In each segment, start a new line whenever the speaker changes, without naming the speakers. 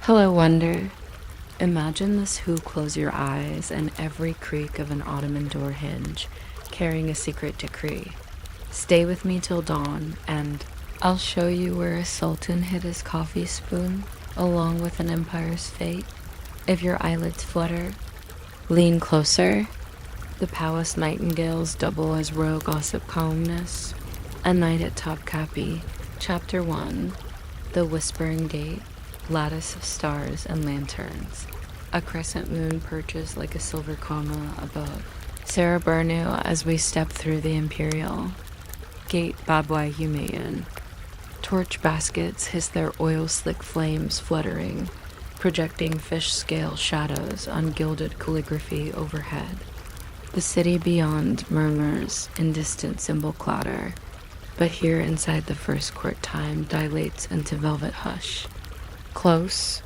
Hello, Wonder. Imagine this who close your eyes and every creak of an Ottoman door hinge, carrying a secret decree. Stay with me till dawn, and I'll show you where a sultan hid his coffee spoon, along with an empire's fate. If your eyelids flutter, lean closer. The palace nightingales double as royal gossip columnists. A Night at Topkapı, Chapter 1, The Whispering Gate, Lattice of Stars and Lanterns. A crescent moon perches like a silver comma above. Sarah Burnu as we step through the Imperial. Gate Babwai Humayan. Torch baskets hiss their oil-slick flames fluttering, projecting fish-scale shadows on gilded calligraphy overhead. The city beyond murmurs in distant cymbal clatter, but here inside the first court time dilates into velvet hush. Close,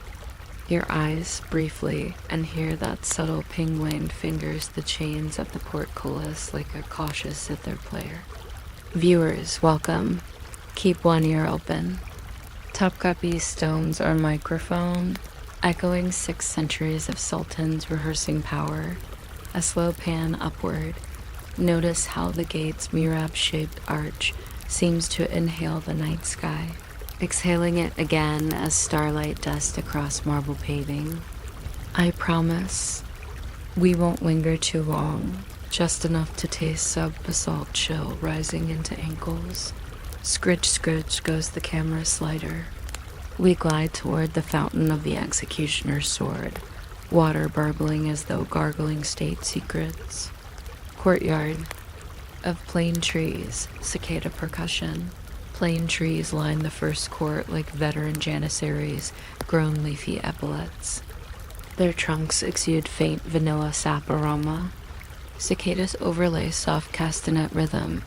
your eyes briefly, and hear that subtle ping-waned fingers the chains of the portcullis like a cautious zither player. Viewers, welcome. Keep one ear open. Topkapı stones our microphone, echoing 6 centuries of sultans rehearsing power. A slow pan upward. Notice how the gate's mihrab-shaped arch seems to inhale the night sky, exhaling it again as starlight dust across marble paving. I promise we won't linger too long, just enough to taste sub-basalt chill rising into ankles. Scritch, scritch goes the camera slider. We glide toward the fountain of the executioner's sword, water burbling as though gargling state secrets. Courtyard of plane trees, cicada percussion. Plane trees line the first court like veteran janissaries, grown leafy epaulets. Their trunks exude faint vanilla sap aroma. Cicadas overlay soft castanet rhythm.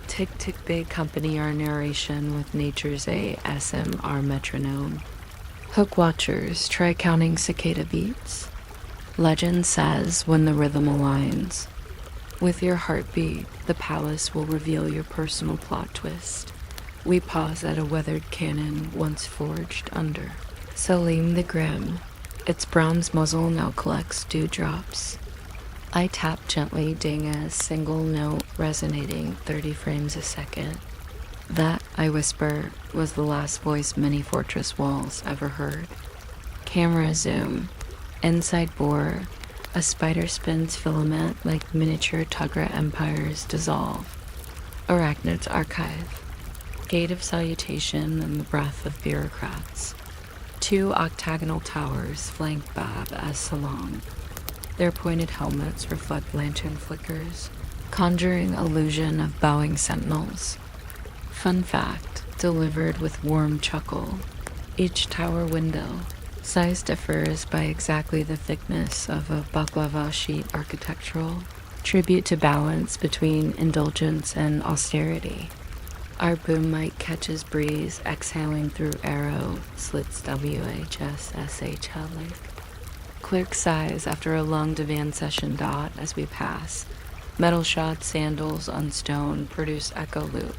Tick-tick-big accompany our narration with nature's ASMR metronome. Hook watchers, try counting cicada beats. Legend says when the rhythm aligns with your heartbeat, the palace will reveal your personal plot twist. We pause at a weathered cannon once forged under. Salim the Grim, its bronze muzzle now collects dewdrops. I tap gently, ding a single note resonating 30 frames a second. That, I whisper, was the last voice many fortress walls ever heard. Camera zoom. Inside bore, a spider spins filament like miniature Tugra empires dissolve. Arachnid's archive. Gate of salutation and the breath of bureaucrats. 2 octagonal towers flank Bab as Salon. Their pointed helmets reflect lantern flickers, conjuring illusion of bowing sentinels. Fun fact, delivered with warm chuckle. Each tower window, size differs by exactly the thickness of a baklava sheet architectural, tribute to balance between indulgence and austerity. Our boom mic catches breeze exhaling through arrow, slits WHSSH link. Clerk sighs after a long divan session dot as we pass. Metal shod sandals on stone produce echo loop.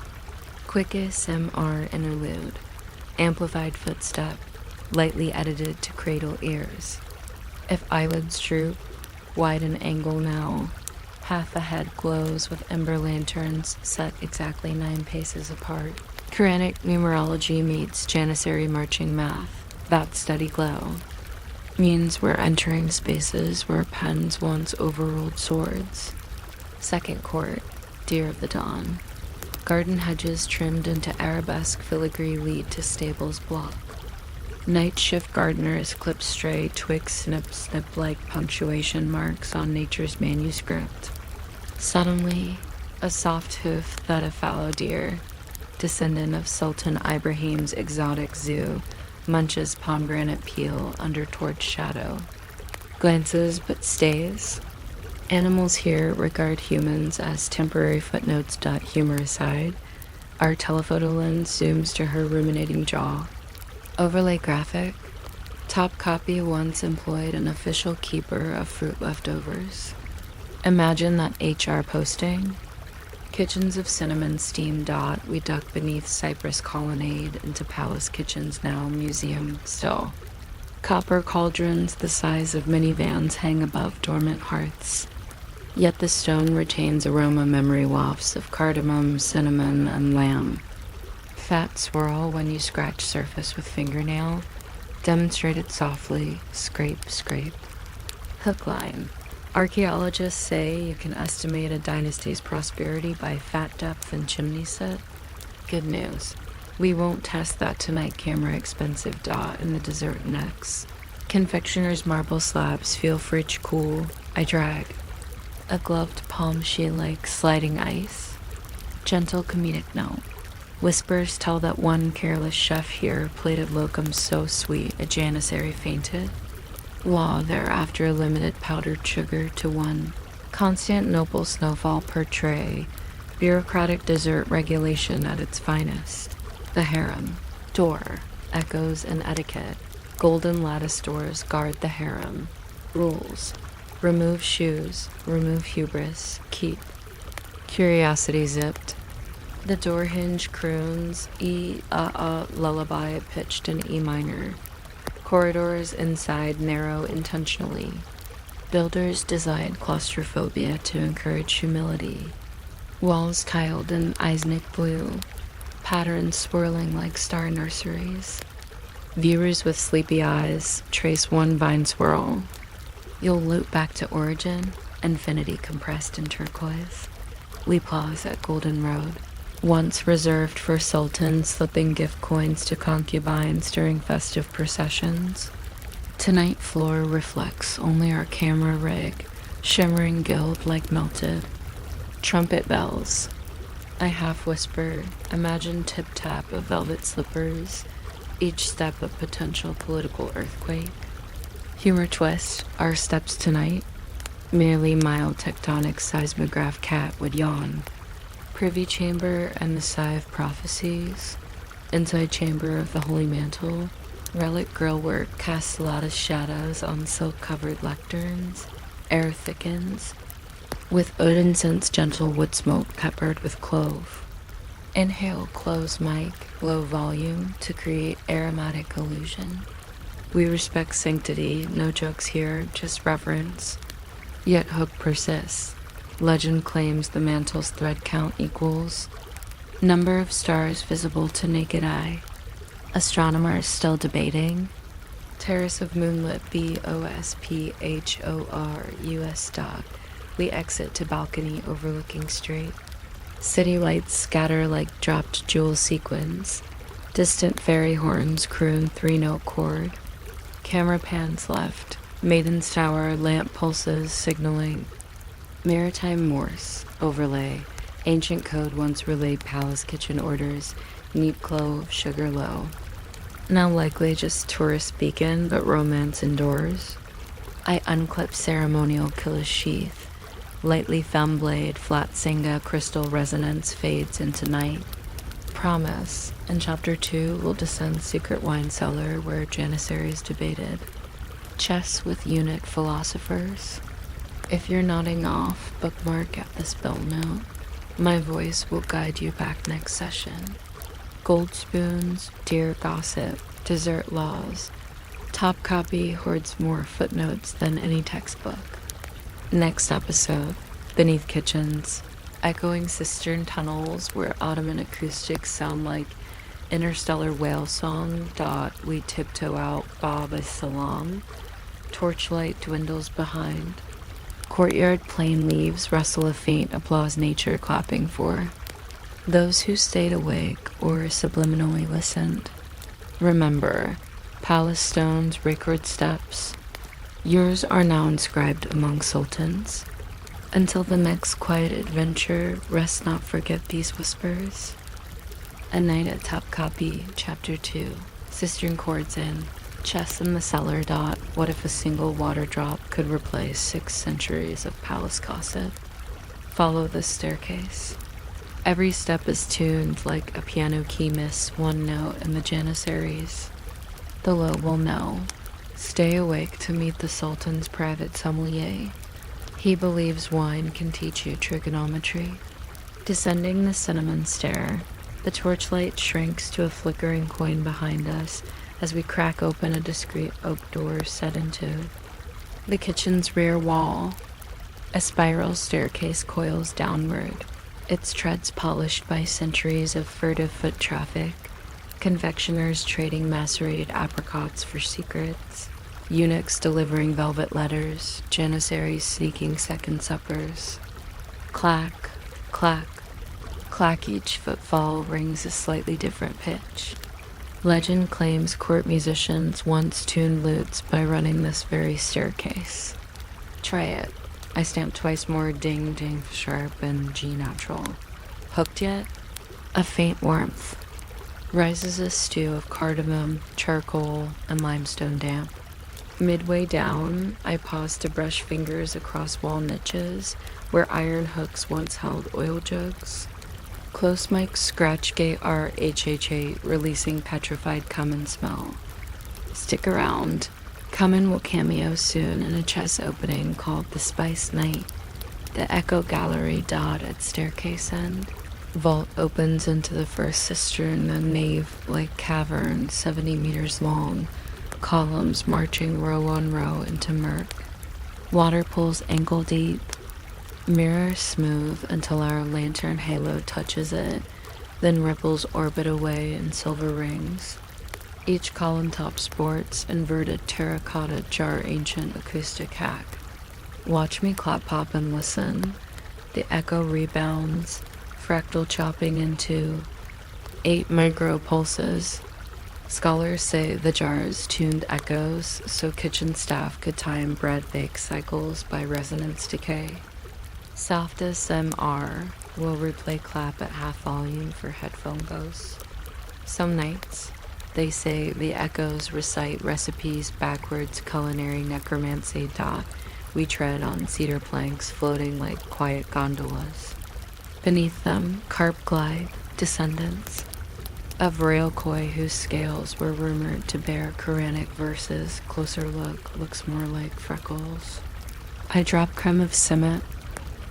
Quickest MR interlude. Amplified footstep, lightly edited to cradle ears. If eyelids droop, widen angle now. Half a head glows with ember lanterns set exactly 9 paces apart. Quranic numerology meets Janissary marching math. That steady glow means we're entering spaces where pens once overruled swords. Second court, deer of the dawn. Garden hedges trimmed into arabesque filigree lead to stables block. Night shift gardeners clip stray twig snip like punctuation marks on nature's manuscript. Suddenly, a soft hoof that a fallow deer, descendant of Sultan Ibrahim's exotic zoo, munches pomegranate peel under torch shadow. Glances but stays. Animals here regard humans as temporary footnotes. Humor aside, our telephoto lens zooms to her ruminating jaw. Overlay graphic. Topkapı once employed an official keeper of fruit leftovers. Imagine that HR posting. Kitchens of cinnamon steam dot, we duck beneath cypress colonnade into palace kitchens now museum still. Copper cauldrons the size of minivans hang above dormant hearths. Yet the stone retains aroma memory wafts of cardamom, cinnamon, and lamb. Fat swirl when you scratch surface with fingernail. Demonstrated softly, scrape, scrape. Hook line. Archaeologists say you can estimate a dynasty's prosperity by fat depth and chimney soot. Good news. We won't test that tonight camera expensive dot in the dessert next. Confectioner's marble slabs feel fridge cool. I drag. A gloved palm she like sliding ice. Gentle comedic note. Whispers tell that one careless chef here plated locum so sweet a janissary fainted. Law there after a limited powdered sugar to one. Constantinople snowfall per tray. Bureaucratic dessert regulation at its finest. The harem. Door. Echoes and etiquette. Golden lattice doors guard the harem. Rules. Remove shoes. Remove hubris. Keep. Curiosity zipped. The door hinge croons. Lullaby pitched in E minor. Corridors inside narrow intentionally. Builders designed claustrophobia to encourage humility. Walls tiled in Eisnick blue. Patterns swirling like star nurseries. Viewers with sleepy eyes trace one vine swirl. You'll loop back to origin, infinity compressed in turquoise. We pause at Golden Road, once reserved for sultans slipping gift coins to concubines during festive processions. Tonight floor reflects only our camera rig, shimmering gilt like melted. Trumpet bells. I half whisper, imagine tip-tap of velvet slippers, each step a potential political earthquake. Humor twist, our steps tonight, merely mild tectonic seismograph cat would yawn. Privy chamber and the sigh of prophecies. Inside chamber of the holy mantle, relic grillwork casts lattice shadows on silk-covered lecterns. Air thickens. With oud incense gentle wood smoke peppered with clove. Inhale close mic, low volume to create aromatic illusion. We respect sanctity, no jokes here, just reverence. Yet hook persists. Legend claims the mantle's thread count equals number of stars visible to naked eye. Astronomers still debating. Terrace of moonlit BOSPHOR US dot. We exit to balcony overlooking strait. City lights scatter like dropped jewel sequins. Distant fairy horns croon three-note chord. Camera pans left. Maiden's tower lamp pulses signaling. Maritime Morse overlay. Ancient code once relayed palace kitchen orders. Neat clove, sugar low. Now likely just tourist beacon, but romance indoors. I unclip ceremonial killish sheath. Lightly thumb blade, flat singa, crystal resonance fades into night. Promise. In chapter 2, we'll descend secret wine cellar where janissaries debated. Chess with eunuch philosophers. If you're nodding off, bookmark at this bell note. My voice will guide you back next session. Gold spoons, dear gossip, dessert laws. Topkapı hoards more footnotes than any textbook. Next episode, beneath kitchens, echoing cistern tunnels where Ottoman acoustics sound like interstellar whale song. We tiptoe out Bob as Salam. Torchlight dwindles behind. Courtyard plain leaves rustle a faint applause nature clapping for those who stayed awake or subliminally listened. Remember, palace stones, record steps. Yours are now inscribed among sultans. Until the next quiet adventure, rest not forget these whispers. A Night at Topkapı, Chapter 2. Cistern Chords in. Chess in the Cellar. What if a single water drop could replace 6 centuries of palace gossip? Follow this staircase. Every step is tuned like a piano key miss one note in the janissaries. The low will know. Stay awake to meet the Sultan's private sommelier. He believes wine can teach you trigonometry. Descending the cinnamon stair, the torchlight shrinks to a flickering coin behind us, as we crack open a discreet oak door set into the kitchen's rear wall. A spiral staircase coils downward, its treads polished by centuries of furtive foot traffic, confectioners trading macerated apricots for secrets, eunuchs delivering velvet letters, janissaries seeking second suppers. Clack, clack, clack, each footfall rings a slightly different pitch. Legend claims court musicians once tuned lutes by running this very staircase. Try it. I stamp twice more ding ding sharp and G natural. Hooked yet? A faint warmth. Rises a stew of cardamom, charcoal, and limestone damp. Midway down, I pause to brush fingers across wall niches where iron hooks once held oil jugs. Close mic scratch gate RHH8 releasing petrified cumin smell. Stick around. Cumin will cameo soon in a chess opening called The Spice Night. The Echo Gallery dot at staircase end. Vault opens into the first cistern, a nave-like cavern 70 meters long, columns marching row on row into murk. Water pools ankle deep, mirror smooth until our lantern halo touches it, then ripples orbit away in silver rings. Each column top sports inverted terracotta jar ancient acoustic hack. Watch me clap pop and listen. The echo rebounds, fractal chopping into 8 micro pulses. Scholars say the jars tuned echoes so kitchen staff could time bread bake cycles by resonance decay. Softest MR will replay clap at half volume for headphone ghosts. Some nights, they say the echoes recite recipes backwards culinary necromancy dot. We tread on cedar planks floating like quiet gondolas. Beneath them, carp glide, descendants of rail koi whose scales were rumored to bear Quranic verses. Closer look looks more like freckles. I drop creme of cement.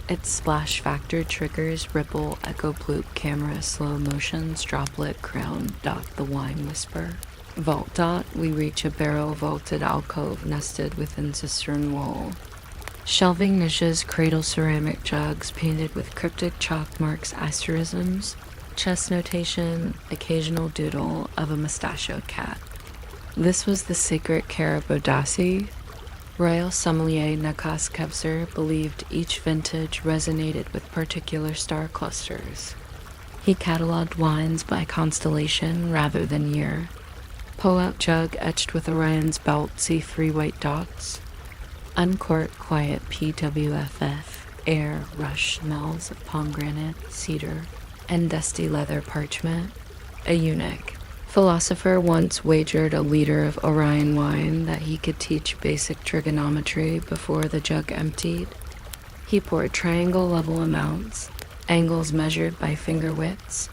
Its splash factor triggers ripple echo bloop camera slow motions droplet crown dot the wine whisper. Vault dot we reach a barrel vaulted alcove nested within cistern wall. Shelving niches cradle ceramic jugs painted with cryptic chalk marks asterisms. Chess notation, occasional doodle of a mustachioed cat. This was the secret Karabodasi. Royal sommelier Nakas Kevser believed each vintage resonated with particular star clusters. He cataloged wines by constellation rather than year. Pull-out jug etched with Orion's belt, see 3 white dots. Uncorked quiet PWFF, air rush smells of pomegranate, cedar, and dusty leather parchment. A eunuch. Philosopher once wagered a liter of Orion wine that he could teach basic trigonometry before the jug emptied. He poured triangle-level amounts, angles measured by finger widths,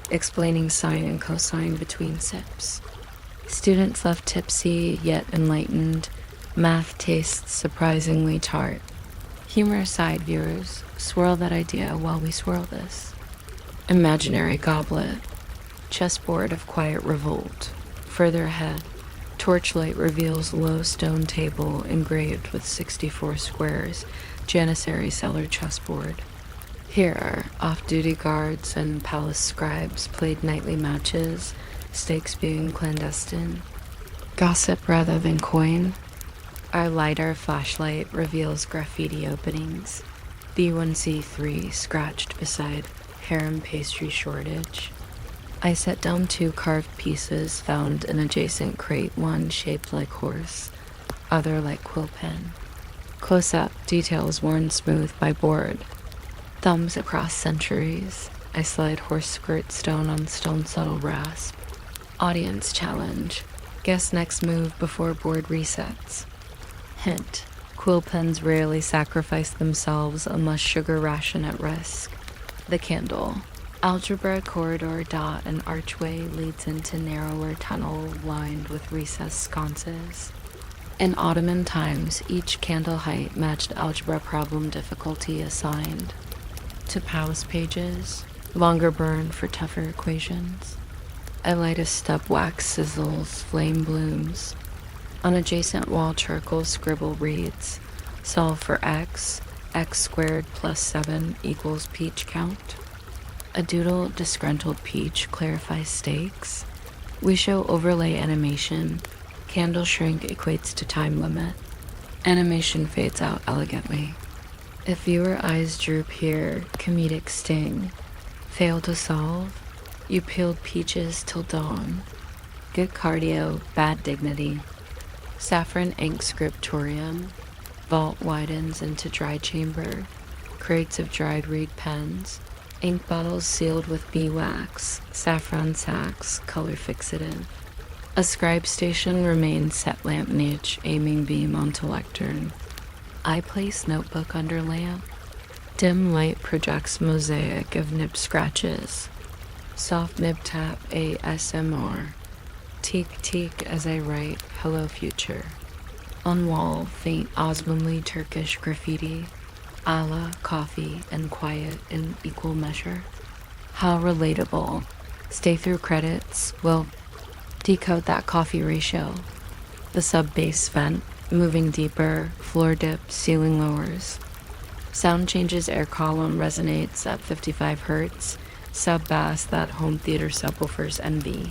explaining sine and cosine between sips. Students left tipsy yet enlightened. Math tastes surprisingly tart. Humor aside, viewers, swirl that idea while we swirl this. Imaginary goblet. Chessboard of quiet revolt. Further ahead, torchlight reveals low stone table engraved with 64 squares, Janissary Cellar chessboard. Here, off-duty guards and palace scribes played nightly matches, stakes being clandestine. Gossip rather than coin. Our lighter flashlight reveals graffiti openings. B1C3 scratched beside harem pastry shortage. I set down 2 carved pieces found in adjacent crate, one shaped like horse, other like quill pen. Close up, details worn smooth by board. Thumbs across centuries. I slide horse skirt stone on stone subtle rasp. Audience challenge. Guess next move before board resets. Hint. Quill pens rarely sacrifice themselves unless sugar ration at risk. The candle. Algebra corridor dot an archway leads into narrower tunnel lined with recessed sconces. In Ottoman times, each candle height matched algebra problem difficulty assigned. To palace pages, longer burn for tougher equations. I light a stub, wax sizzles, flame blooms. On adjacent wall, charcoal scribble reads, solve for x, x squared plus 7 equals peach count. A doodle, disgruntled peach, clarifies stakes. We show overlay animation. Candle shrink equates to time limit. Animation fades out elegantly. If viewer eyes droop here, comedic sting. Fail to solve? You peeled peaches till dawn. Good cardio, bad dignity. Saffron ink scriptorium. Vault widens into dry chamber. Crates of dried reed pens. Ink bottles sealed with beeswax. Saffron sacks, color fixative. A scribe station remains set lamp niche, aiming beam onto lectern. I place notebook under lamp. Dim light projects mosaic of nib scratches. Soft nib tap ASMR. Teak teak as I write, hello future. On wall, faint Osmanli Turkish graffiti. Allah, coffee, and quiet in equal measure. How relatable. Stay through credits. Well, decode that coffee ratio. The sub-bass vent, moving deeper, floor dip, ceiling lowers. Sound changes, air column resonates at 55 hertz, sub-bass that home theater subwoofers envy.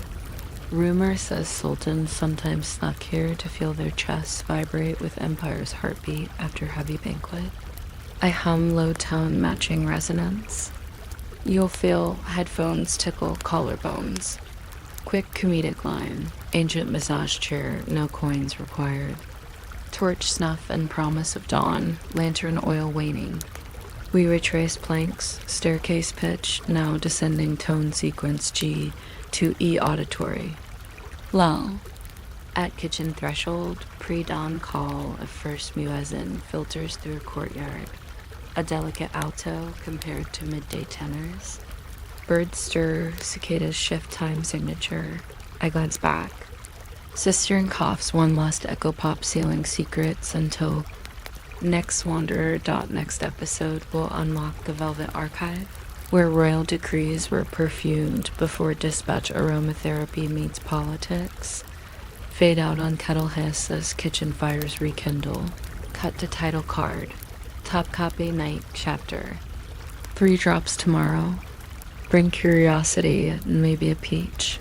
Rumor says sultans sometimes snuck here to feel their chests vibrate with empire's heartbeat after heavy banquet. I hum low tone matching resonance. You'll feel headphones tickle collarbones. Quick comedic line, ancient massage chair, no coins required. Torch snuff and promise of dawn, lantern oil waning. We retrace planks, staircase pitch, now descending tone sequence G to E auditory. Lull. At kitchen threshold, pre-dawn call of first muezzin filters through courtyard. A delicate alto compared to midday tenors. Birds stir, cicadas shift time signature. I glance back. Cistern coughs one last echo pop sealing secrets until next wanderer. Next episode will unlock the Velvet Archive, where royal decrees were perfumed before dispatch aromatherapy meets politics. Fade out on kettle hiss as kitchen fires rekindle. Cut to title card. Topkapı night chapter. 3 drops tomorrow. Bring curiosity and maybe a peach.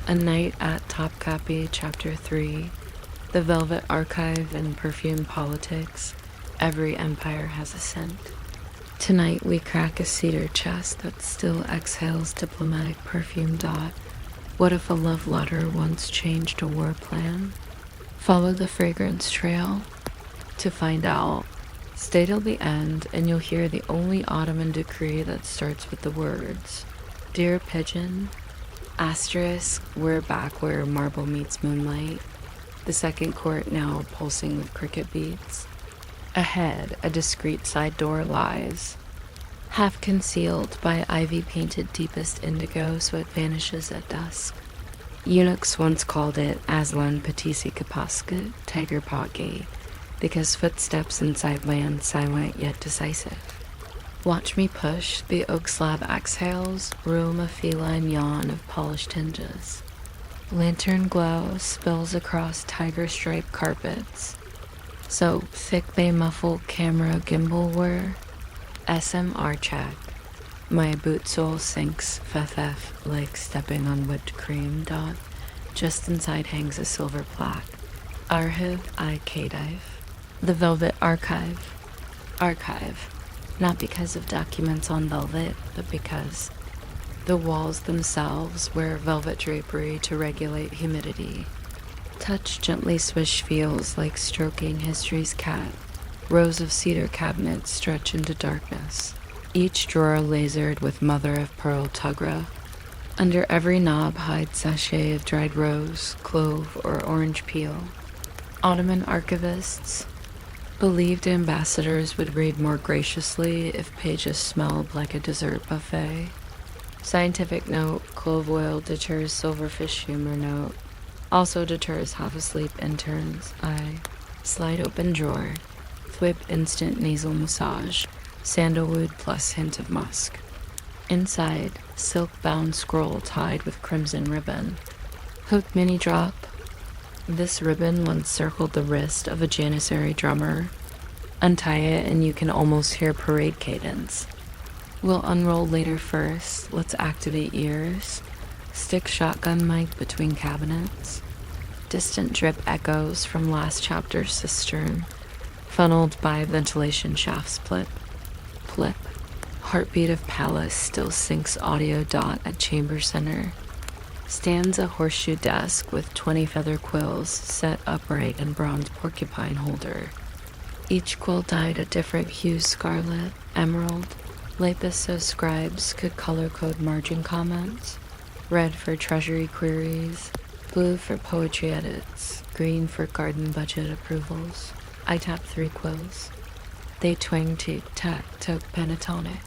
A night at Topkapı chapter 3. The Velvet Archive and perfume politics. Every empire has a scent. Tonight we crack a cedar chest that still exhales diplomatic perfume. What if a love letter once changed a war plan? Follow the fragrance trail to find out. Stay till the end and you'll hear the only Ottoman decree that starts with the words, Dear Pigeon, asterisk, we're back where marble meets moonlight. The second court now pulsing with cricket beats. Ahead, a discreet side door lies, half concealed by ivy-painted deepest indigo so it vanishes at dusk. Eunuchs once called it Aslan Patisi Kapaska, Tiger Paw Gate, because footsteps inside land silent yet decisive. Watch me push, the oak slab exhales, room a feline yawn of polished hinges. Lantern glow spills across tiger-striped carpets. So thick they muffle camera gimbal were. SMR check. My boot sole sinks fff like stepping on whipped cream. Just inside hangs a silver plaque. Archiv I K-Dive. The Velvet Archive. Archive. Not because of documents on velvet, but because the walls themselves wear velvet drapery to regulate humidity. Touch gently swish feels like stroking history's cat. Rows of cedar cabinets stretch into darkness, each drawer lasered with mother-of-pearl tugra. Under every knob hides sachet of dried rose, clove, or orange peel. Ottoman archivists believed ambassadors would read more graciously if pages smelled like a dessert buffet. Scientific note, clove oil deters silverfish humor note. Also deters half-asleep interns. I slide open drawer. Thwip instant nasal massage. Sandalwood plus hint of musk. Inside, silk-bound scroll tied with crimson ribbon. Hook mini drop. This ribbon once circled the wrist of a Janissary drummer. Untie it and you can almost hear parade cadence. We'll unroll later first. Let's activate ears. Stick shotgun mic between cabinets. Distant drip echoes from last chapter's cistern, funneled by ventilation shaft split. Plip. Heartbeat of palace still sinks audio dot at chamber center. Stands a horseshoe desk with 20 feather quills set upright in bronze porcupine holder. Each quill dyed a different hue: scarlet, emerald, lapis so scribes could color code margin comments, red for treasury queries, blue for poetry edits, green for garden budget approvals. I tap 3 quills. They twang to toke pentatonic.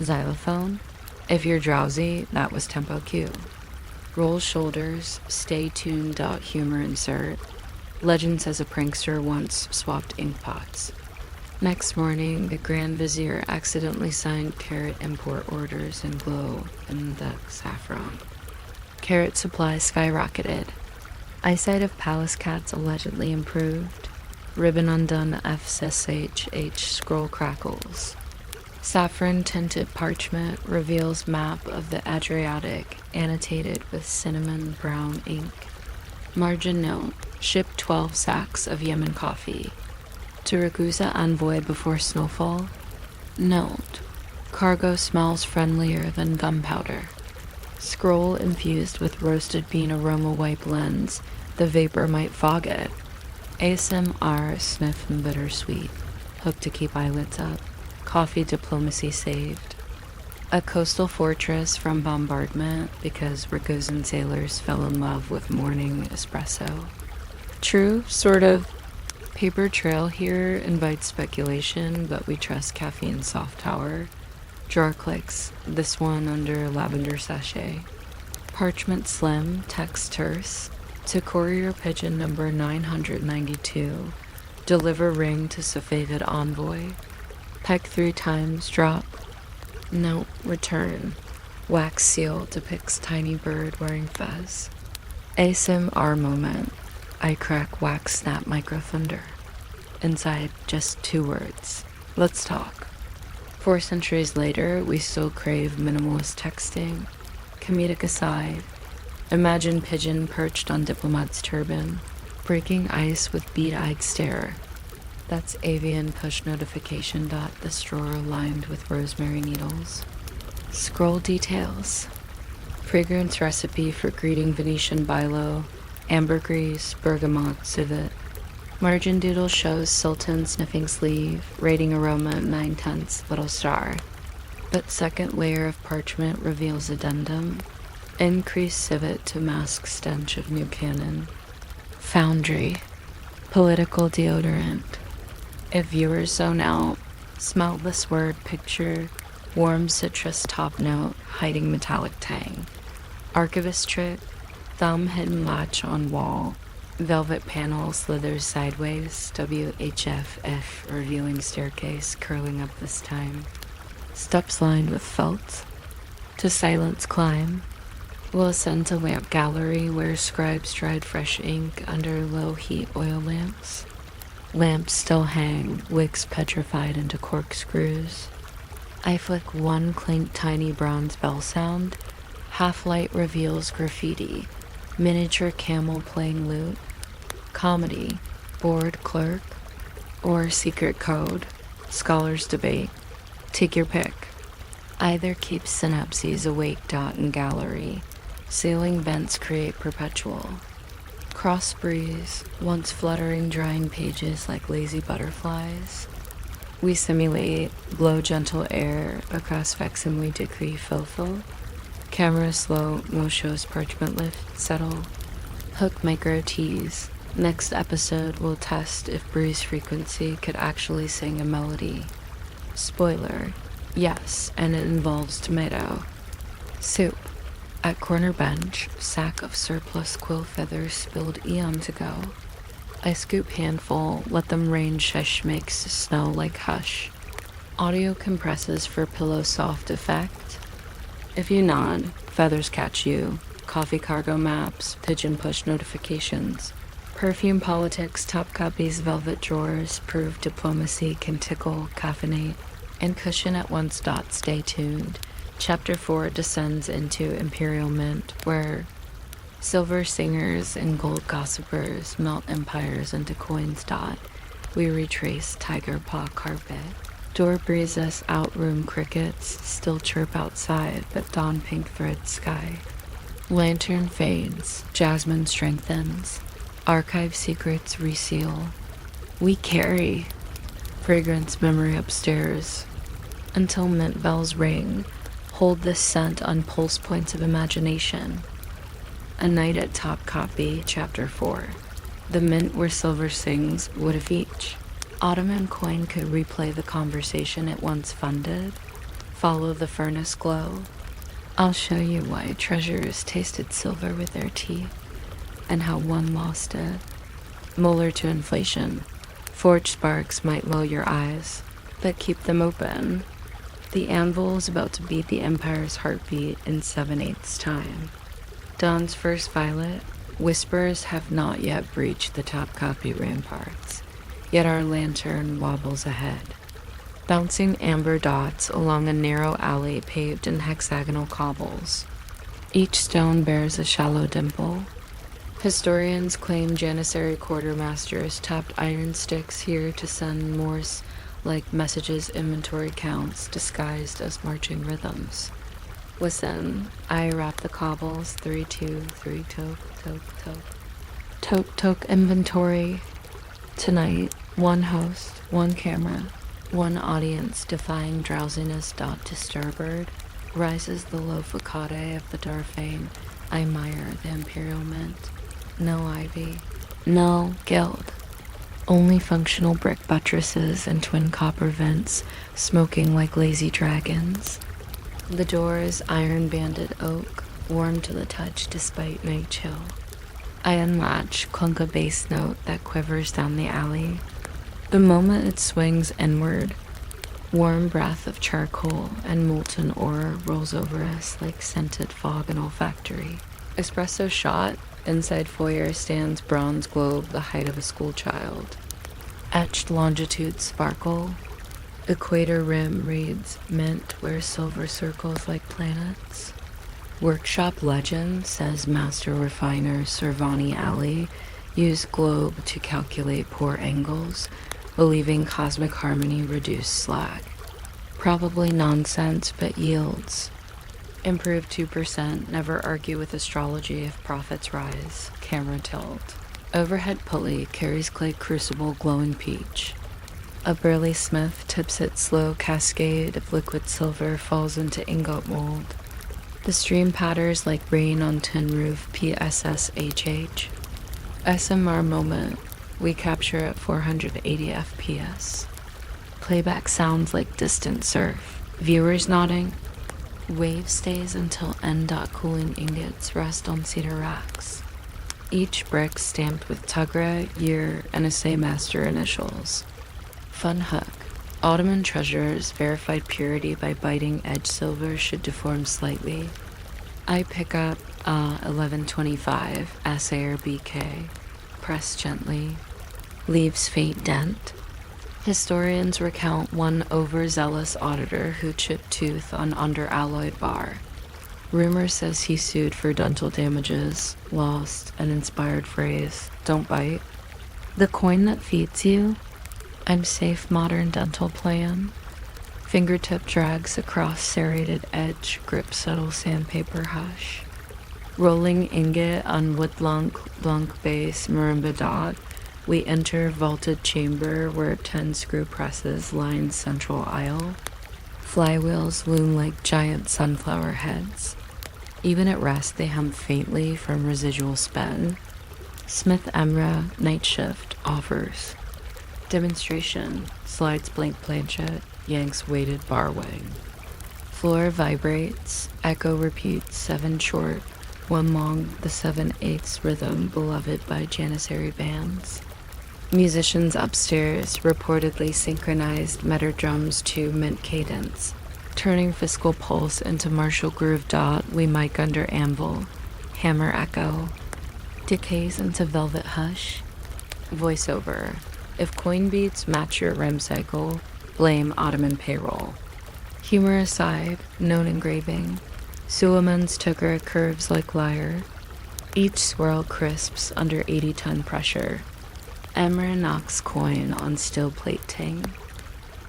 Xylophone. If you're drowsy, that was tempo Q. Roll shoulders, stay tuned. Humor insert. Legend says a prankster once swapped ink pots. Next morning, the Grand Vizier accidentally signed carrot import orders in glow in the saffron. Carrot supply skyrocketed. Eyesight of palace cats allegedly improved. Ribbon undone FSSH scroll crackles. Saffron-tinted parchment reveals map of the Adriatic, annotated with cinnamon brown ink. Margin note: ship 12 sacks of Yemen coffee. To Ragusa envoy before snowfall. Note: cargo smells friendlier than gunpowder. Scroll infused with roasted bean aroma white blends. The vapor might fog it. ASMR sniff and bittersweet. Hook to keep eyelids up. Coffee diplomacy saved. A coastal fortress from bombardment because Ragusan sailors fell in love with morning espresso. True, sort of. Paper trail here invites speculation, but we trust caffeine soft tower. Drawer clicks, this one under lavender sachet. Parchment slim, text terse. To courier pigeon number 992. Deliver ring to Safavid envoy. Peck 3 times, drop. Note, return. Wax seal depicts tiny bird wearing fez. ASMR moment. I crack wax snap micro thunder. Inside, just 2 words. Let's talk. 4 centuries later, we still crave minimalist texting. Comedic aside, imagine pigeon perched on diplomat's turban, breaking ice with bead-eyed stare. That's avian push notification. This drawer lined with rosemary needles. Scroll details. Fragrance recipe for greeting Venetian bilo. Ambergris, bergamot, civet. Margin doodle shows Sultan sniffing sleeve, rating aroma 9/10 little star. But second layer of parchment reveals addendum. Increased civet to mask stench of new cannon. Foundry. Political deodorant. If viewers zone out, smell this word picture. Warm citrus top note, hiding metallic tang. Archivist trick. Thumb hidden latch on wall. Velvet panel slithers sideways. WHFF revealing staircase curling up this time. Steps lined with felt. To silence climb. We'll ascend to lamp gallery where scribes dried fresh ink under low heat oil lamps. Lamps still hang, wicks petrified into corkscrews. I flick 1 clink tiny bronze bell sound. Half-light reveals graffiti. Miniature camel playing lute. Comedy, bored clerk, or secret code. Scholars debate. Take your pick. Either keeps synapses awake. In gallery. Sailing vents create perpetual. Cross breeze, once fluttering drying pages like lazy butterflies. We simulate, blow gentle air across facsimile decree fofo. Camera slow, mo shows parchment lift, settle. Hook micro tease. Next episode we'll test if breeze frequency could actually sing a melody. Spoiler, yes, and it involves tomato. Soup. At corner bench, sack of surplus quill feathers spilled eons ago. I scoop handful, let them rain. Shush makes snow like hush. Audio compresses for pillow soft effect. If you nod, feathers catch you, coffee cargo maps, pigeon push notifications. Perfume politics, Topkapı's velvet drawers prove diplomacy can tickle, caffeinate, and cushion at once. Stay tuned. Chapter 4 descends into Imperial Mint, where silver singers and gold gossipers melt empires into coins. We retrace tiger paw carpet. Door breezes out room crickets, still chirp outside, but dawn pink thread sky. Lantern fades, jasmine strengthens. Archive secrets reseal. We carry fragrance memory upstairs. Until mint bells ring, hold this scent on pulse points of imagination. A Night at Topkapı, Chapter 4. The mint where silver sings, what if each Ottoman coin could replay the conversation it once funded? Follow the furnace glow. I'll show you why treasurers tasted silver with their teeth, and how one lost it. Molar to inflation. Forged sparks might lull your eyes, but keep them open. The anvil is about to beat the empire's heartbeat in 7/8 time. Dawn's first violet. Whispers have not yet breached the Topkapı ramparts, yet our lantern wobbles ahead. Bouncing amber dots along a narrow alley paved in hexagonal cobbles. Each stone bears a shallow dimple. Historians claim Janissary quartermasters tapped iron sticks here to send Morse-like messages, inventory counts disguised as marching rhythms. Listen, I rap the cobbles, 3-2, 3 toke, toke, toke. Toke, toke inventory. Tonight, one host, one camera, one audience defying drowsiness. Disturbed, rises the low facade of the Darfane. I mire the Imperial Mint. No ivy, no gild. Only functional brick buttresses and twin copper vents smoking like lazy dragons. The door is iron-banded oak, warm to the touch despite night chill. I unlatch, clunk a bass note that quivers down the alley. The moment it swings inward, warm breath of charcoal and molten ore rolls over us like scented fog and olfactory. Espresso shot, inside foyer stands bronze globe the height of a schoolchild. Etched longitude sparkle. Equator rim reads mint where silver circles like planets. Workshop legend says master refiner Servani Ali used globe to calculate poor angles, believing cosmic harmony reduced slag. Probably nonsense, but yields. Improve 2%, never argue with astrology if profits rise. Camera tilt. Overhead pulley carries clay crucible glowing peach. A burly smith tips its slow cascade of liquid silver falls into ingot mold. The stream patters like rain on tin roof. PSSHH. SMR moment. We capture at 480 FPS. Playback sounds like distant surf. Viewers nodding. Wave stays until N.cooling ingots rest on cedar racks. Each brick stamped with Tugra, year, and assay master initials. Fun hook. Ottoman treasurers verified purity by biting edge silver should deform slightly. I pick up 1125, assayer BK. Press gently. Leaves faint dent. Historians recount one overzealous auditor who chipped tooth on under-alloyed bar. Rumor says he sued for dental damages, lost an inspired phrase, don't bite. The coin that feeds you? I'm safe modern dental plan. Fingertip drags across serrated edge, grip subtle sandpaper hush. Rolling ingot on wood blanc base marimba dot. We enter vaulted chamber where 10 screw presses line central aisle. Flywheels loom like giant sunflower heads. Even at rest, they hum faintly from residual spend. Smith Emra night shift offers. Demonstration slides blank planchet, yanks weighted bar wing. Floor vibrates, echo repeats 7 short, 1 long, the 7/8 rhythm beloved by Janissary bands. Musicians upstairs reportedly synchronized meter drums to mint cadence. turning fiscal pulse into martial groove dot we mic under anvil, hammer echo, decays into velvet hush, voiceover. If coin beats match your rem cycle, blame Ottoman payroll. Humor aside, known engraving, Suleiman's ticker curves like lyre, each swirl crisps under 80-ton pressure. Emre knocks coin on steel plate ting.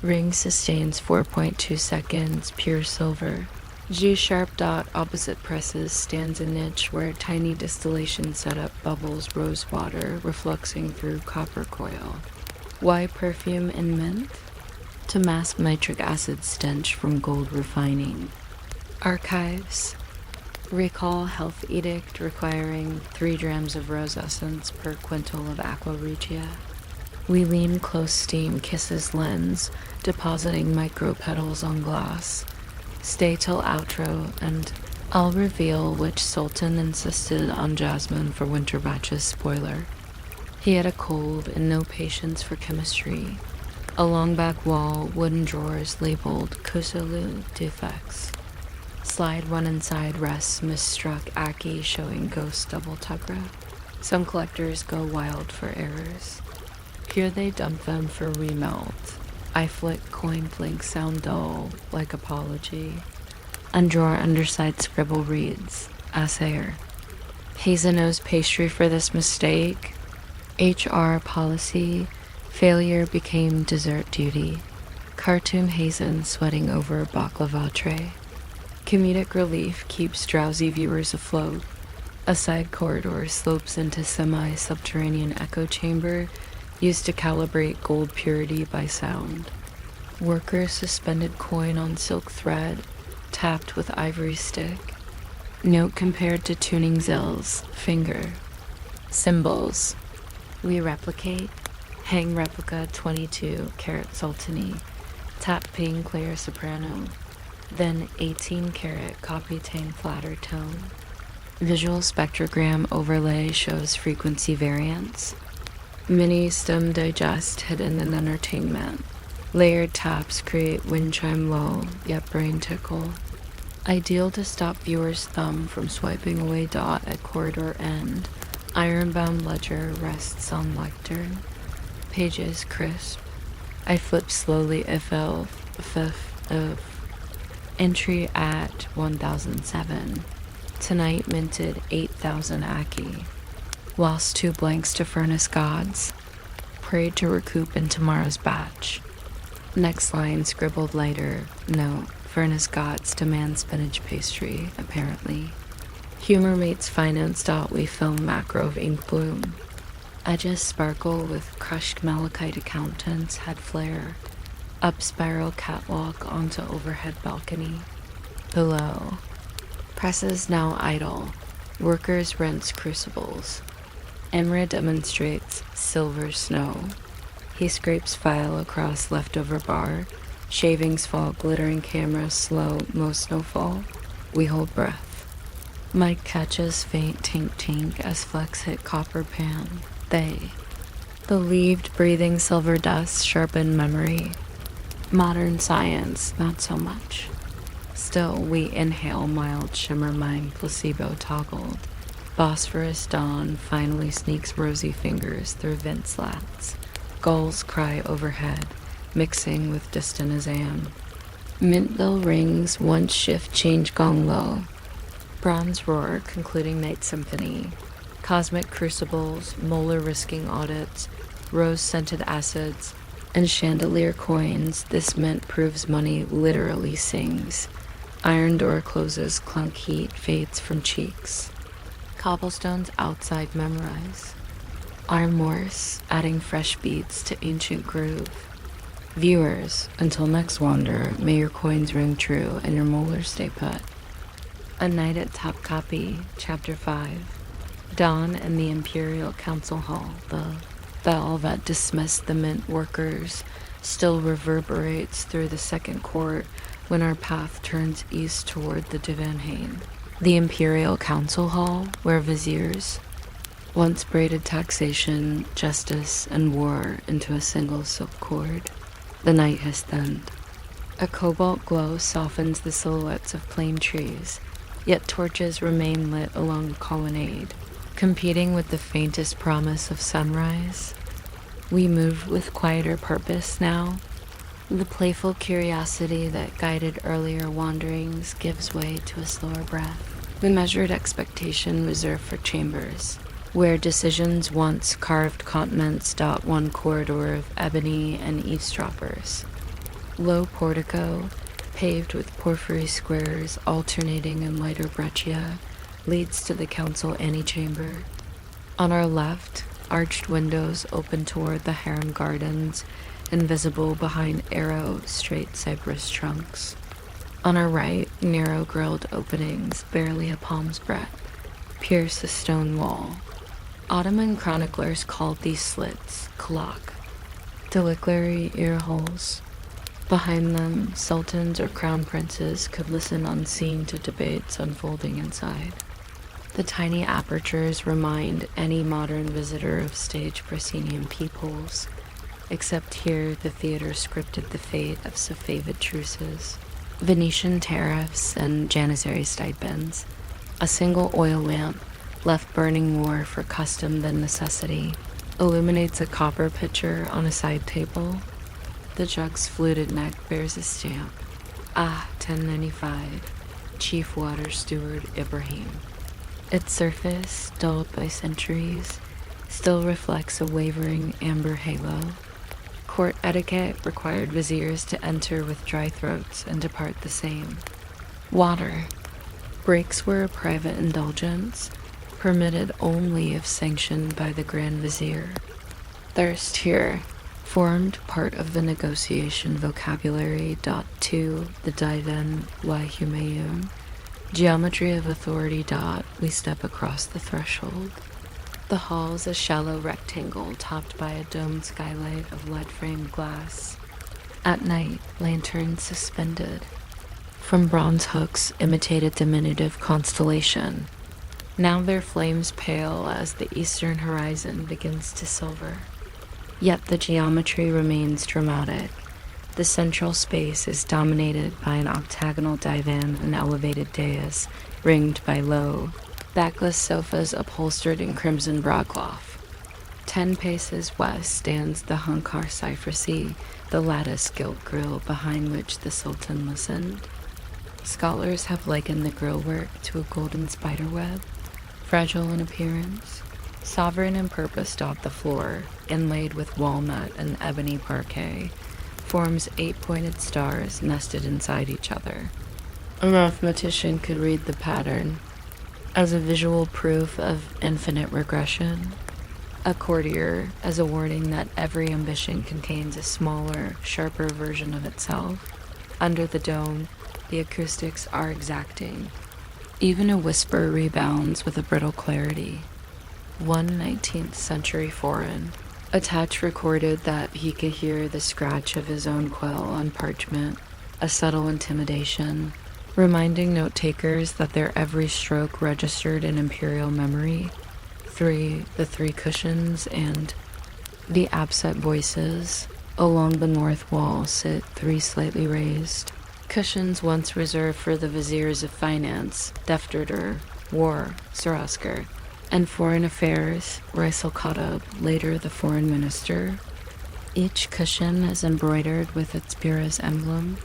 Ring sustains 4.2 seconds, pure silver. G-sharp dot opposite presses stands a niche where tiny distillation setup bubbles rose water refluxing through copper coil. Why perfume in mint? To mask nitric acid stench from gold refining. Archives. Recall health edict requiring 3 grams of rose essence per quintal of aqua regia. We lean close steam kisses lens, depositing micro petals on glass. Stay till outro, and I'll reveal which Sultan insisted on jasmine for winter batch's spoiler. He had a cold and no patience for chemistry. A long back wall, wooden drawers labeled Kusulu defects. Slide one inside rests misstruck Aki showing ghost double tugra. Some collectors go wild for errors. Here they dump them for remelt. I flick coin flink sound dull, like apology. Undrawer underside scribble reads, Assayer. Hazelnose pastry for this mistake. HR policy. Failure became dessert duty. Khartoum Hazen sweating over baklava tray. Comedic relief keeps drowsy viewers afloat. A side corridor slopes into semi-subterranean echo chamber used to calibrate gold purity by sound. Workers suspended coin on silk thread, tapped with ivory stick. Note compared to tuning zills, finger. Symbols. We replicate. Hang replica 22 carat sultani. Tap ping clear soprano. Then 18 karat copy tang flatter tone. Visual spectrogram overlay shows frequency variance. Mini stem digest hidden in entertainment. Layered taps create wind chime low, yet brain tickle. Ideal to stop viewer's thumb from swiping away dot at corridor end. Ironbound ledger rests on lectern. Pages crisp. I flip slowly if of entry at 1007. Tonight minted 8,000 Aki. Lost 2 blanks to furnace gods. Prayed to recoup in tomorrow's batch. Next line scribbled lighter. Note, furnace gods demand spinach pastry, apparently. Humor meets finance dot we film macro of ink bloom. Edges sparkle with crushed malachite accountants had flare. Up spiral catwalk onto overhead balcony. Below. Presses now idle. Workers rinse crucibles. Emre demonstrates silver snow. He scrapes file across leftover bar. Shavings fall, glittering camera slow, most snowfall. We hold breath. Mike catches faint tink-tink as flex hit copper pan. They. The leaved, breathing silver dust sharpen memory. Modern science, not so much. Still, we inhale mild shimmer mind placebo toggled. Phosphorus dawn finally sneaks rosy fingers through vent slats. Gulls cry overhead, mixing with distant azam. Mint bell rings, once shift change gong low. Bronze roar concluding night symphony. Cosmic crucibles, molar risking audits, rose-scented acids, and chandelier coins. This mint proves money literally sings. Iron door closes, clunk heat fades from cheeks. Cobblestones outside memorize. Arm Morse, adding fresh beats to ancient groove. Viewers, until next wander, may your coins ring true and your molars stay put. A Night at Topkapı, Chapter 5. Dawn in the Imperial Council Hall, the bell that dismissed the mint workers still reverberates through the second court when our path turns east toward the Divanhain. The Imperial Council Hall, where viziers once braided taxation, justice, and war into a single silk cord. The night has thinned. A cobalt glow softens the silhouettes of plane trees, yet torches remain lit along the colonnade, competing with the faintest promise of sunrise. We move with quieter purpose now. The playful curiosity that guided earlier wanderings gives way to a slower breath. The measured expectation reserved for chambers, where decisions once carved continents dot one corridor of ebony and eavesdroppers. Low portico, paved with porphyry squares alternating in lighter breccia, leads to the council antechamber. On our left, arched windows open toward the harem gardens, invisible behind arrow, straight cypress trunks. On our right, narrow grilled openings, barely a palm's breadth, pierce the stone wall. Ottoman chroniclers called these slits kalak, deliquary ear holes. Behind them, sultans or crown princes could listen unseen to debates unfolding inside. The tiny apertures remind any modern visitor of stage proscenium peepholes, except here the theater scripted the fate of Safavid truces, Venetian tariffs, and Janissary stipends. A single oil lamp, left burning more for custom than necessity, illuminates a copper pitcher on a side table. The jug's fluted neck bears a stamp. 1095, Chief Water Steward Ibrahim. Its surface, dulled by centuries, still reflects a wavering amber halo. Court etiquette required viziers to enter with dry throats and depart the same. Water. Breaks were a private indulgence, permitted only if sanctioned by the Grand Vizier. Thirst here formed part of the negotiation vocabulary. 2. The divan wa humayun. Geometry of authority. We step across the threshold. The hall is a shallow rectangle topped by a domed skylight of lead-framed glass. At night, lanterns suspended from bronze hooks imitate a diminutive constellation. Now their flames pale as the eastern horizon begins to silver. Yet the geometry remains dramatic. The central space is dominated by an octagonal divan and elevated dais, ringed by low, backless sofas upholstered in crimson broadcloth. 10 paces west stands the Hunkar cyphressy, the lattice gilt grille behind which the Sultan listened. Scholars have likened the grillework to a golden spiderweb, fragile in appearance, sovereign in purpose. The floor, inlaid with walnut and ebony parquet, forms 8-pointed stars nested inside each other. A mathematician could read the pattern as a visual proof of infinite regression, a courtier as a warning that every ambition contains a smaller, sharper version of itself. Under the dome, the acoustics are exacting. Even a whisper rebounds with a brittle clarity. One 19th century foreign, attached recorded that he could hear the scratch of his own quill on parchment, a subtle intimidation, reminding note-takers that their every stroke registered in imperial memory. 3. The 3 cushions and the absent voices. Along the north wall sit 3 slightly raised cushions once reserved for the viziers of finance, Defterder, war, Saraskar, and foreign affairs, Raisal Khattab, later the foreign minister. Each cushion is embroidered with its bureau's emblem,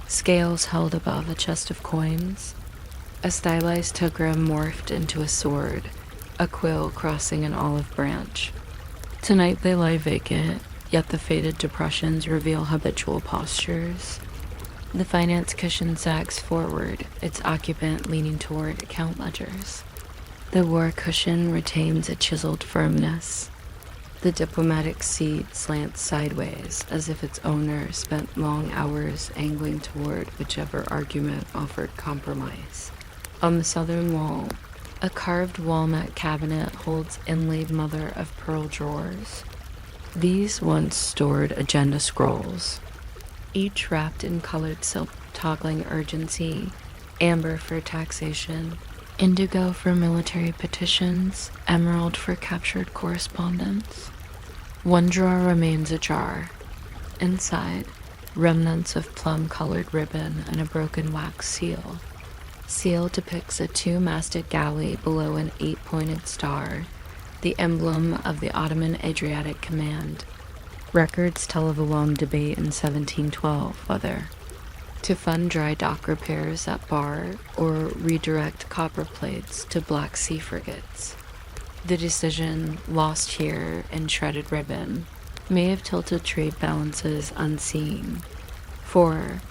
scales held above a chest of coins, a stylized tugram morphed into a sword, a quill crossing an olive branch. Tonight they lie vacant, yet the faded depressions reveal habitual postures. The finance cushion sags forward, its occupant leaning toward account ledgers. The war cushion retains a chiseled firmness. The diplomatic seat slants sideways, as if its owner spent long hours angling toward whichever argument offered compromise. On the southern wall, a carved walnut cabinet holds inlaid mother-of-pearl drawers. These once stored agenda scrolls, each wrapped in colored silk toggling urgency, amber for taxation, indigo for military petitions, emerald for captured correspondence. One drawer remains ajar. Inside, remnants of plum-colored ribbon, and a broken wax seal. Seal depicts a two-masted galley below an 8-pointed star, the emblem of the Ottoman Adriatic Command. Records tell of a long debate in 1712 whether to fund dry dock repairs at Bar or redirect copper plates to Black Sea frigates. The decision, lost here in shredded ribbon, may have tilted trade balances unseen, for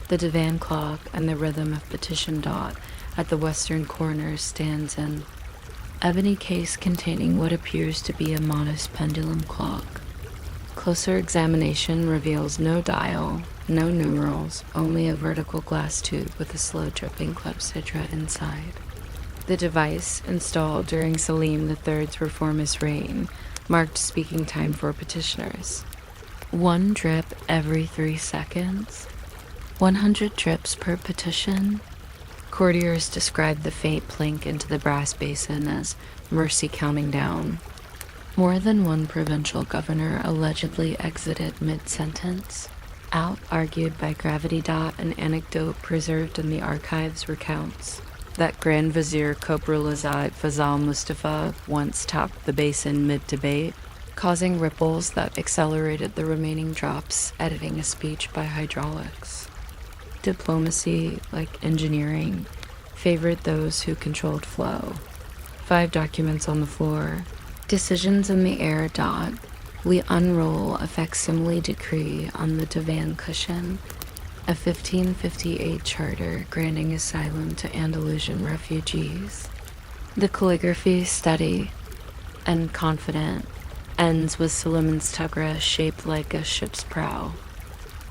the divan clock and the rhythm of petition dot at the western corner stands an ebony case containing what appears to be a modest pendulum clock. Closer examination reveals no dial, no numerals, only a vertical glass tube with a slow dripping clepsydra inside. The device, installed during Selim III's reformist reign, marked speaking time for petitioners. 1 drip every 3 seconds? 100 drips per petition? Courtiers described the faint plink into the brass basin as mercy counting down. More than one provincial governor allegedly exited mid-sentence. Out-argued by Gravity Dot, an anecdote preserved in the archives recounts that Grand Vizier Koprulazad Fazal Mustafa once tapped the basin mid-debate, causing ripples that accelerated the remaining drops, editing a speech by hydraulics. Diplomacy, like engineering, favored those who controlled flow. 5 documents on the floor. Decisions in the air. Dot. We unroll a facsimile decree on the divan cushion, a 1558 charter granting asylum to Andalusian refugees. The calligraphy, steady and confident, ends with Suleiman's tugra shaped like a ship's prow.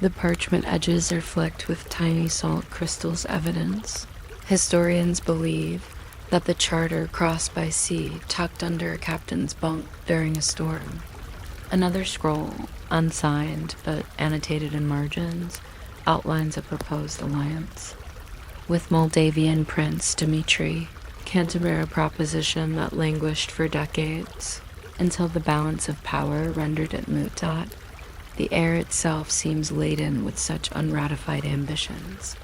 The parchment edges are flecked with tiny salt crystals evidence. Historians believe that the charter crossed by sea tucked under a captain's bunk during a storm. Another scroll, unsigned but annotated in margins, outlines a proposed alliance with Moldavian Prince Dmitry, Canterbury proposition that languished for decades until the balance of power rendered it moot. Dot. The air itself seems laden with such unratified ambitions.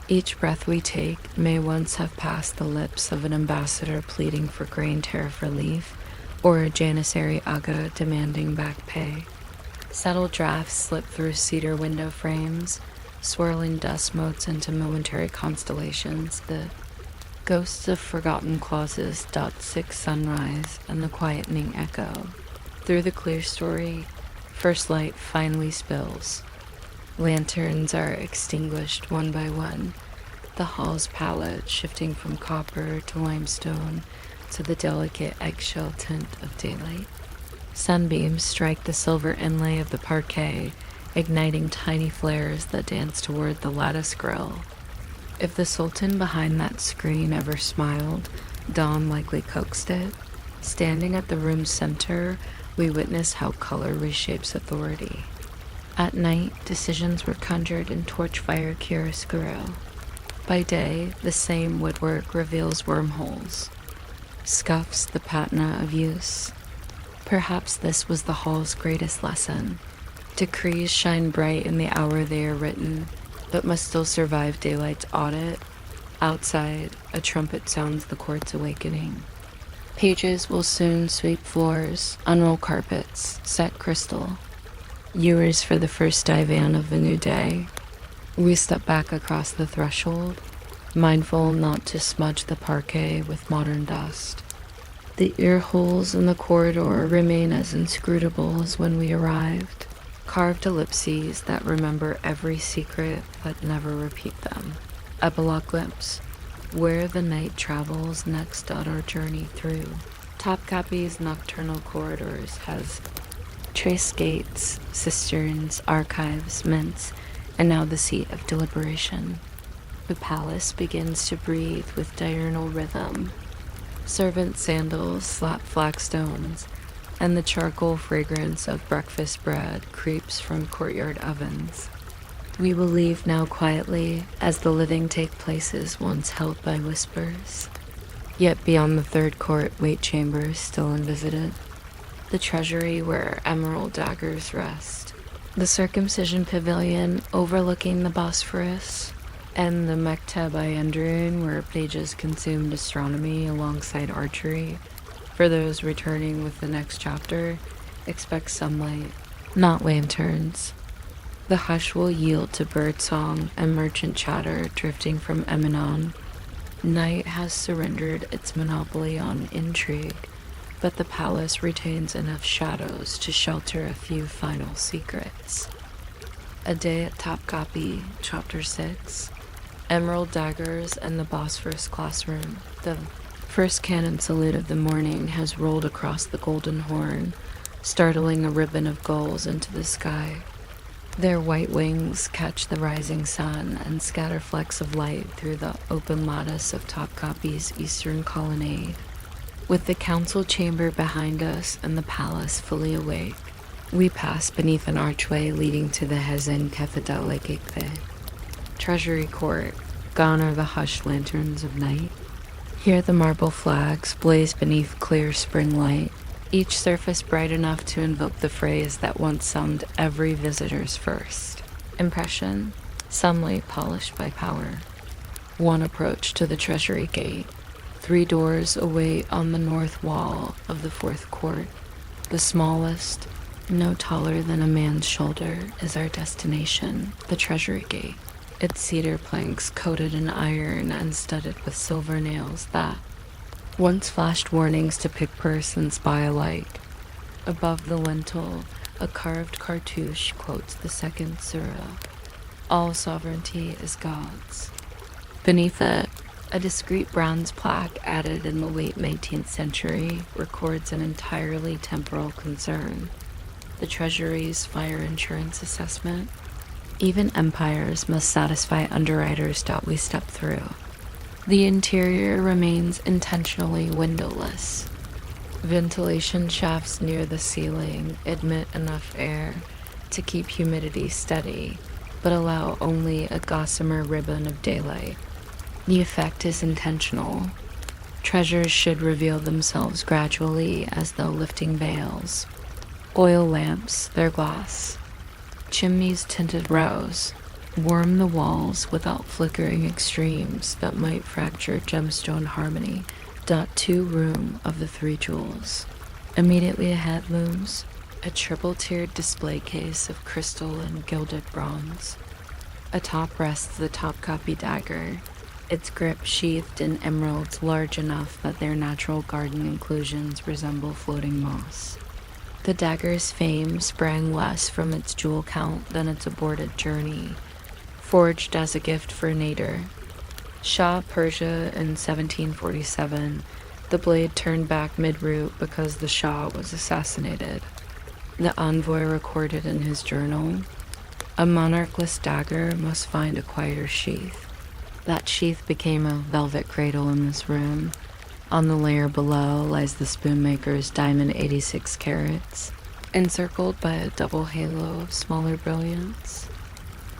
Each breath we take may once have passed the lips of an ambassador pleading for grain tariff relief, or a janissary aga demanding back pay. Settled drafts slip through cedar window frames, swirling dust motes into momentary constellations, the ghosts of forgotten clauses. 6 sunrise and the quietening echo. Through the clear story, first light finally spills. Lanterns are extinguished one by one, the hall's palette shifting from copper to limestone to the delicate eggshell tint of daylight. Sunbeams strike the silver inlay of the parquet, igniting tiny flares that dance toward the lattice grill. If the Sultan behind that screen ever smiled, dawn likely coaxed it. Standing at the room's center, we witness how color reshapes authority. At night, decisions were conjured in torchfire chiaroscuro. By day, the same woodwork reveals wormholes, scuffs the patina of use. Perhaps this was the hall's greatest lesson. Decrees shine bright in the hour they are written, but must still survive daylight's audit. Outside, a trumpet sounds the court's awakening. Pages will soon sweep floors, unroll carpets, set crystal. Viewers for the first divan of the new day. We step back across the threshold, mindful not to smudge the parquet with modern dust. The ear holes in the corridor remain as inscrutable as when we arrived, carved ellipses that remember every secret but never repeat them. Epilogue glimpse, where the night travels next on our journey through. Topkapı's nocturnal corridors has trace gates, cisterns, archives, mints, and now the seat of deliberation. The palace begins to breathe with diurnal rhythm. Servant sandals slap flagstones, and the charcoal fragrance of breakfast bread creeps from courtyard ovens. We will leave now quietly, as the living take places once held by whispers. Yet beyond the third court wait chambers still unvisited. The treasury where emerald daggers rest. The circumcision pavilion overlooking the Bosphorus, and the Mekteb Ayendrun, where pages consumed astronomy alongside archery. For those returning with the next chapter, expect sunlight, not lanterns. The hush will yield to birdsong and merchant chatter drifting from Eminon. Night has surrendered its monopoly on intrigue, but the palace retains enough shadows to shelter a few final secrets. A Day at Topkapı, Chapter 6. Emerald daggers and the Bosphorus classroom. The first cannon salute of the morning has rolled across the Golden Horn, startling a ribbon of gulls into the sky. Their white wings catch the rising sun and scatter flecks of light through the open lattice of Topkapı's eastern colonnade. With the council chamber behind us and the palace fully awake, we pass beneath an archway leading to the Hezen Kefedale Gekve. Treasury Court, gone are the hushed lanterns of night. Here the marble flags blaze beneath clear spring light, each surface bright enough to invoke the phrase that once summed every visitor's first impression, sunlight polished by power. One approach to the Treasury Gate. 3 doors await on the north wall of the fourth court. The smallest, no taller than a man's shoulder, is our destination, the Treasury Gate. Its cedar planks coated in iron and studded with silver nails that once flashed warnings to pick purse and spy alike. Above the lintel, a carved cartouche quotes the second surah. All sovereignty is God's. Beneath it, a discreet bronze plaque added in the late 19th century records an entirely temporal concern: the Treasury's fire insurance assessment. Even empires must satisfy underwriters that we step through. The interior remains intentionally windowless. Ventilation shafts near the ceiling admit enough air to keep humidity steady, but allow only a gossamer ribbon of daylight. The effect is intentional. Treasures should reveal themselves gradually as though lifting veils. Oil lamps, their gloss. Chimneys tinted rose, warm the walls without flickering extremes that might fracture gemstone harmony. .2 room of the 3 jewels. Immediately ahead looms a triple-tiered display case of crystal and gilded bronze. Atop rests the Topkapı dagger, its grip sheathed in emeralds large enough that their natural garden inclusions resemble floating moss. The dagger's fame sprang less from its jewel count than its aborted journey, forged as a gift for Nader. Shah Persia in 1747, the blade turned back mid-route because the Shah was assassinated. The envoy recorded in his journal, "A monarchless dagger must find a quieter sheath." That sheath became a velvet cradle in this room. On the layer below lies the spoonmaker's diamond 86 carats, encircled by a double halo of smaller brilliants.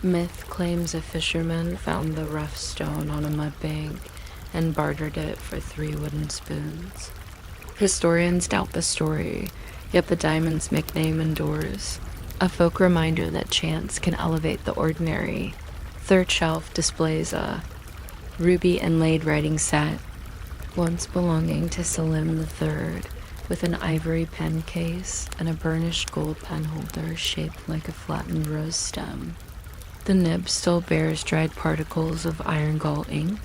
Myth claims a fisherman found the rough stone on a mud bank and bartered it for 3 wooden spoons. Historians doubt the story, yet the diamond's nickname endures, a folk reminder that chance can elevate the ordinary. Third shelf displays a ruby inlaid writing set, once belonging to Selim III, with an ivory pen case and a burnished gold pen holder shaped like a flattened rose stem. The nib still bears dried particles of iron gall ink.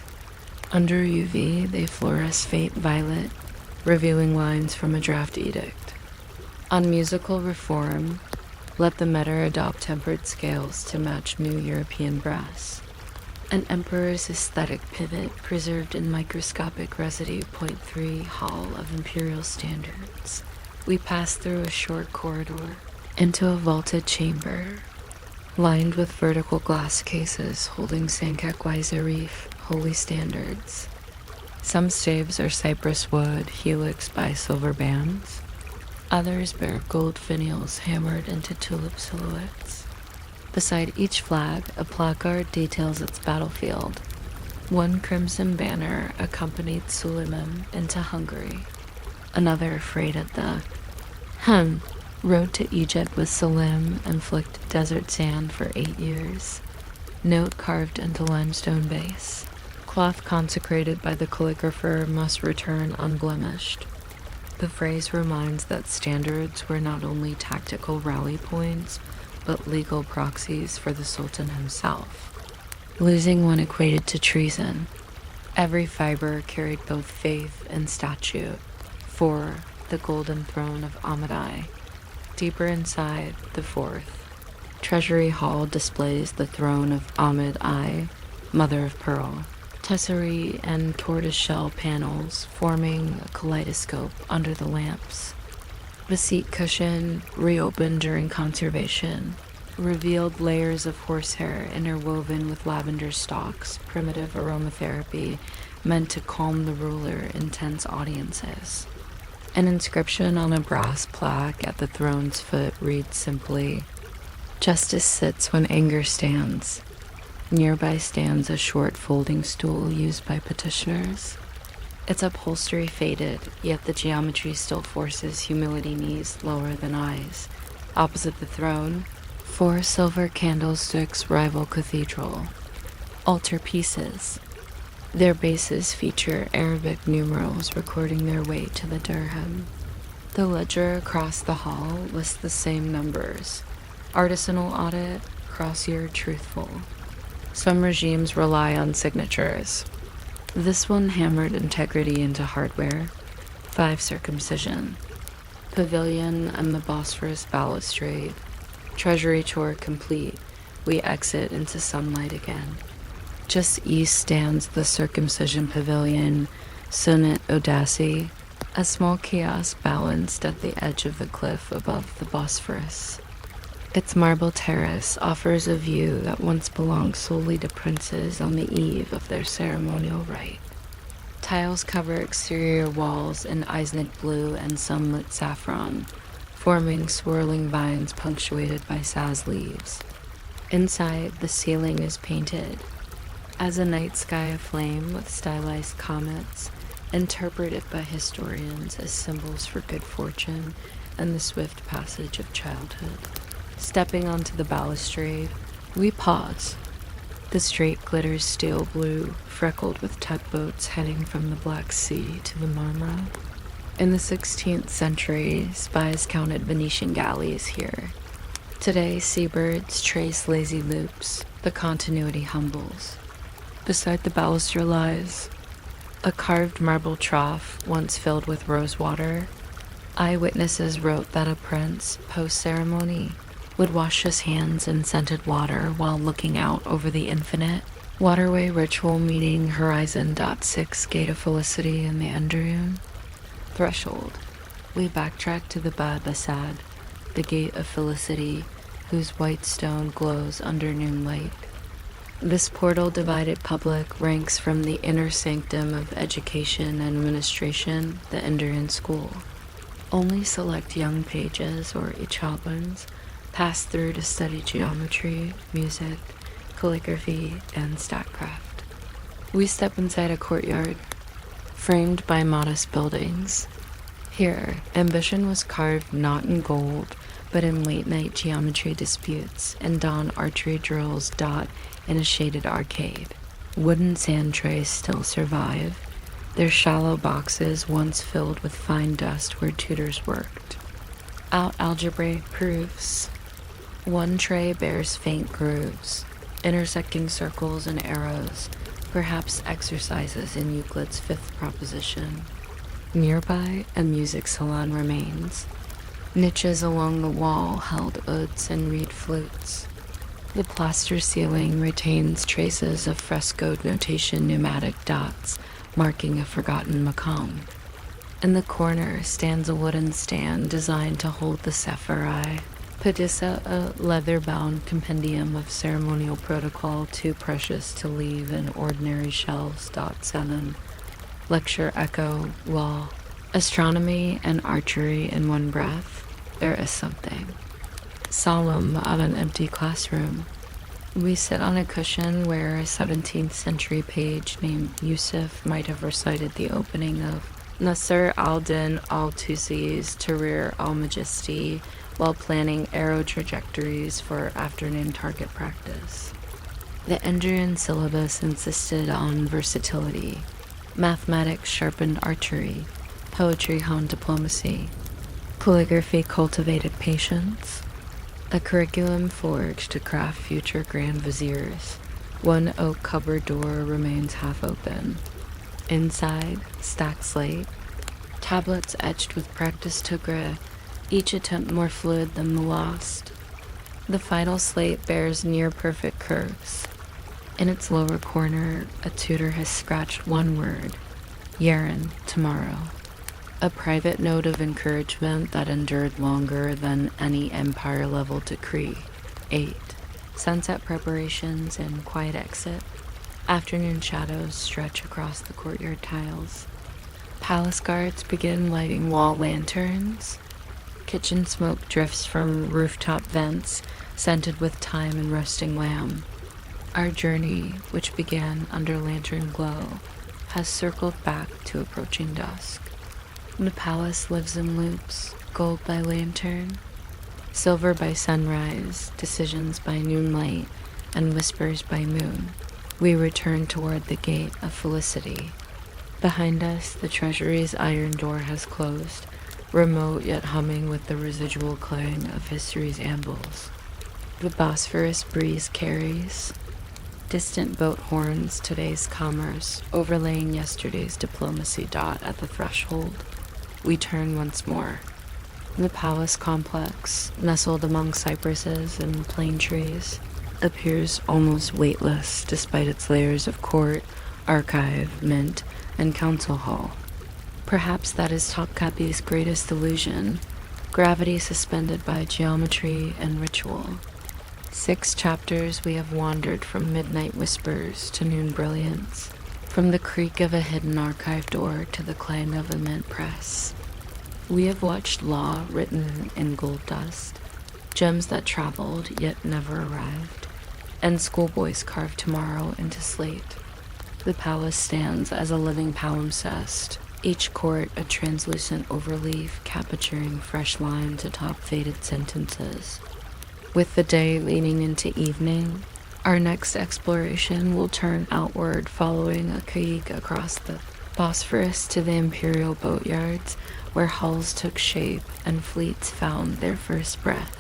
Under UV, they fluoresce faint violet, revealing lines from a draft edict. On musical reform, let the meter adopt tempered scales to match new European brass. An emperor's aesthetic pivot preserved in microscopic residue. .3 Hall of Imperial Standards. We pass through a short corridor into a vaulted chamber, lined with vertical glass cases holding Sankakwe Zarif holy standards. Some staves are cypress wood helixed by silver bands. Others bear gold finials hammered into tulip silhouettes. Beside each flag, a placard details its battlefield. One crimson banner accompanied Suleiman into Hungary. Another freighted the Rode to Egypt with Salim and flicked desert sand for 8 years. Note carved into limestone base. Cloth consecrated by the calligrapher must return unblemished. The phrase reminds that standards were not only tactical rally points, but legal proxies for the Sultan himself. Losing one equated to treason. Every fiber carried both faith and statute. For the golden throne of Ahmedai. Deeper inside, the fourth. Treasury Hall displays the throne of Ahmed I, mother of pearl. Tesserae and tortoiseshell panels forming a kaleidoscope under the lamps. The seat cushion, reopened during conservation, revealed layers of horsehair interwoven with lavender stalks, primitive aromatherapy meant to calm the ruler in tense audiences. An inscription on a brass plaque at the throne's foot reads simply, "Justice sits when anger stands." Nearby stands a short folding stool used by petitioners. Its upholstery faded, yet the geometry still forces humility knees lower than eyes. Opposite the throne, 4 silver candlesticks rival cathedral. Altarpieces. Their bases feature Arabic numerals recording their way to the dirham. The ledger across the hall lists the same numbers. Artisanal audit, cross-year truthful. Some regimes rely on signatures. This one hammered integrity into hardware. 5 circumcision. Pavilion and the Bosphorus balustrade. Treasury tour complete. We exit into sunlight again. Just east stands the circumcision pavilion, Sunnat Odassi, a small kiosk balanced at the edge of the cliff above the Bosphorus. Its marble terrace offers a view that once belonged solely to princes on the eve of their ceremonial rite. Tiles cover exterior walls in Isnit blue and sunlit saffron, forming swirling vines punctuated by saz leaves. Inside, the ceiling is painted as a night sky aflame with stylized comets, interpreted by historians as symbols for good fortune and the swift passage of childhood. Stepping onto the balustrade, we pause. The strait glitters steel blue, freckled with tugboats heading from the Black Sea to the Murmurs. In the 16th century, spies counted Venetian galleys here. Today, seabirds trace lazy loops. The continuity humbles. Beside the baluster lies a carved marble trough once filled with rose water. Eyewitnesses wrote that a prince, post-ceremony, would wash his hands in scented water while looking out over the infinite. Waterway ritual meeting Horizon.6 Gate of Felicity in the Enderun. Threshold. We backtrack to the Bab Assad, the Gate of Felicity, whose white stone glows under noonlight. This portal-divided public ranks from the inner sanctum of education and administration, the Enderun School. Only select young pages or Ichabans pass through to study geometry, music, calligraphy, and statcraft. We step inside a courtyard, framed by modest buildings. Here, ambition was carved not in gold, but in late-night geometry disputes and dawn archery drills dot in a shaded arcade. Wooden sand trays still survive, their shallow boxes once filled with fine dust where tutors worked. Out algebraic proofs. One tray bears faint grooves, intersecting circles and arrows, perhaps exercises in Euclid's 5th proposition. Nearby, a music salon remains. Niches along the wall held ouds and reed flutes. The plaster ceiling retains traces of frescoed notation pneumatic dots marking a forgotten maqam. In the corner stands a wooden stand designed to hold the sephiri. Padissa, a leather-bound compendium of ceremonial protocol too precious to leave in ordinary shelves. 7. Lecture echo, wall. Astronomy and archery in one breath. There is something solemn about an empty classroom. We sit on a cushion where a 17th century page named Yusuf might have recited the opening of Nasr al-Din al-Tusi's Tahrir al-Majesty while planning arrow trajectories for afternoon target practice. The Endrian syllabus insisted on versatility. Mathematics sharpened archery, poetry honed diplomacy, calligraphy cultivated patience. A curriculum forged to craft future grand viziers. One oak cupboard door remains half open. Inside, stacked slate, tablets etched with practice to grit, each attempt more fluid than the last. The final slate bears near-perfect curves. In its lower corner, a tutor has scratched one word, Yeren, tomorrow. A private note of encouragement that endured longer than any empire-level decree. 8. Sunset preparations and quiet exit. Afternoon shadows stretch across the courtyard tiles. Palace guards begin lighting wall lanterns. Kitchen smoke drifts from rooftop vents, scented with thyme and roasting lamb. Our journey, which began under lantern glow, has circled back to approaching dusk. The palace lives in loops, gold by lantern, silver by sunrise, decisions by noonlight, and whispers by moon. We return toward the gate of felicity. Behind us, the treasury's iron door has closed, remote yet humming with the residual clang of history's ambles. The Bosphorus breeze carries. Distant boat horns today's commerce, overlaying yesterday's diplomacy dot at the threshold. We turn once more. The palace complex, nestled among cypresses and plane trees, appears almost weightless despite its layers of court, archive, mint, and council hall. Perhaps that is Topkapı's greatest illusion, gravity suspended by geometry and ritual. 6 chapters we have wandered from midnight whispers to noon brilliance, from the creak of a hidden archive door to the clang of a mint press. We have watched law written in gold dust, gems that traveled yet never arrived, and schoolboys carved tomorrow into slate. The palace stands as a living palimpsest, each court a translucent overleaf capturing fresh lines atop faded sentences. With the day leaning into evening, our next exploration will turn outward following a creek across the Bosphorus to the imperial boatyards where hulls took shape and fleets found their first breath.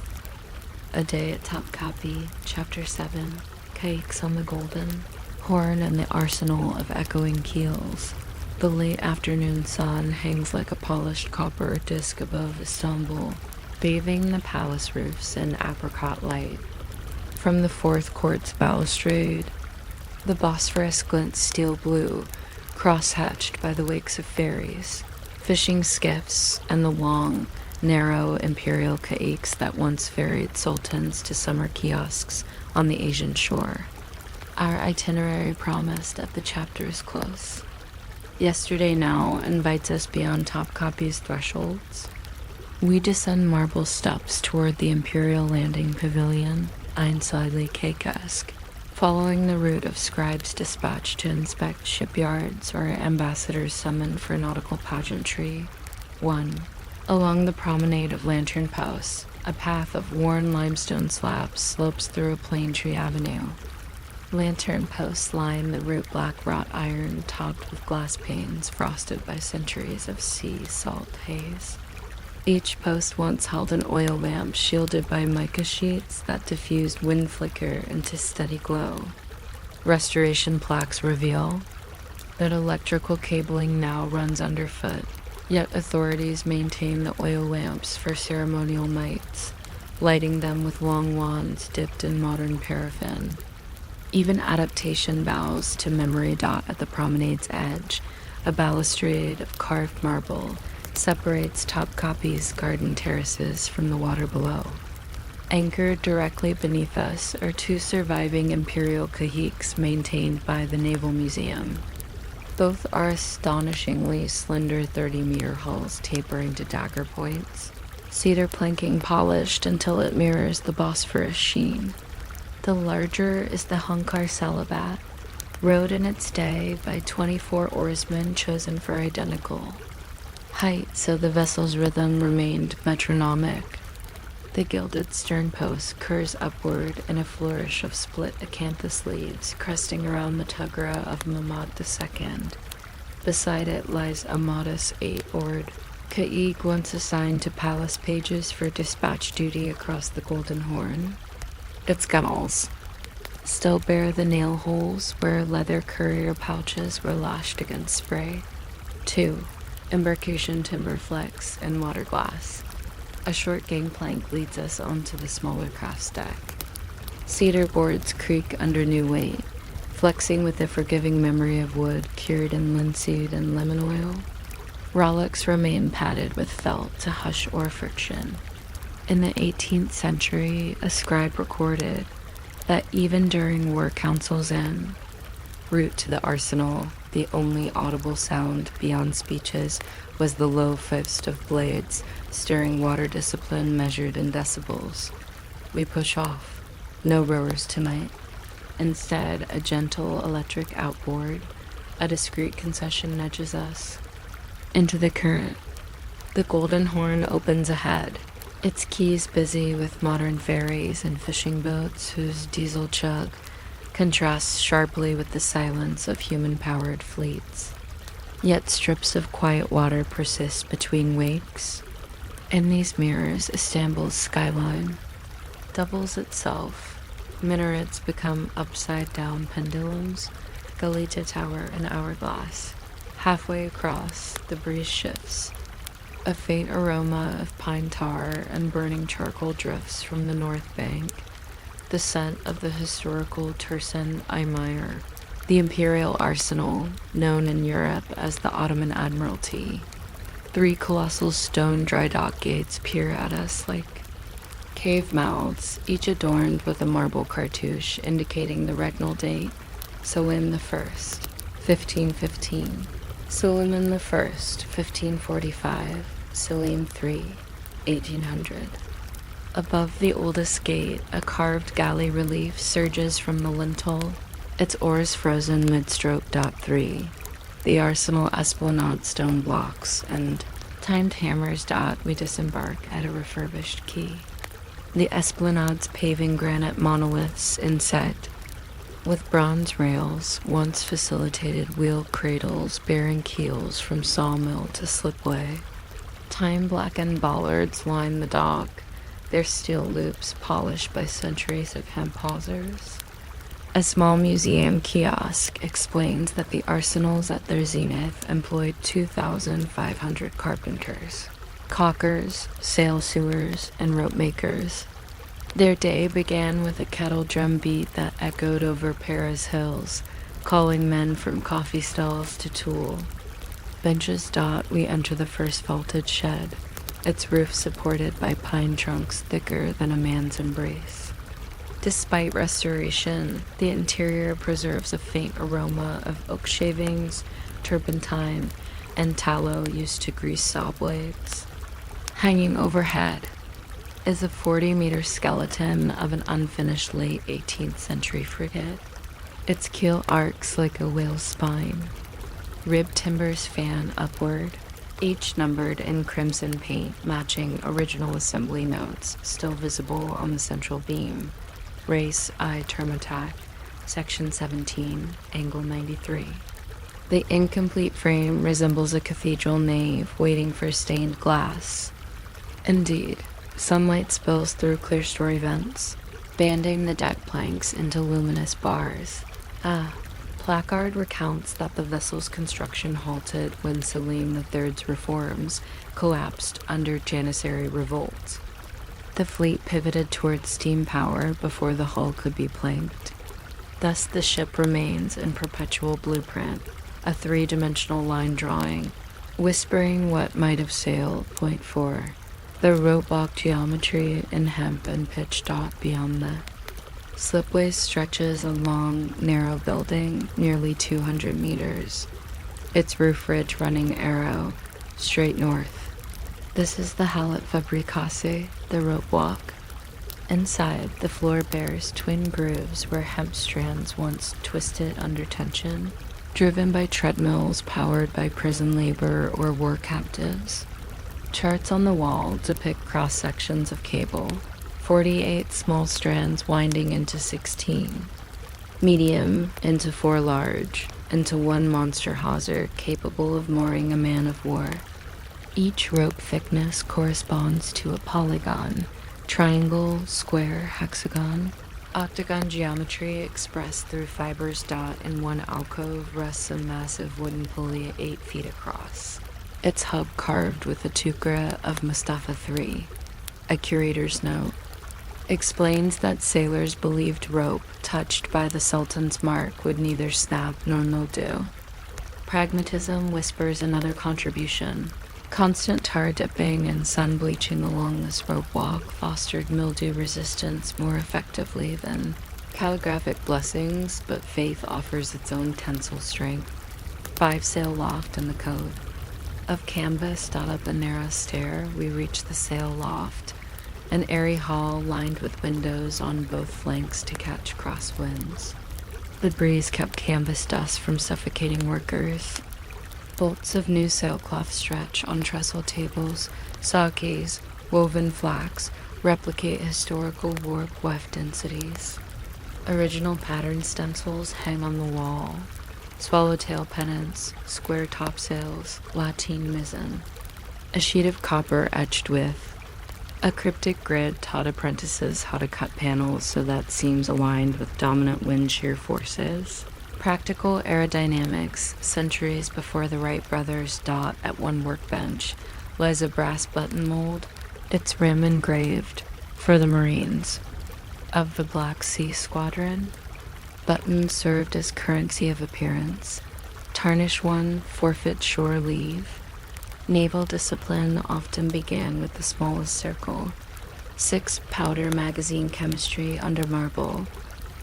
A Day at Topkapı, Chapter 7, Caiques on the Golden, Horn and the Arsenal of Echoing Keels. The late afternoon sun hangs like a polished copper disc above Istanbul, bathing the palace roofs in apricot light. From the fourth court's balustrade, the Bosphorus glints steel blue, cross-hatched by the wakes of ferries, fishing skiffs, and the long, narrow imperial caiques that once ferried sultans to summer kiosks on the Asian shore. Our itinerary promised at the chapter's close. Yesterday now invites us beyond Topkapı's thresholds. We descend marble steps toward the imperial landing pavilion, einsidely cake-esque, following the route of scribes dispatched to inspect shipyards or ambassadors summoned for nautical pageantry. 1. Along the promenade of lantern posts, a path of worn limestone slabs slopes through a plane tree avenue. Lantern posts line the route black wrought iron topped with glass panes frosted by centuries of sea salt haze. Each post once held an oil lamp shielded by mica sheets that diffused wind flicker into steady glow. Restoration plaques reveal that electrical cabling now runs underfoot, yet authorities maintain the oil lamps for ceremonial mites, lighting them with long wands dipped in modern paraffin. Even adaptation bows to memory dot at the promenade's edge. A balustrade of carved marble separates Topkapı's garden terraces from the water below. Anchored directly beneath us are 2 surviving imperial caiques maintained by the Naval Museum. Both are astonishingly slender 30-meter hulls tapering to dagger points, cedar planking polished until it mirrors the Bosphorus sheen. The larger is the Hunkar Salabat, rowed in its day by 24 oarsmen chosen for identical height, so the vessel's rhythm remained metronomic. The gilded stern post curves upward in a flourish of split acanthus leaves cresting around the tugra of Mahmud II. Beside it lies a modest 8-oared caïque once assigned to palace pages for dispatch duty across the Golden Horn. Its gunnels still bear the nail holes where leather courier pouches were lashed against spray. 2. Embarkation timber flex and water glass. A short gangplank leads us onto the smaller craft's deck. Cedar boards creak under new weight, flexing with the forgiving memory of wood cured in linseed and lemon oil. Rowlocks remain padded with felt to hush oar friction. In the 18th century, a scribe recorded that even during war councils en route to the arsenal, the only audible sound beyond speeches was the low fist of blades stirring water discipline measured in decibels. We push off. No rowers tonight. Instead, a gentle electric outboard, a discreet concession nudges us into the current. The Golden Horn opens ahead, its quays busy with modern ferries and fishing boats whose diesel chug contrasts sharply with the silence of human-powered fleets. Yet strips of quiet water persist between wakes. In these mirrors, Istanbul's skyline doubles itself. Minarets become upside-down pendulums, gully to tower an hourglass. Halfway across, the breeze shifts. A faint aroma of pine tar and burning charcoal drifts from the north bank, the scent of the historical Tursun Aymir, the imperial arsenal, known in Europe as the Ottoman Admiralty. 3 colossal stone dry dock gates peer at us like cave mouths, each adorned with a marble cartouche indicating the regnal date, Selim I, 1515, Suleiman I, 1545, Selim III, 1800. Above the oldest gate, a carved galley relief surges from the lintel, its oars frozen mid-stroke. 3. The arsenal esplanade stone blocks, and timed hammers. We disembark at a refurbished quay. The esplanade's paving granite monoliths inset, with bronze rails, once facilitated wheel cradles bearing keels from sawmill to slipway. Time-blackened bollards line the dock, their steel loops polished by centuries of hemp hawsers. A small museum kiosk explains that the arsenals at their zenith employed 2,500 carpenters, caulkers, sail sewers, and rope makers. Their day began with a kettle drum beat that echoed over Paris hills, calling men from coffee stalls to tool. Benches. We enter the first vaulted shed, its roof supported by pine trunks thicker than a man's embrace. Despite restoration, the interior preserves a faint aroma of oak shavings, turpentine, and tallow used to grease saw blades. Hanging overhead is a 40-meter skeleton of an unfinished late 18th century frigate. Its keel arcs like a whale's spine. Ribbed timbers fan upward, each numbered in crimson paint matching original assembly notes still visible on the central beam. Race I term attack, section 17, angle 93. The incomplete frame resembles a cathedral nave waiting for stained glass. Indeed, sunlight spills through clerestory vents, banding the deck planks into luminous bars. Placard recounts that the vessel's construction halted when Selim III's reforms collapsed under Janissary revolt. The fleet pivoted towards steam power before the hull could be planked. Thus the ship remains in perpetual blueprint, a 3-dimensional line drawing, whispering what might have sailed. Point 4. The rope-walk geometry in hemp and pitch dot beyond that. Slipway stretches a long, narrow building, nearly 200 meters, its roof ridge running arrow, straight north. This is the Halet Fabricase, the rope walk. Inside, the floor bears twin grooves where hemp strands once twisted under tension, driven by treadmills powered by prison labor or war captives. Charts on the wall depict cross-sections of cable, 48 small strands winding into 16, medium into 4 large, into 1 monster hawser capable of mooring a man of war. Each rope thickness corresponds to a polygon, triangle, square, hexagon. Octagon geometry expressed through fibers. In one alcove rests a massive wooden pulley 8 feet across, its hub carved with a tukra of Mustafa III. A curator's note explains that sailors believed rope touched by the Sultan's mark would neither snap nor mildew. Pragmatism whispers another contribution. Constant tar dipping and sun bleaching along this rope walk fostered mildew resistance more effectively than calligraphic blessings, but faith offers its own tensile strength. 5-sail loft in the code. Of canvas dot up a narrow stair, we reach the sail loft, an airy hall lined with windows on both flanks to catch crosswinds. The breeze kept canvas dust from suffocating workers. Bolts of new sailcloth stretch on trestle tables, sakis, woven flax, replicate historical warp weft densities. Original pattern stencils hang on the wall. Swallowtail pennants, square topsails, lateen mizzen. A sheet of copper etched with. A cryptic grid taught apprentices how to cut panels so that seams aligned with dominant wind shear forces. Practical aerodynamics, centuries before the Wright brothers dot at one workbench, lies a brass button mold, its rim engraved, for the Marines. Of the Black Sea Squadron, buttons served as currency of appearance. Tarnish one, forfeit shore leave. Naval discipline often began with the smallest circle. 6 powder magazine chemistry under marble,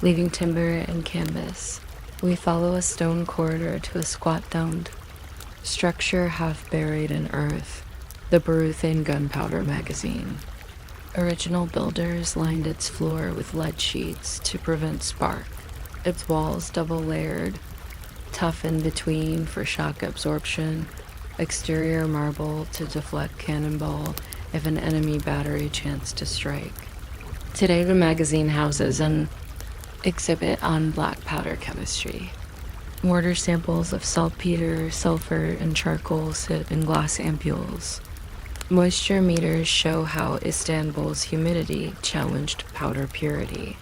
leaving timber and canvas. We follow a stone corridor to a squat domed structure half buried in earth, the Baruthane gunpowder magazine. Original builders lined its floor with lead sheets to prevent spark, its walls double layered, tough in between for shock absorption, exterior marble to deflect cannonball if an enemy battery chanced to strike. Today the magazine houses an exhibit on black powder chemistry. Mortar samples of saltpeter, sulfur, and charcoal sit in glass ampules. Moisture meters show how Istanbul's humidity challenged powder purity.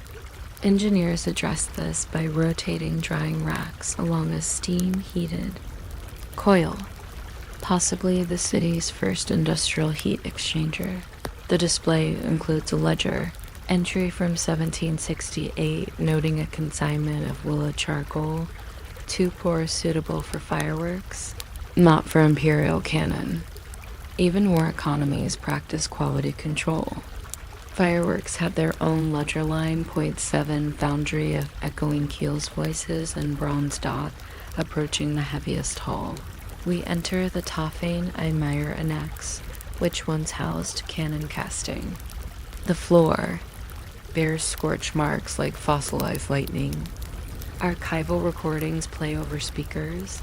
Engineers addressed this by rotating drying racks along a steam-heated coil, possibly the city's first industrial heat exchanger. The display includes a ledger, entry from 1768 noting a consignment of willow charcoal, 2 pores suitable for fireworks, not for imperial cannon. Even war economies practice quality control. Fireworks had their own ledger line, .7 foundry of echoing keels voices and bronze dot approaching the heaviest hull. We enter the Tafane Eimeyer Annex, which once housed cannon casting. The floor bears scorch marks like fossilized lightning. Archival recordings play over speakers,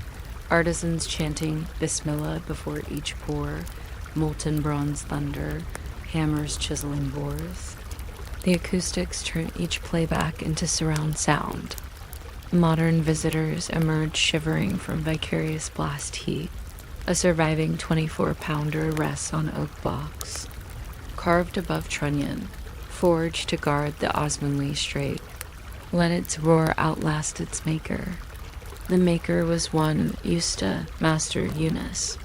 artisans chanting Bismillah before each pour, molten bronze thunder, hammers chiseling bores. The acoustics turn each playback into surround sound. Modern visitors emerge shivering from vicarious blast heat. A surviving 24-pounder rests on oak blocks, carved above trunnion, forged to guard the Osmanli Strait. Let its roar outlast its maker. The maker was one Usta, Master Yunus,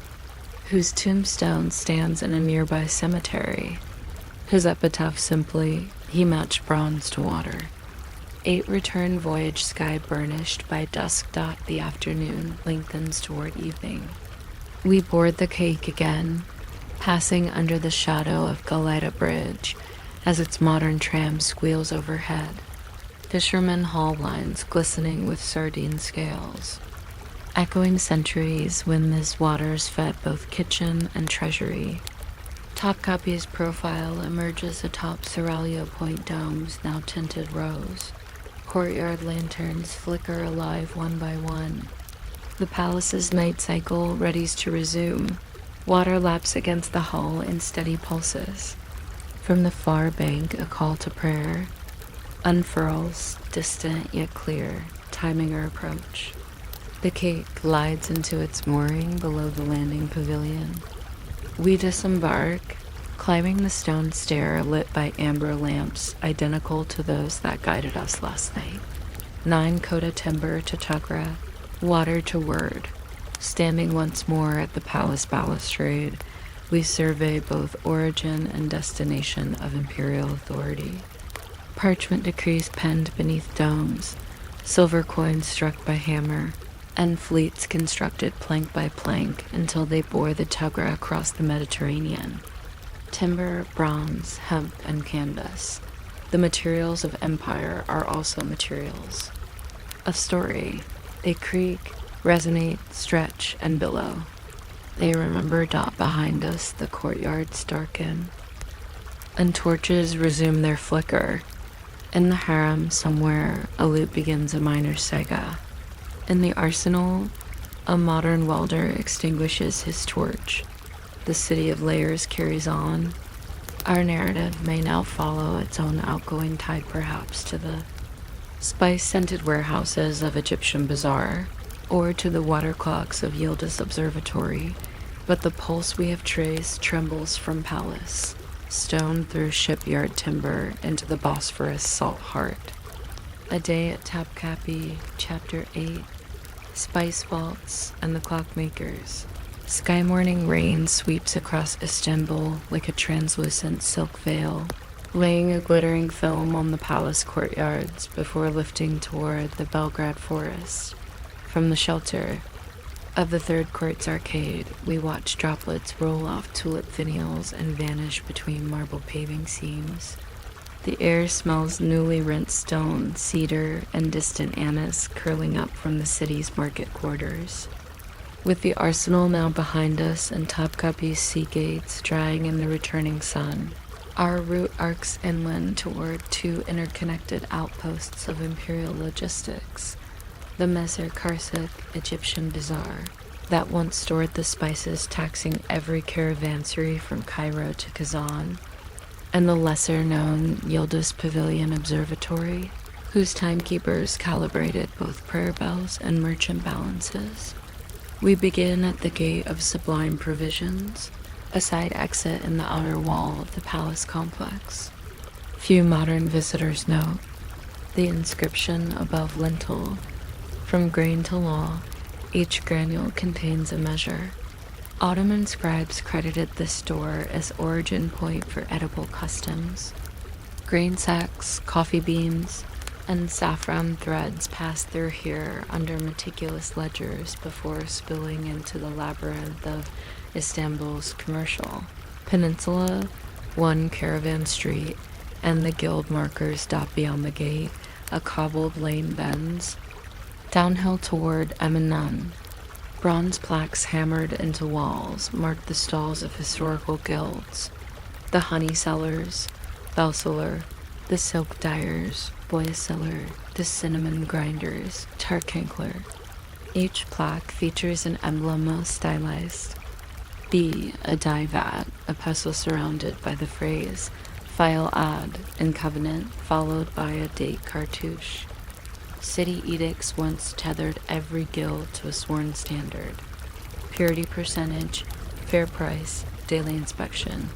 whose tombstone stands in a nearby cemetery. His epitaph simply, he matched bronze to water. 8 return voyage sky burnished by dusk dot the afternoon lengthens toward evening. We board the cake again, passing under the shadow of Galata Bridge as its modern tram squeals overhead. Fishermen haul lines glistening with sardine scales. Echoing centuries when this waters fed both kitchen and treasury. Topkapı's profile emerges atop Seraglio Point domes now tinted rose. Courtyard lanterns flicker alive one by one. The palace's night cycle readies to resume. Water laps against the hull in steady pulses. From the far bank, a call to prayer unfurls, distant yet clear, timing our approach. The cake glides into its mooring below the landing pavilion. We disembark, climbing the stone stair lit by amber lamps identical to those that guided us last night. 9 kota timber to Tugra, water to word. Standing once more at the palace balustrade, we survey both origin and destination of imperial authority. Parchment decrees penned beneath domes, silver coins struck by hammer, and fleets constructed plank by plank until they bore the Tugra across the Mediterranean. Timber, bronze, hemp, and canvas. The materials of empire are also materials. Of story, they creak, resonate, stretch, and billow. They remember dot behind us, the courtyards darken, and torches resume their flicker. In the harem, somewhere, a lute begins a minor sega. In the arsenal, a modern welder extinguishes his torch. The city of layers carries on. Our narrative may now follow its own outgoing tide, perhaps, to the spice-scented warehouses of Egyptian bazaar, or to the water clocks of Yildiz Observatory, but the pulse we have traced trembles from palace, stone through shipyard timber into the Bosphorus salt heart. A Day at Topkapı, Chapter 8, Spice Vaults and the Clockmakers. Sky morning rain sweeps across Istanbul like a translucent silk veil, laying a glittering film on the palace courtyards before lifting toward the Belgrade forest. From the shelter of the third court's arcade, we watch droplets roll off tulip finials and vanish between marble paving seams. The air smells newly rinsed stone, cedar, and distant anise curling up from the city's market quarters. With the arsenal now behind us and Topkapı's sea gates drying in the returning sun, our route arcs inland toward 2 interconnected outposts of imperial logistics. The Mezar Karsuk Egyptian Bazaar, that once stored the spices taxing every caravansary from Cairo to Kazan, and the lesser-known Yildiz Pavilion Observatory, whose timekeepers calibrated both prayer bells and merchant balances. We begin at the Gate of Sublime Provisions, a side exit in the outer wall of the palace complex. Few modern visitors know the inscription above lintel. From grain to law, each granule contains a measure. Ottoman scribes credited this door as origin point for edible customs. Grain sacks, coffee beans, and saffron threads pass through here under meticulous ledgers before spilling into the labyrinth of Istanbul's commercial peninsula. 1 caravan street, and the guild markers dot beyond the gate. A cobbled lane bends downhill toward Eminön. Bronze plaques hammered into walls mark the stalls of historical guilds. The honey sellers, bell seller, the silk dyers, boy seller, the cinnamon grinders, tarkankler. Each plaque features an emblem most stylized. B, a dye vat, a pestle surrounded by the phrase file ad in covenant, followed by a date cartouche. City edicts once tethered every guild to a sworn standard. Purity percentage, fair price, daily inspection.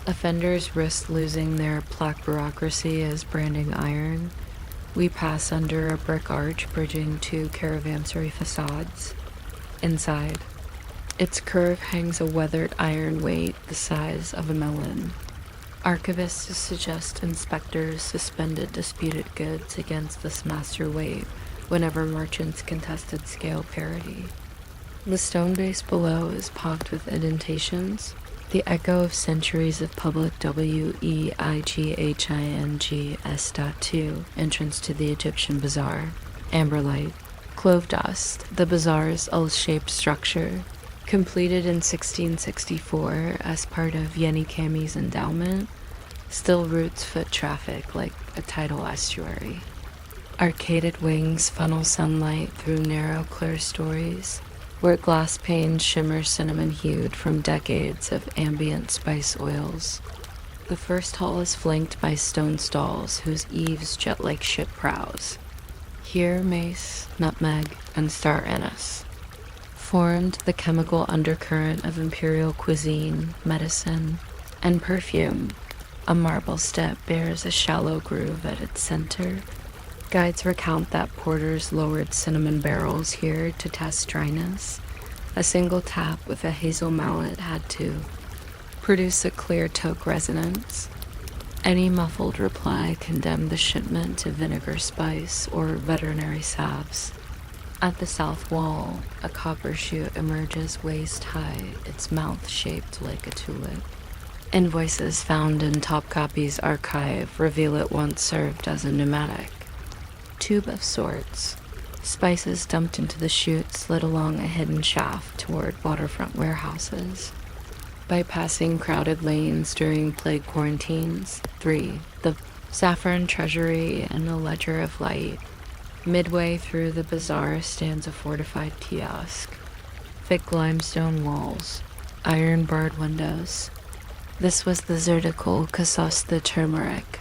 Offenders risk losing their plaque bureaucracy as branding iron. We pass under a brick arch bridging 2 caravansary facades. Inside, its curve hangs a weathered iron weight the size of a melon. Archivists suggest inspectors suspended disputed goods against this master weight whenever merchants contested scale parity. The stone base below is pocked with indentations, the echo of centuries of public WEIGHINGS.2 entrance to the Egyptian bazaar, amberlight, clove dust, the bazaar's L-shaped structure, completed in 1664 as part of Yeni Kami's endowment, still routes foot traffic like a tidal estuary. Arcaded wings funnel sunlight through narrow clerestories. where glass panes shimmer cinnamon-hued from decades of ambient spice oils. The first hall is flanked by stone stalls whose eaves jet like ship prows. Here mace, nutmeg, and star anise formed the chemical undercurrent of imperial cuisine, medicine, and perfume. A marble step bears a shallow groove at its center. Guides recount that porters lowered cinnamon barrels here to test dryness. A single tap with a hazel mallet had to produce a clear toke resonance. Any muffled reply condemned the shipment to vinegar spice or veterinary salves. At the south wall, a copper chute emerges waist-high, its mouth shaped like a tulip. Invoices found in Topkapı's archive reveal it once served as a pneumatic tube of sorts. Spices dumped into the chute slid along a hidden shaft toward waterfront warehouses. Bypassing crowded lanes during plague quarantines. 3. The saffron treasury and a ledger of light. Midway through the bazaar stands a fortified kiosk. Thick limestone walls, iron-barred windows. This was the Zerdikul Kasos the turmeric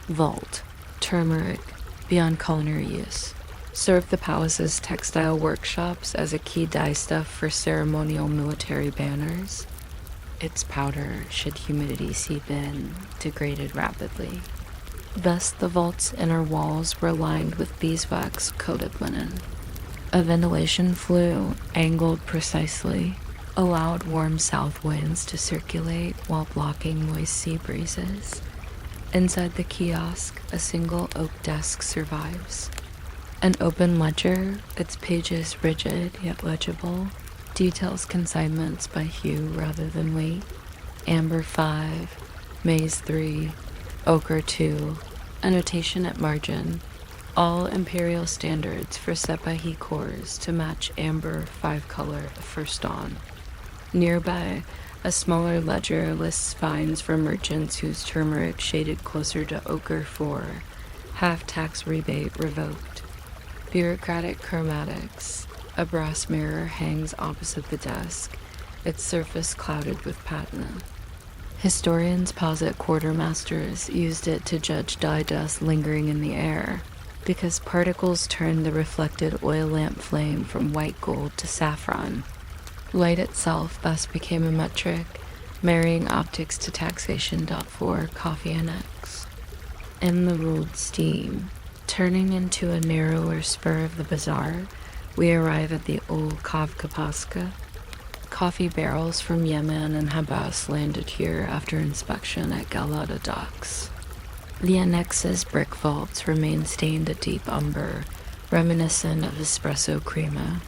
vault. Turmeric, beyond culinary use, served the palace's textile workshops as a key dyestuff for ceremonial military banners. Its powder, should humidity seep in, degraded rapidly. Thus, the vault's inner walls were lined with beeswax-coated linen. A ventilation flue, angled precisely, allowed warm south winds to circulate while blocking moist sea breezes. Inside the kiosk, a single oak desk survives. An open ledger, its pages rigid yet legible, details consignments by hue rather than weight. Amber 5, maize 3, ochre 2, annotation at margin, all imperial standards for Sepahi cores to match amber 5-color first dawn. Nearby, a smaller ledger lists fines for merchants whose turmeric shaded closer to ochre 4, half-tax rebate revoked. Bureaucratic chromatics. A brass mirror hangs opposite the desk, its surface clouded with patina. Historians posit quartermasters used it to judge dye dust lingering in the air, because particles turned the reflected oil lamp flame from white gold to saffron. Light itself thus became a metric, marrying optics to taxation. For coffee annex. In the ruled steam, turning into a narrower spur of the bazaar, we arrive at the old Kavkapaska. Coffee barrels from Yemen and Habas landed here after inspection at Galata docks. The annex's brick vaults remain stained a deep umber, reminiscent of espresso crema.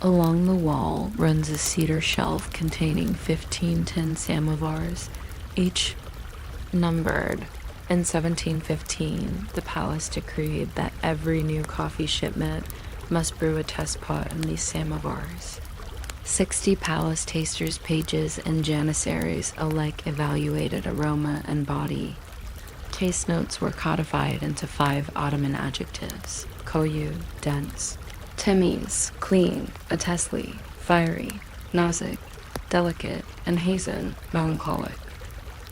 Along the wall runs a cedar shelf containing 15 tin samovars, each numbered. In 1715, the palace decreed that every new coffee shipment must brew a test pot in these samovars. 60 palace tasters' pages and janissaries alike evaluated aroma and body. Taste notes were codified into 5 Ottoman adjectives: koyu, dense; temiz, clean; atesli, fiery; nazik, delicate; and hazen, melancholic.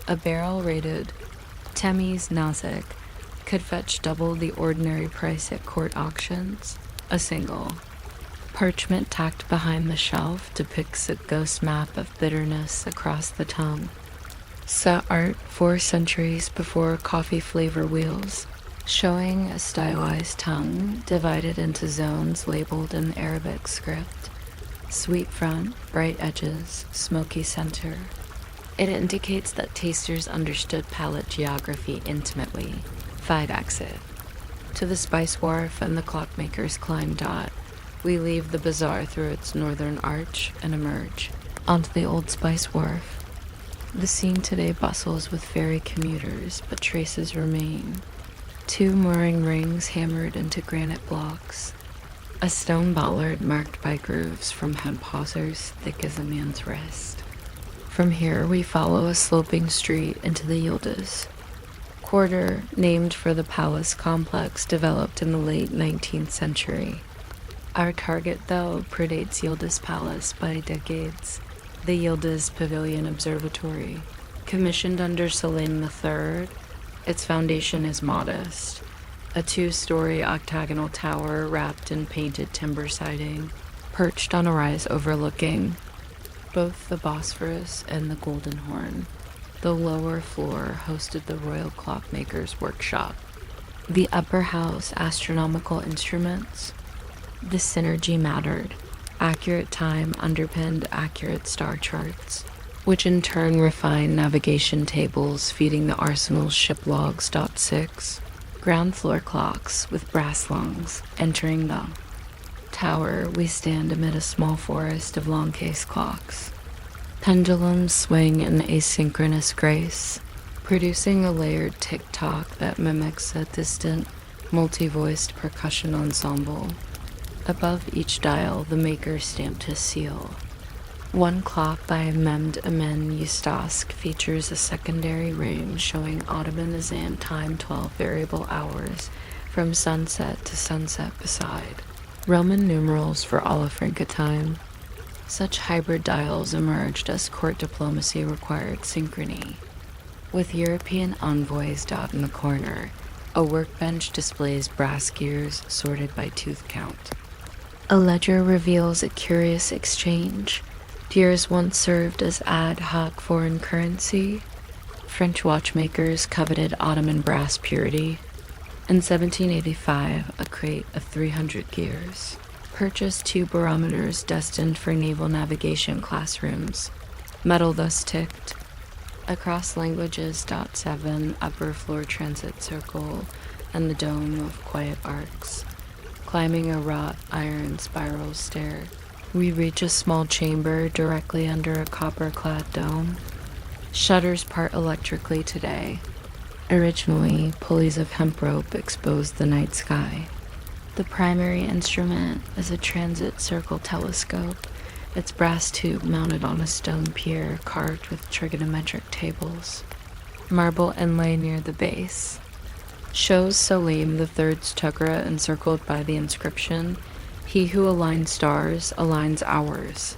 A barrel rated temiz nazik could fetch double the ordinary price at court auctions. A single. Parchment tacked behind the shelf depicts a ghost map of bitterness across the tongue. Set art 4 centuries before coffee flavor wheels, showing a stylized tongue divided into zones labeled in Arabic script. Sweet front, bright edges, smoky center. It indicates that tasters understood palate geography intimately. 5 exit. To the spice wharf and the clockmaker's climb dot, we leave the bazaar through its northern arch and emerge onto the old spice wharf. The scene today bustles with ferry commuters, but traces remain. 2 mooring rings hammered into granite blocks. A stone bollard marked by grooves from hemp hawsers thick as a man's wrist. From here, we follow a sloping street into the Yildiz quarter, named for the palace complex developed in the late 19th century. Our target, though, predates Yıldız Palace by decades. The Yıldız Pavilion Observatory. Commissioned under Sultan III, its foundation is modest. A 2-story octagonal tower wrapped in painted timber siding, perched on a rise overlooking both the Bosphorus and the Golden Horn. The lower floor hosted the royal clockmaker's workshop. The upper house astronomical instruments. The synergy mattered. Accurate time underpinned accurate star charts, which in turn refined navigation tables feeding the arsenal's ship logs. 6. Ground floor clocks with brass lungs entering the tower. We stand amid a small forest of long case clocks. Pendulums swing in asynchronous grace, producing a layered tick-tock that mimics a distant, multi-voiced percussion ensemble. Above each dial, the maker stamped his seal. One clock by Mehmed Emin Ustask features a secondary ring showing Ottoman Azan time 12 variable hours from sunset to sunset beside Roman numerals for Alafranca time. Such hybrid dials emerged as court diplomacy required synchrony. With European envoys in the corner, a workbench displays brass gears sorted by tooth count. A ledger reveals a curious exchange. Gears once served as ad hoc foreign currency. French watchmakers coveted Ottoman brass purity. In 1785, a crate of 300 gears purchased 2 barometers destined for naval navigation classrooms. Metal thus ticked. Across languages. 7, upper floor transit circle, and the dome of quiet arcs. Climbing a wrought iron spiral stair, we reach a small chamber directly under a copper-clad dome. Shutters part electrically today. Originally, pulleys of hemp rope exposed the night sky. The primary instrument is a transit circle telescope, its brass tube mounted on a stone pier carved with trigonometric tables. Marble inlay near the base. Shows Selim III's tugra encircled by the inscription, "He who aligns stars aligns hours."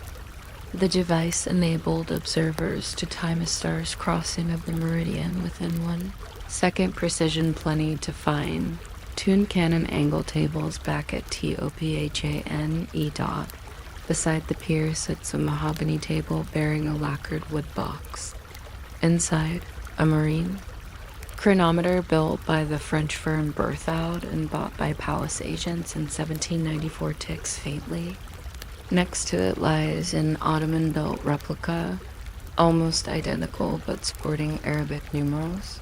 The device enabled observers to time a star's crossing of the meridian within 1 second precision plenty to find. Tuned cannon angle tables back at TOPHANE. Beside the pier sits a mahogany table bearing a lacquered wood box. Inside, a marine chronometer built by the French firm Berthoud and bought by palace agents in 1794 ticks faintly. Next to it lies an Ottoman-built replica, almost identical but sporting Arabic numerals.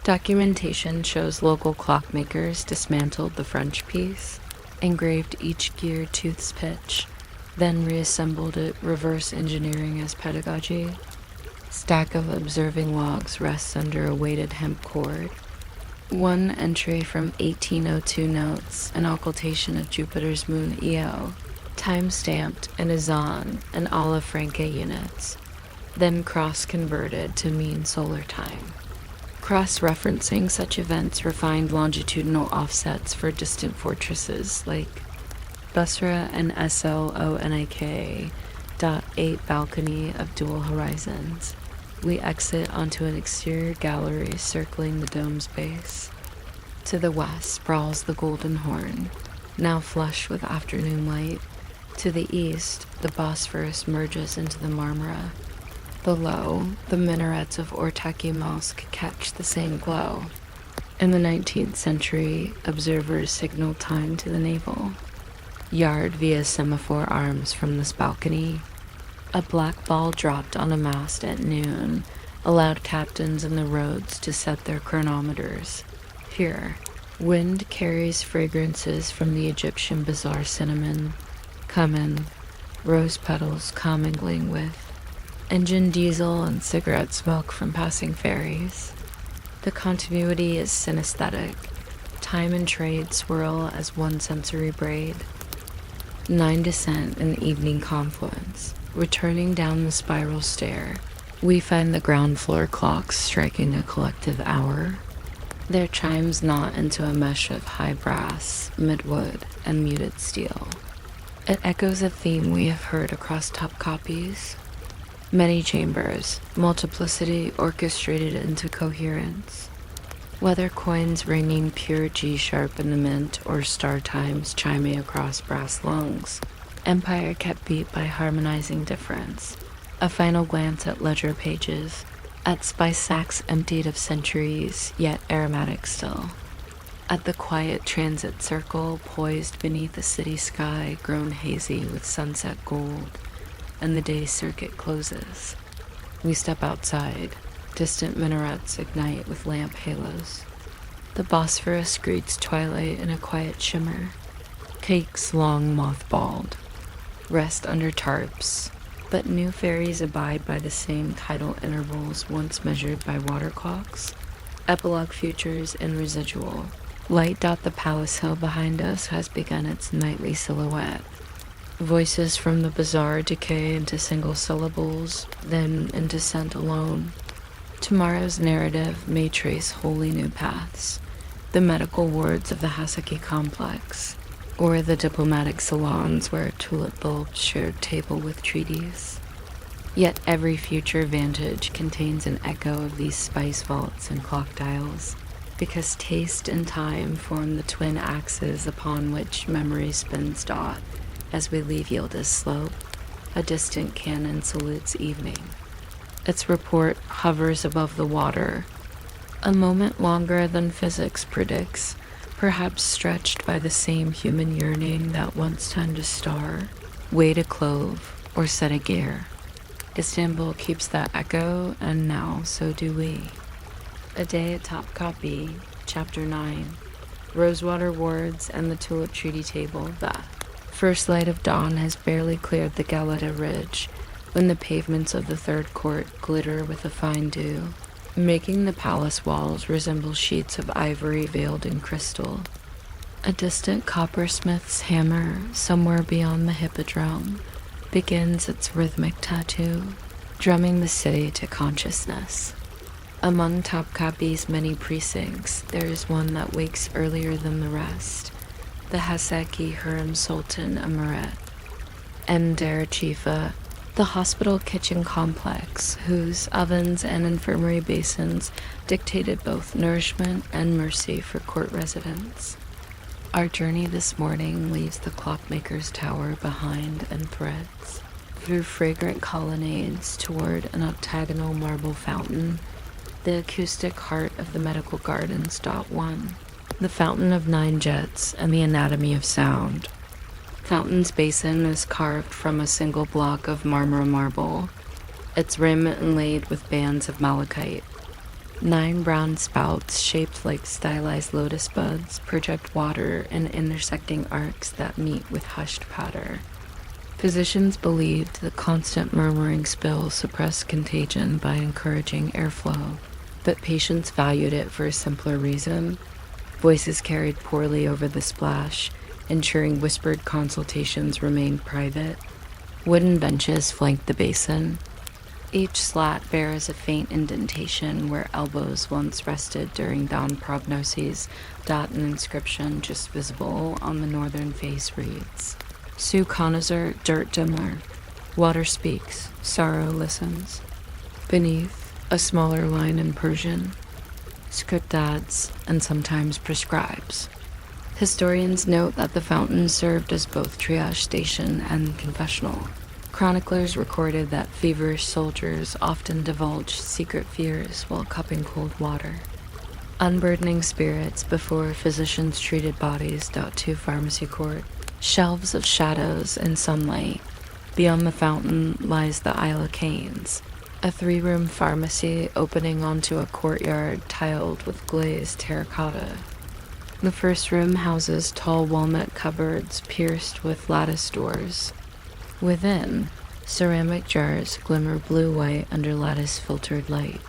Documentation shows local clockmakers dismantled the French piece, engraved each gear tooth's pitch, then reassembled it, reverse engineering as pedagogy. Stack of observing logs rests under a weighted hemp cord. One entry from 1802 notes an occultation of Jupiter's moon Io, time-stamped in Azan and Alafranca units, then cross-converted to mean solar time. Cross-referencing such events refined longitudinal offsets for distant fortresses like Basra and Slonik. 8 balcony of dual horizons. We exit onto an exterior gallery circling the dome's base. To the west sprawls the Golden Horn, now flush with afternoon light. To the east, the Bosphorus merges into the Marmara. Below, the minarets of Ortaki Mosque catch the same glow. In the 19th century, observers signaled time to the navel. Yard via semaphore arms from this balcony. A black ball dropped on a mast at noon allowed captains in the roads to set their chronometers. Here, wind carries fragrances from the Egyptian bazaar cinnamon, cumin, rose petals commingling with engine diesel and cigarette smoke from passing ferries. The continuity is synesthetic. Time and trade swirl as one sensory braid. 9 descent and evening confluence. Returning down the spiral stair, we find the ground floor clocks striking a collective hour. Their chimes knot into a mesh of high brass, mid-wood, and muted steel. It echoes a theme we have heard across Topkapı's. Many chambers, multiplicity orchestrated into coherence. Whether coins ringing pure G-sharp in the mint or star times chiming across brass lungs, empire kept beat by harmonizing difference. A final glance at ledger pages, at spice sacks emptied of centuries, yet aromatic still. At the quiet transit circle poised beneath a city sky grown hazy with sunset gold, and the day circuit closes. We step outside. Distant minarets ignite with lamp halos. The Bosphorus greets twilight in a quiet shimmer. Cakes long mothballed. Rest under tarps, but new ferries abide by the same tidal intervals once measured by water clocks. Epilogue futures in residual. Light dot the palace hill behind us has begun its nightly silhouette. Voices from the bazaar decay into single syllables, then into scent alone. Tomorrow's narrative may trace wholly new paths, the medical wards of the Haseki complex, or the diplomatic salons where tulip bulbs shared table with treaties. Yet every future vantage contains an echo of these spice vaults and clock dials, because taste and time form the twin axes upon which memory spins dot. As we leave Yildiz Slope, a distant cannon salutes evening. Its report hovers above the water, a moment longer than physics predicts, perhaps stretched by the same human yearning that once turned a star, weighed a clove, or set a gear. Istanbul keeps that echo, and now so do we. A Day at Topkapı, Chapter 9, Rosewater Wards and the Tulip Treaty Table. The first light of dawn has barely cleared the Galata Ridge when the pavements of the third court glitter with a fine dew, making the palace walls resemble sheets of ivory veiled in crystal. A distant coppersmith's hammer, somewhere beyond the hippodrome, begins its rhythmic tattoo, drumming the city to consciousness. Among Topkapı's many precincts, there is one that wakes earlier than the rest, the Haseki Hürrem Sultan Emiret. Emder Chifa, the hospital kitchen complex, whose ovens and infirmary basins dictated both nourishment and mercy for court residents. Our journey this morning leaves the clockmaker's tower behind and threads, through fragrant colonnades toward an octagonal marble fountain, the acoustic heart of the medical gardens. 1. The fountain of 9 jets and the anatomy of sound. Fountain's basin is carved from a single block of Marmara marble, its rim inlaid with bands of malachite. 9 brown spouts shaped like stylized lotus buds project water in intersecting arcs that meet with hushed patter. Physicians believed the constant murmuring spill suppressed contagion by encouraging airflow, but patients valued it for a simpler reason. Voices carried poorly over the splash, ensuring whispered consultations remained private. Wooden benches flanked the basin. Each slat bears a faint indentation where elbows once rested during dawn prognoses. An inscription just visible on the northern face reads, Su Kanazer, dirt dimmer. Water speaks, sorrow listens. Beneath, a smaller line in Persian. Script adds, and sometimes prescribes. Historians note that the fountain served as both triage station and confessional. Chroniclers recorded that feverish soldiers often divulged secret fears while cupping cold water. Unburdening spirits before physicians treated bodies. 2 Pharmacy Court. Shelves of shadows and sunlight. Beyond the fountain lies the Isle of Canes, a 3-room pharmacy opening onto a courtyard tiled with glazed terracotta. The first room houses tall walnut cupboards pierced with lattice doors. Within, ceramic jars glimmer blue-white under lattice-filtered light.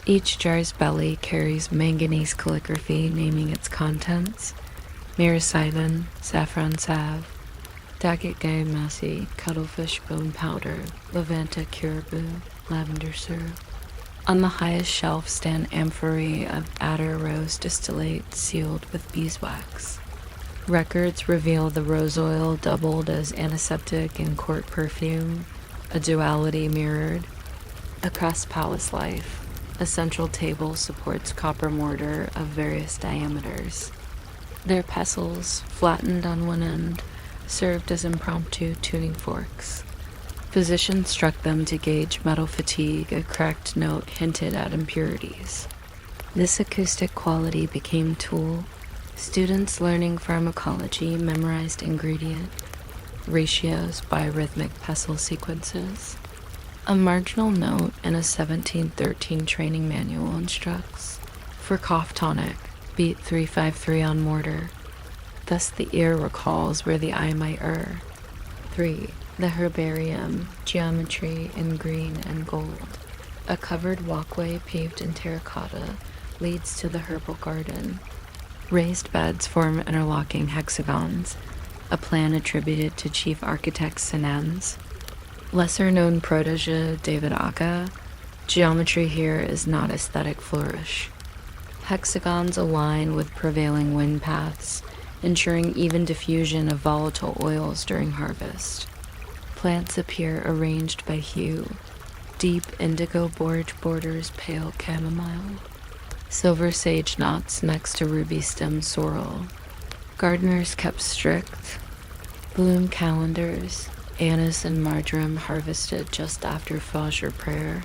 Each jar's belly carries manganese calligraphy naming its contents: myricilin, saffron salve, Daggett gay masi, cuttlefish bone powder, lavanta caribou, lavender syrup. On the highest shelf stand amphorae of adder rose distillate sealed with beeswax. Records reveal the rose oil doubled as antiseptic and court perfume, a duality mirrored. Across palace life, a central table supports copper mortar of various diameters. Their pestles, flattened on one end, served as impromptu tuning forks. Physicians struck them to gauge metal fatigue, a cracked note hinted at impurities. This acoustic quality became tool. Students learning pharmacology memorized ingredient ratios by rhythmic pestle sequences. A marginal note in a 1713 training manual instructs, for cough tonic, beat 353 on mortar. Thus the ear recalls where the eye might err. 3. The herbarium, geometry in green and gold. A covered walkway paved in terracotta leads to the herbal garden. Raised beds form interlocking hexagons, a plan attributed to chief architect Senans. Lesser-known protege David Aka, geometry here is not aesthetic flourish. Hexagons align with prevailing wind paths, ensuring even diffusion of volatile oils during harvest. Plants appear arranged by hue. Deep indigo borage borders pale chamomile. Silver sage knots next to ruby stem sorrel. Gardeners kept strict. Bloom calendars, anise and marjoram harvested just after Fajr prayer,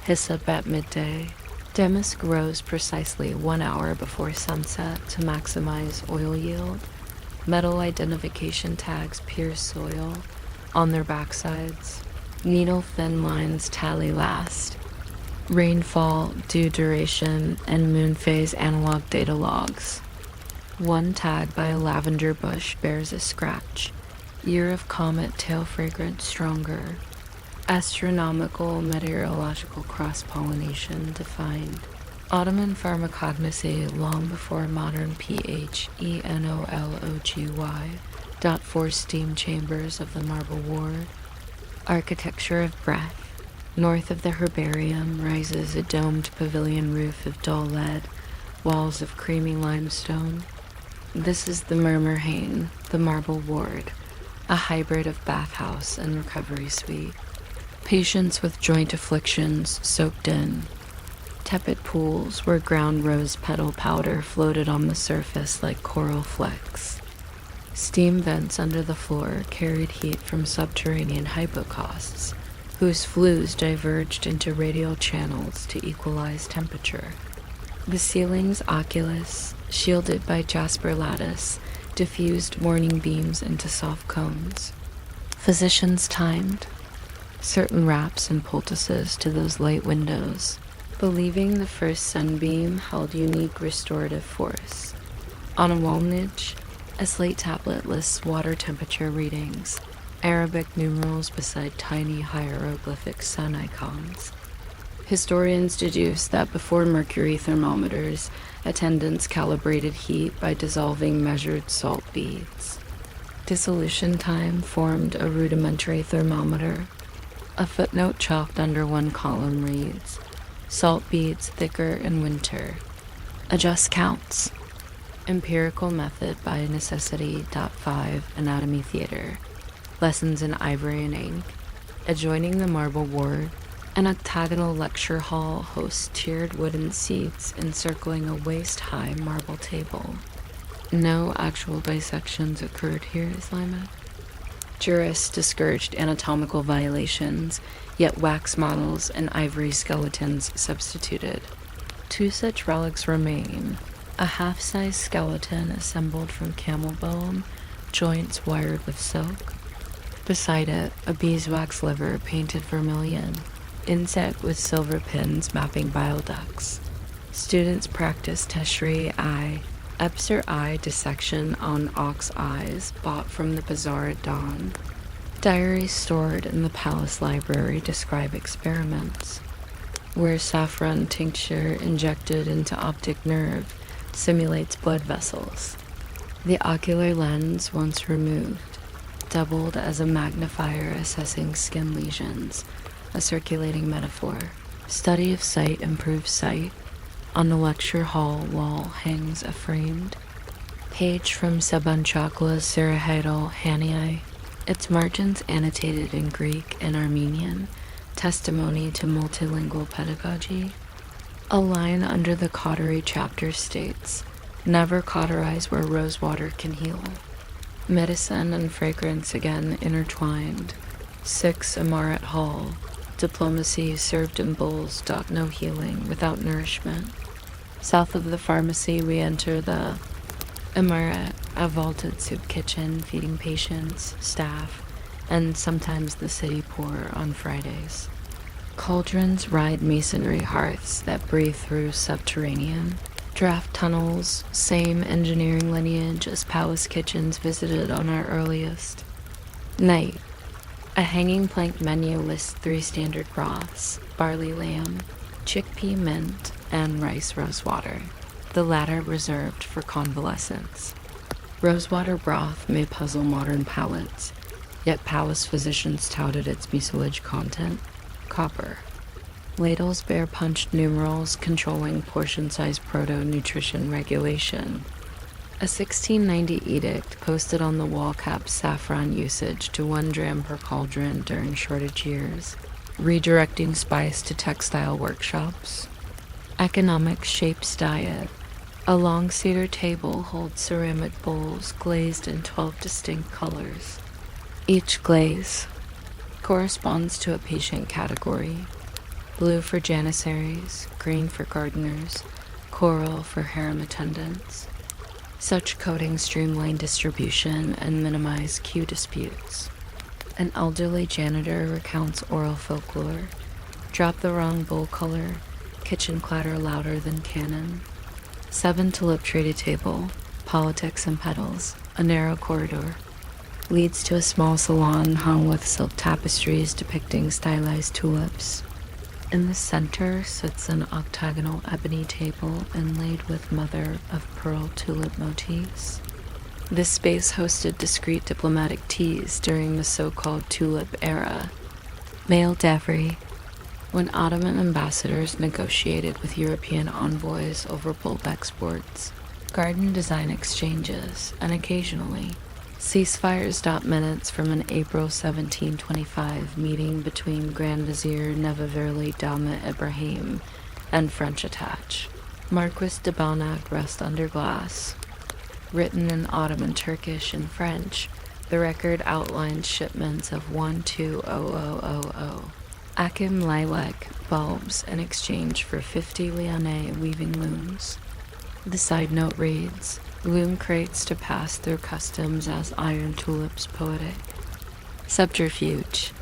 hyssop at midday. Damask grows precisely 1 hour before sunset to maximize oil yield. Metal identification tags pierce soil on their backsides. Needle-thin lines tally last. Rainfall, dew duration, and moon phase analog data logs. One tag by a lavender bush bears a scratch. Year of comet tail fragrance stronger. Astronomical meteorological cross-pollination defined. Ottoman pharmacognosy long before modern PHENOLOGY. Four steam chambers of the marble ward. Architecture of breath. North of the herbarium rises a domed pavilion roof of dull lead, walls of creamy limestone. This is the Murmurs, the marble ward, a hybrid of bathhouse and recovery suite. Patients with joint afflictions soaked in. Tepid pools where ground rose petal powder floated on the surface like coral flecks. Steam vents under the floor carried heat from subterranean hypocausts, whose flues diverged into radial channels to equalize temperature. The ceiling's oculus, shielded by jasper lattice, diffused morning beams into soft cones. Physicians timed certain raps and poultices to those light windows, believing the first sunbeam held unique restorative force. On a wall niche, a slate tablet lists water temperature readings, Arabic numerals beside tiny hieroglyphic sun icons. Historians deduce that before mercury thermometers, attendants calibrated heat by dissolving measured salt beads. Dissolution time formed a rudimentary thermometer. A footnote chalked under one column reads, "Salt beads thicker in winter. Adjust counts." Empirical method by necessity. 5 Anatomy Theater. Lessons in ivory and ink. Adjoining the marble ward, an octagonal lecture hall hosts tiered wooden seats encircling a waist-high marble table. No actual dissections occurred here, Islamic. Jurists discouraged anatomical violations, yet wax models and ivory skeletons substituted. 2 such relics remain: a half-size skeleton assembled from camel bone, joints wired with silk. Beside it, a beeswax liver painted vermilion, inset with silver pins mapping bile ducts. Students practice teshri eye, Epser eye dissection on ox eyes bought from the bazaar at dawn. Diaries stored in the palace library describe experiments, where saffron tincture injected into optic nerve simulates blood vessels. The ocular lens, once removed, doubled as a magnifier assessing skin lesions, a circulating metaphor. Study of sight improves sight. On the lecture hall wall hangs a framed Page from Sabanchakla's Sarahaidal Haniai, its margins annotated in Greek and Armenian, testimony to multilingual pedagogy. A line under the cautery chapter states, "Never cauterize where rosewater can heal." Medicine and fragrance again intertwined. 6 Amaret Hall, diplomacy served in bowls doth no healing without nourishment. South of the pharmacy we enter the Amaret, a vaulted soup kitchen feeding patients, staff, and sometimes the city poor on Fridays. Cauldrons ride masonry hearths that breathe through subterranean. Draft tunnels, same engineering lineage as palace kitchens visited on our earliest. Night. A hanging plank menu lists 3 standard broths, barley lamb, chickpea mint, and rice rosewater, the latter reserved for convalescents. Rosewater broth may puzzle modern palates, yet palace physicians touted its mucilage content. Copper. Ladles bear punched numerals controlling portion-size proto-nutrition regulation. A 1690 edict posted on the wall caps saffron usage to 1 dram per cauldron during shortage years, redirecting spice to textile workshops. Economic shapes diet. A long cedar table holds ceramic bowls glazed in 12 distinct colors. Each glaze corresponds to a patient category. Blue for janissaries, green for gardeners, coral for harem attendants. Such coatings streamline distribution and minimize queue disputes. An elderly janitor recounts oral folklore. Drop the wrong bowl color, kitchen clatter louder than cannon. 7 tulip treated table, politics and petals, a narrow corridor. Leads to a small salon hung with silk tapestries depicting stylized tulips. In the center sits an octagonal ebony table inlaid with mother-of-pearl tulip motifs. This space hosted discreet diplomatic teas during the so-called tulip era. Male Davry, when Ottoman ambassadors negotiated with European envoys over bulb exports. Garden design exchanges, and occasionally ceasefires. Minutes from an April 1725 meeting between Grand Vizier Nevaverli Dalma Ibrahim and French attach. Marquis de Balnac rest under glass. Written in Ottoman Turkish and French, the record outlines shipments of 120000 Akim lilac bulbs in exchange for 50 Lyonnais weaving looms. The side note reads, loom crates to pass through customs as iron tulips poetic. Subterfuge.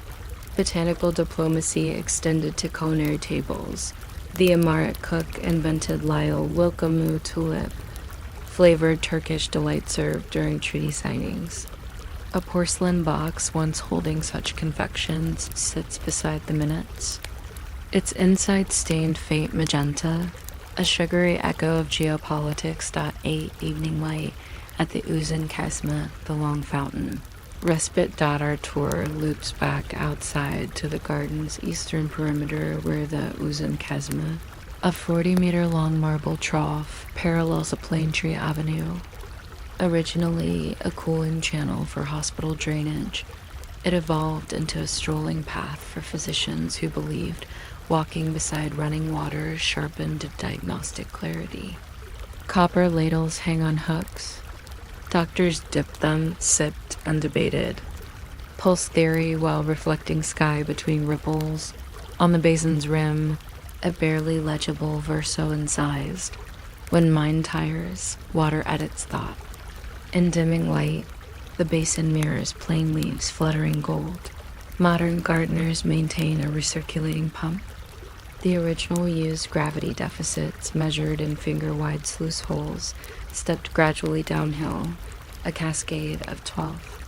Botanical diplomacy extended to culinary tables. The Amaret cook invented Lyle Wilkamu tulip, flavored Turkish delight served during treaty signings. A porcelain box once holding such confections sits beside the minutes. Its inside stained faint magenta, a sugary echo of geopolitics. 8 evening light at the Uzun Kesme, the long fountain. Respite. Our tour loops back outside to the garden's eastern perimeter where the Uzun Kesme, a 40-meter long marble trough, parallels a plane tree avenue. Originally a cooling channel for hospital drainage, it evolved into a strolling path for physicians who believed walking beside running water sharpened diagnostic clarity. Copper ladles hang on hooks. Doctors dipped them, sipped, and debated. Pulse theory while reflecting sky between ripples. On the basin's rim, a barely legible verso incised. When mind tires, water edits thought. In dimming light, the basin mirrors plain leaves fluttering gold. Modern gardeners maintain a recirculating pump. The original used gravity deficits measured in finger-wide sluice holes, stepped gradually downhill, a cascade of 12.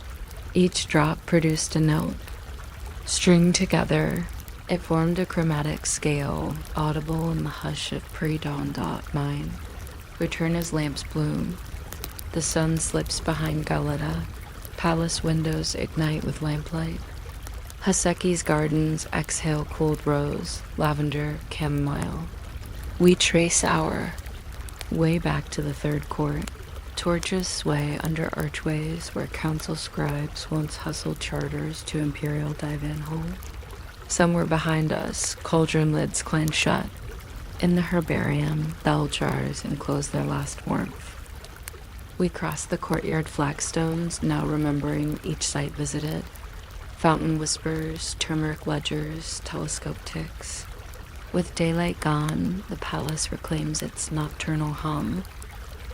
Each drop produced a note. Stringed together, it formed a chromatic scale, audible in the hush of pre-dawn mine. Return as lamps bloom. The sun slips behind Galata. Palace windows ignite with lamplight. Haseki's gardens exhale cooled rose, lavender, chamomile. We trace our way back to the third court. Torches sway under archways where council scribes once hustled charters to imperial divan hall. Somewhere behind us, cauldron lids clang shut. In the herbarium, bell jars enclose their last warmth. We cross the courtyard flagstones, now remembering each site visited. Fountain whispers, turmeric ledgers, telescope ticks. With daylight gone, the palace reclaims its nocturnal hum.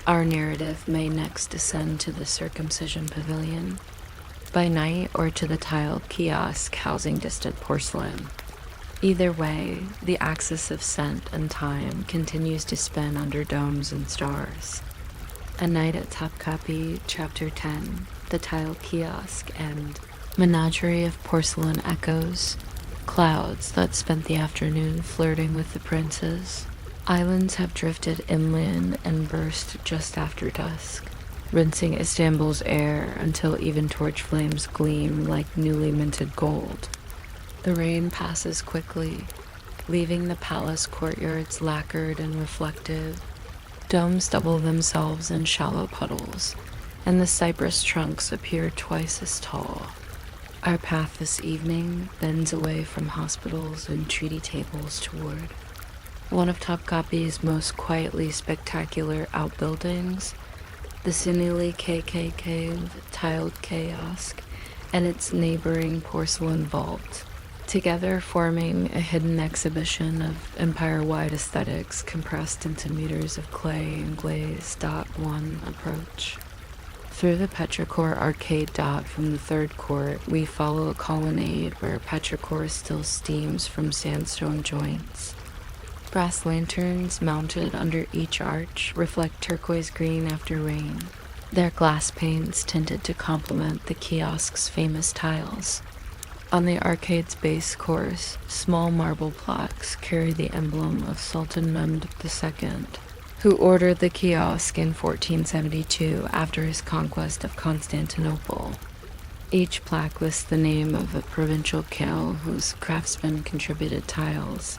Our narrative may next descend to the circumcision pavilion, by night or to the tiled kiosk housing distant porcelain. Either way, the axis of scent and time continues to spin under domes and stars. A Night at Topkapı, Chapter 10, The Tiled Kiosk, and Menagerie of Porcelain Echoes, clouds that spent the afternoon flirting with the princes. Islands have drifted inland and burst just after dusk, rinsing Istanbul's air until even torch flames gleam like newly minted gold. The rain passes quickly, leaving the palace courtyards lacquered and reflective. Domes double themselves in shallow puddles, and the cypress trunks appear twice as tall. Our path this evening bends away from hospitals and treaty tables toward one of Topkapı's most quietly spectacular outbuildings, the sinewy KKK tiled kiosk and its neighboring porcelain vault, together forming a hidden exhibition of empire-wide aesthetics compressed into meters of clay and glaze. One approach. Through the petrichor arcade dot from the third court, we follow a colonnade where petrichor still steams from sandstone joints. Brass lanterns mounted under each arch reflect turquoise green after rain, their glass panes tinted to complement the kiosk's famous tiles. On the arcade's base course, small marble plaques carry the emblem of Sultan Mehmed II, who ordered the kiosk in 1472 after his conquest of Constantinople. Each plaque lists the name of a provincial kale whose craftsmen contributed tiles: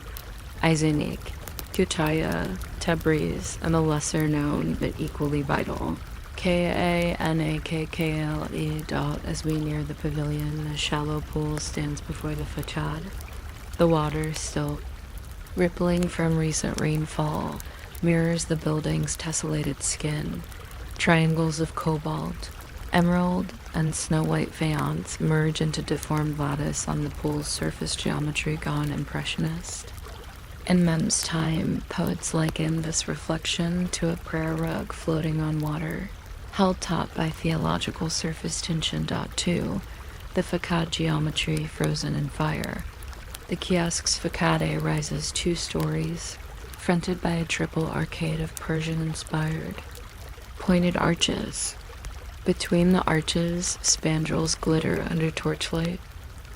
Ayzenik, Kütahya, Tabriz, and a lesser-known but equally vital Kanakkale. As we near the pavilion, a shallow pool stands before the facade. The water, still rippling from recent rainfall, mirrors the building's tessellated skin. Triangles of cobalt, emerald, and snow-white faience merge into deformed lattice on the pool's surface geometry gone impressionist. In Mem's time, poets likened this reflection to a prayer rug floating on water, held taut by theological surface tension. 2, the facade geometry frozen in fire. The kiosk's facade rises 2 stories, fronted by a triple arcade of Persian-inspired pointed arches. Between the arches, spandrels glitter under torchlight.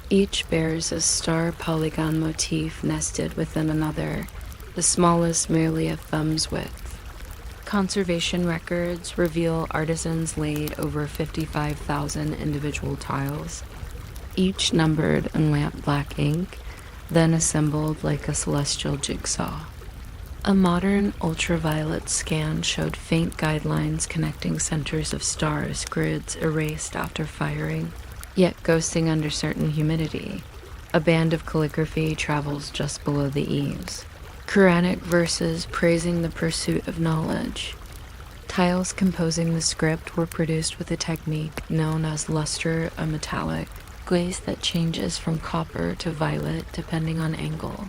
Each bears a star polygon motif nested within another, the smallest merely a thumb's width. Conservation records reveal artisans laid over 55,000 individual tiles, each numbered in lamp black ink, then assembled like a celestial jigsaw. A modern ultraviolet scan showed faint guidelines connecting centers of stars, grids erased after firing, yet ghosting under certain humidity. A band of calligraphy travels just below the eaves. Quranic verses praising the pursuit of knowledge. Tiles composing the script were produced with a technique known as luster, a metallic glaze that changes from copper to violet depending on angle.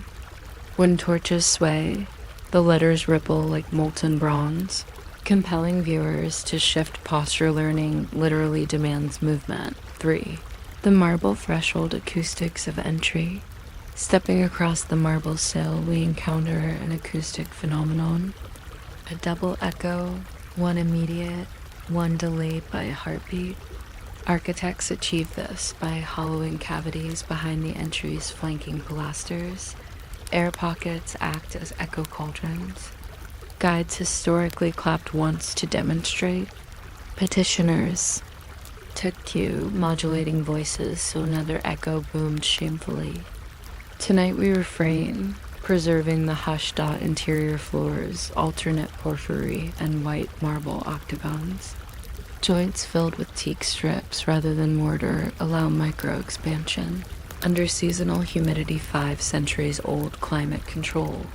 When torches sway, the letters ripple like molten bronze. Compelling viewers to shift posture learning literally demands movement. 3. The marble threshold acoustics of entry. Stepping across the marble sill, we encounter an acoustic phenomenon. A double echo, one immediate, one delayed by a heartbeat. Architects achieve this by hollowing cavities behind the entry's flanking pilasters. Air pockets act as echo cauldrons. Guides historically clapped once to demonstrate. Petitioners took cue, modulating voices so another echo boomed shamefully. Tonight we refrain, preserving the hushed interior floors, alternate porphyry and white marble octagons. Joints filled with teak strips rather than mortar allow micro-expansion. Under seasonal humidity 5 centuries old climate control.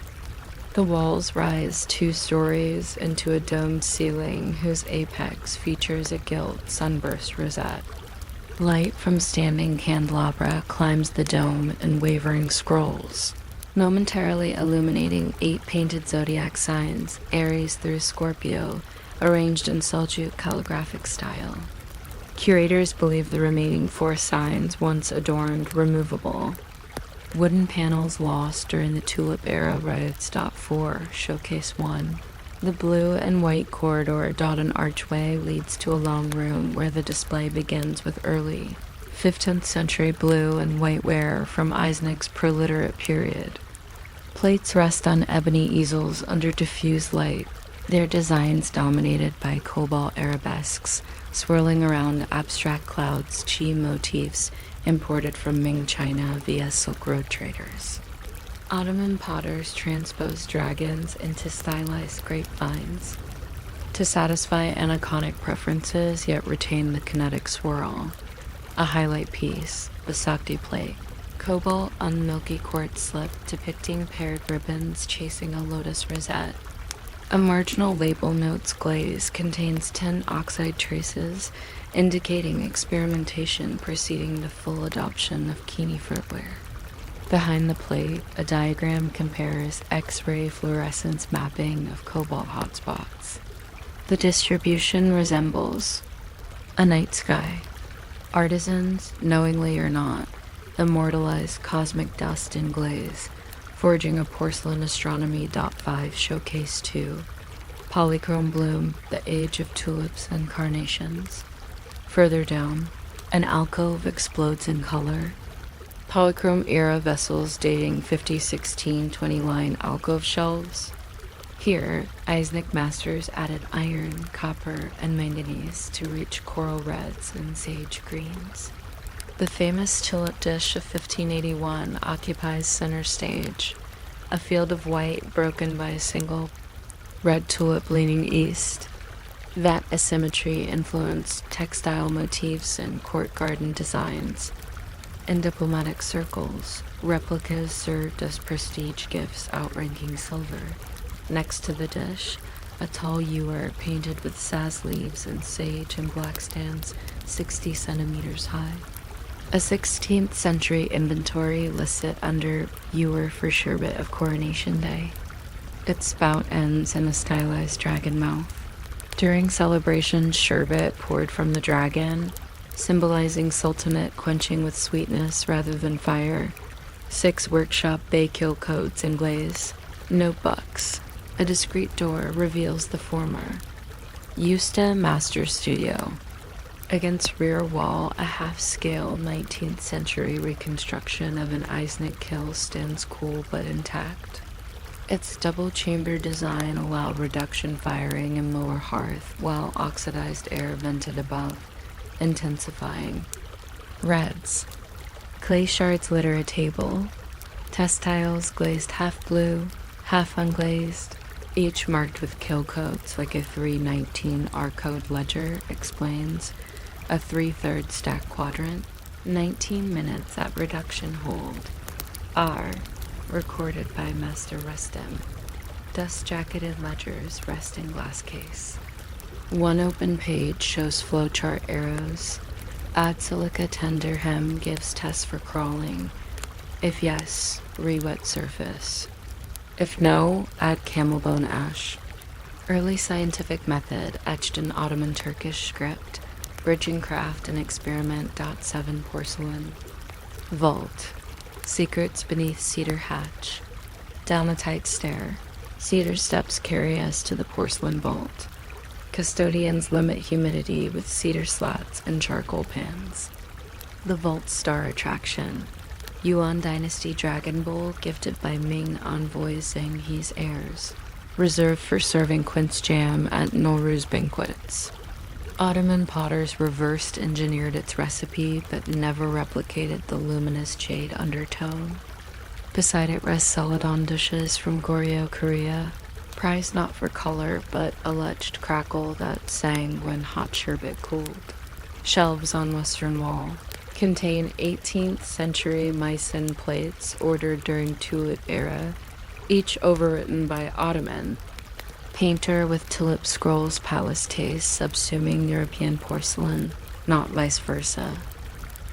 The walls rise 2 stories into a domed ceiling whose apex features a gilt sunburst rosette. Light from standing candelabra climbs the dome in wavering scrolls, momentarily illuminating 8 painted zodiac signs, Aries through Scorpio, arranged in Seljuk calligraphic style. Curators believe the remaining 4 signs, once adorned, removable. Wooden panels lost during the Tulip era Riots. 4, Showcase 1. The blue and white corridor dot an archway leads to a long room where the display begins with early 15th century blue and white ware from Eisnick's proliterate period. Plates rest on ebony easels under diffused light, their designs dominated by cobalt arabesques, swirling around abstract clouds, chi motifs imported from Ming China via Silk Road traders. Ottoman potters transpose dragons into stylized grapevines to satisfy aniconic preferences yet retain the kinetic swirl. A highlight piece, the Sakti plate, cobalt on milky quartz slip depicting paired ribbons chasing a lotus rosette. A marginal label notes glaze contains 10 oxide traces, indicating experimentation preceding the full adoption of kini footwear. Behind the plate, a diagram compares X-ray fluorescence mapping of cobalt hotspots. The distribution resembles a night sky. Artisans, knowingly or not, immortalize cosmic dust in glaze, forging a porcelain astronomy. 5 Showcase 2. Polychrome bloom, the age of tulips and carnations. Further down, an alcove explodes in color. Polychrome era vessels dating 5016-20 line alcove shelves. Here, Eisnick masters added iron, copper, and manganese to reach coral reds and sage greens. The famous tulip dish of 1581 occupies center stage, a field of white broken by a single red tulip leaning east. That asymmetry influenced textile motifs and court garden designs. In diplomatic circles, replicas served as prestige gifts outranking silver. Next to the dish, a tall ewer painted with saz leaves and sage and black stands 60 centimeters high. A 16th century inventory lists it under ewer for sherbet of Coronation Day. Its spout ends in a stylized dragon mouth. During celebrations, sherbet poured from the dragon, symbolizing sultanate quenching with sweetness rather than fire. 6 workshop bay-kill coats in glaze. Notebooks. A discreet door reveals the former. Yusta Master Studio. Against rear wall, a half-scale 19th century reconstruction of an Eisnick kiln stands cool but intact. Its double-chamber design allowed reduction firing in lower hearth, while oxidized air vented above, intensifying. Reds. Clay shards litter a table. Test tiles glazed half blue, half unglazed, each marked with kill codes like a 319 R-code ledger explains. A 3/3 stack quadrant. 19 minutes at reduction hold. R. Recorded by Master Rustem. Dust-jacketed ledgers rest in glass case. One open page shows flowchart arrows. Add silica tender hem gives test for crawling. If yes, re-wet surface. If no, add camelbone ash. Early scientific method etched in Ottoman Turkish script. Bridging craft and experiment. 7 porcelain. Vault. Secrets beneath cedar hatch. Down a tight stair. Cedar steps carry us to the porcelain vault. Custodians limit humidity with cedar slats and charcoal pans. The vault's star attraction. Yuan Dynasty Dragon Bowl gifted by Ming envoy Zheng He's heirs. Reserved for serving quince jam at Nowruz banquets. Ottoman potters reversed engineered its recipe but never replicated the luminous jade undertone. Beside it rest celadon dishes from Goryeo, Korea, prized not for color but alleged crackle that sang when hot sherbet cooled. Shelves on western wall contain 18th century Meissen plates ordered during tulip era, each overwritten by Ottoman. Painter with tulip scrolls palace taste subsuming European porcelain, not vice versa.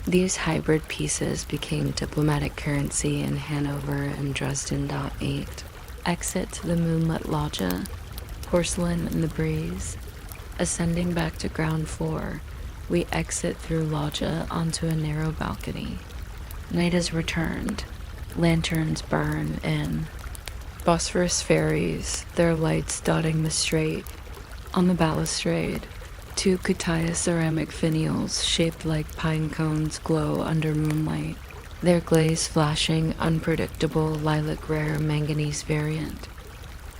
These hybrid pieces became diplomatic currency in Hanover and Dresden. 8. Exit to the moonlit loggia, porcelain in the breeze. Ascending back to ground floor, we exit through loggia onto a narrow balcony. Night has returned. Lanterns burn in. Bosphorus ferries, their lights dotting the strait. On the balustrade, 2 Kutaya ceramic finials shaped like pine cones glow under moonlight, their glaze flashing unpredictable lilac rare manganese variant.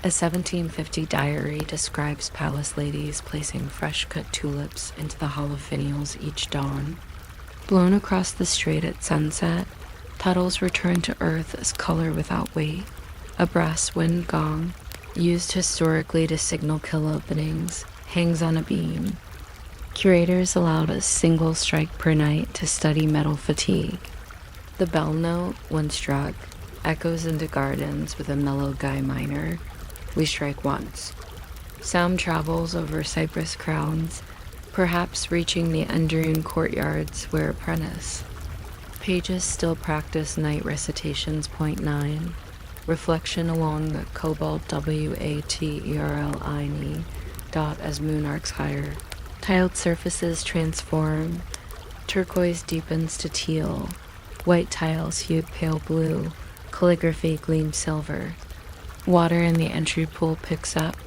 A 1750 diary describes palace ladies placing fresh-cut tulips into the hollow finials each dawn. Blown across the strait at sunset, petals return to earth as color without weight. A brass wind gong, used historically to signal kill openings, hangs on a beam. Curators allowed a single strike per night to study metal fatigue. The bell note, when struck, echoes into gardens with a mellow Guy minor. We strike once. Sound travels over cypress crowns, perhaps reaching the Andrian courtyards where apprentice. Pages still practice night recitations. 9. Reflection along the cobalt waterli dot as moon arcs higher. Tiled surfaces transform. Turquoise deepens to teal. White tiles hued pale blue. Calligraphy gleams silver. Water in the entry pool picks up.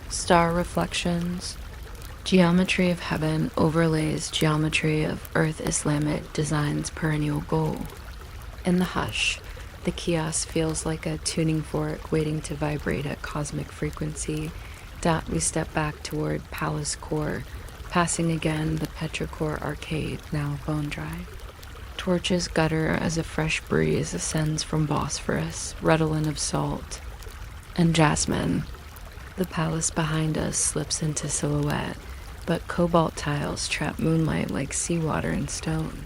Star reflections. Geometry of heaven overlays geometry of Earth Islamic design's perennial goal. In the hush, the kiosk feels like a tuning fork waiting to vibrate at cosmic frequency. We step back toward Palace Core, passing again the Petrichor arcade, now bone dry. Torches gutter as a fresh breeze ascends from Bosphorus, redolent of salt and jasmine. The palace behind us slips into silhouette, but cobalt tiles trap moonlight like seawater and stone.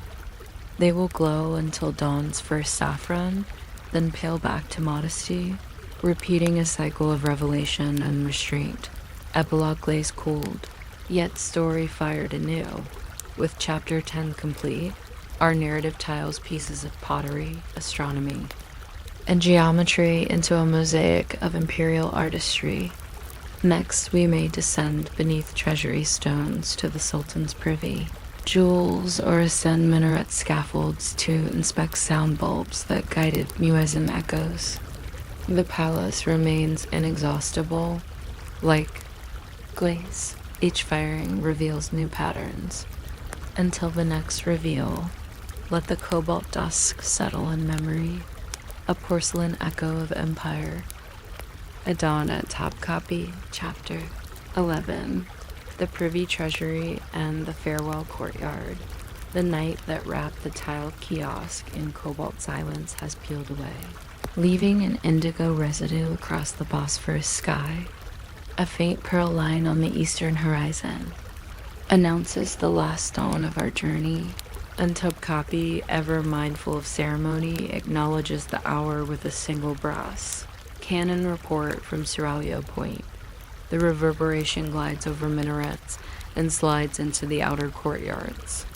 They will glow until dawn's first saffron, then pale back to modesty, repeating a cycle of revelation and restraint. Epilogue glaze cooled, yet story fired anew. With chapter 10 complete, our narrative tiles pieces of pottery, astronomy, and geometry into a mosaic of imperial artistry. Next, we may descend beneath treasury stones to the Sultan's privy, jewels, or ascend minaret scaffolds to inspect sound bulbs that guided muezzin echoes. The palace remains inexhaustible, like glaze. Each firing reveals new patterns. Until the next reveal, let the cobalt dusk settle in memory, a porcelain echo of empire. A dawn at Topkapı, Chapter 11. The privy treasury and the farewell courtyard. The night that wrapped the tiled kiosk in cobalt silence has peeled away, leaving an indigo residue across the Bosphorus sky. A faint pearl line on the eastern horizon announces the last dawn of our journey, and Topkapı, ever mindful of ceremony, acknowledges the hour with a single brass. Cannon report from Seraglio Point. The reverberation glides over minarets and slides into the outer courtyards,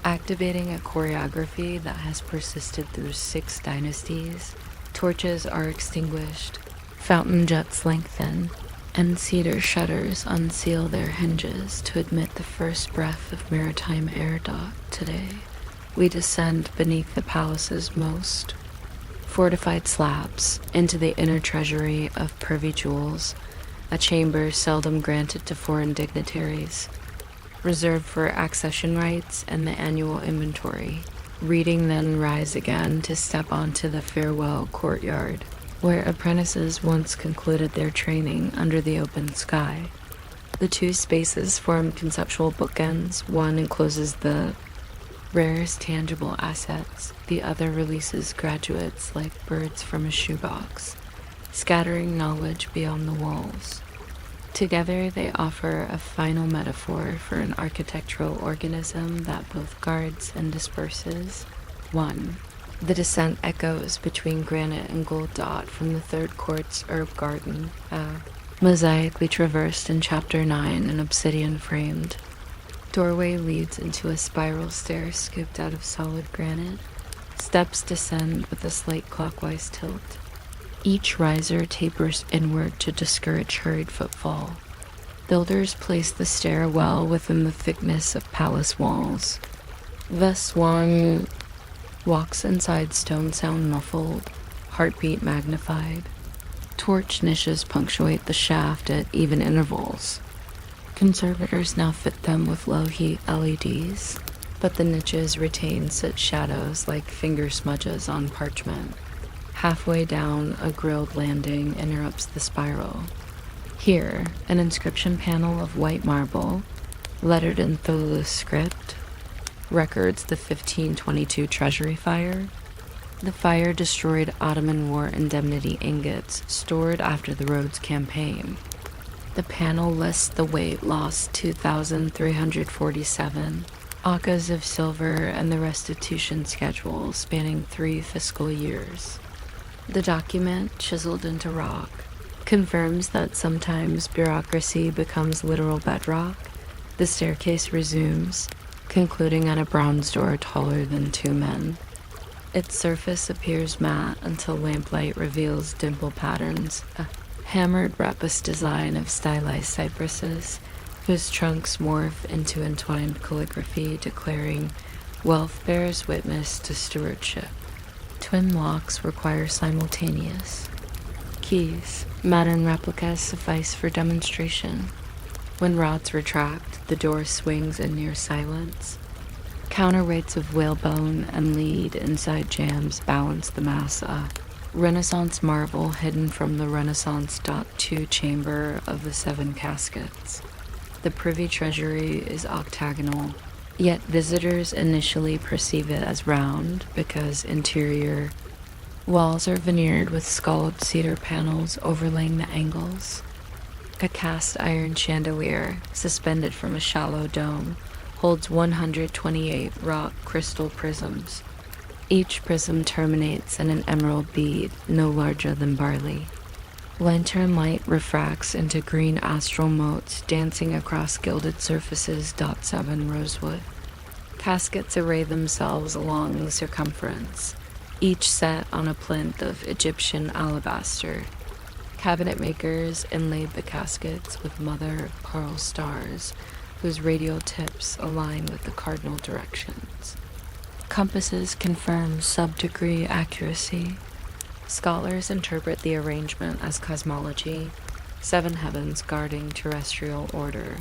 activating a choreography that has persisted through 6 dynasties. Torches are extinguished, fountain jets lengthen, and cedar shutters unseal their hinges to admit the first breath of maritime air dock today. We descend beneath the palace's most fortified slabs into the inner treasury of privy jewels, a chamber seldom granted to foreign dignitaries, reserved for accession rights and the annual inventory. Reading then rise again to step onto the farewell courtyard, where apprentices once concluded their training under the open sky. The 2 spaces form conceptual bookends. One encloses the Rare's tangible assets, the other releases graduates like birds from a shoebox, scattering knowledge beyond the walls. Together, they offer a final metaphor for an architectural organism that both guards and disperses. 1. The descent echoes between granite and gold dot from the third court's herb garden, a mosaic we traversed in Chapter 9 and obsidian framed. Doorway leads into a spiral stair scooped out of solid granite. Steps descend with a slight clockwise tilt. Each riser tapers inward to discourage hurried footfall. Builders place the stair well within the thickness of palace walls. The swan walks inside, stone sound muffled, heartbeat magnified. Torch niches punctuate the shaft at even intervals. Conservators now fit them with low-heat LEDs, but the niches retain such shadows like finger smudges on parchment. Halfway down, a grilled landing interrupts the spiral. Here, an inscription panel of white marble, lettered in Thuluth script, records the 1522 treasury fire. The fire destroyed Ottoman war indemnity ingots stored after the Rhodes campaign. The panel lists the weight lost 2,347, occas of silver, and the restitution schedule spanning 3 fiscal years. The document, chiseled into rock, confirms that sometimes bureaucracy becomes literal bedrock. The staircase resumes, concluding at a bronze door taller than 2 men. Its surface appears matte until lamplight reveals dimple patterns, a hammered rapus design of stylized cypresses, whose trunks morph into entwined calligraphy declaring, "Wealth bears witness to stewardship." Twin locks require simultaneous. Keys, modern replicas, suffice for demonstration. When rods retract, the door swings in near silence. Counterweights of whalebone and lead inside jambs balance the mass up. Renaissance marble hidden from the Renaissance .2 chamber of the 7 caskets. The privy treasury is octagonal, yet visitors initially perceive it as round because interior walls are veneered with scalloped cedar panels overlaying the angles. A cast iron chandelier, suspended from a shallow dome, holds 128 rock crystal prisms. Each prism terminates in an emerald bead no larger than barley. Lantern light refracts into green astral motes dancing across gilded surfaces. 7 rosewood. Caskets array themselves along the circumference, each set on a plinth of Egyptian alabaster. Cabinet makers inlaid the caskets with mother of pearl stars, whose radial tips align with the cardinal directions. Compasses confirm sub-degree accuracy. Scholars interpret the arrangement as cosmology, 7 heavens guarding terrestrial order.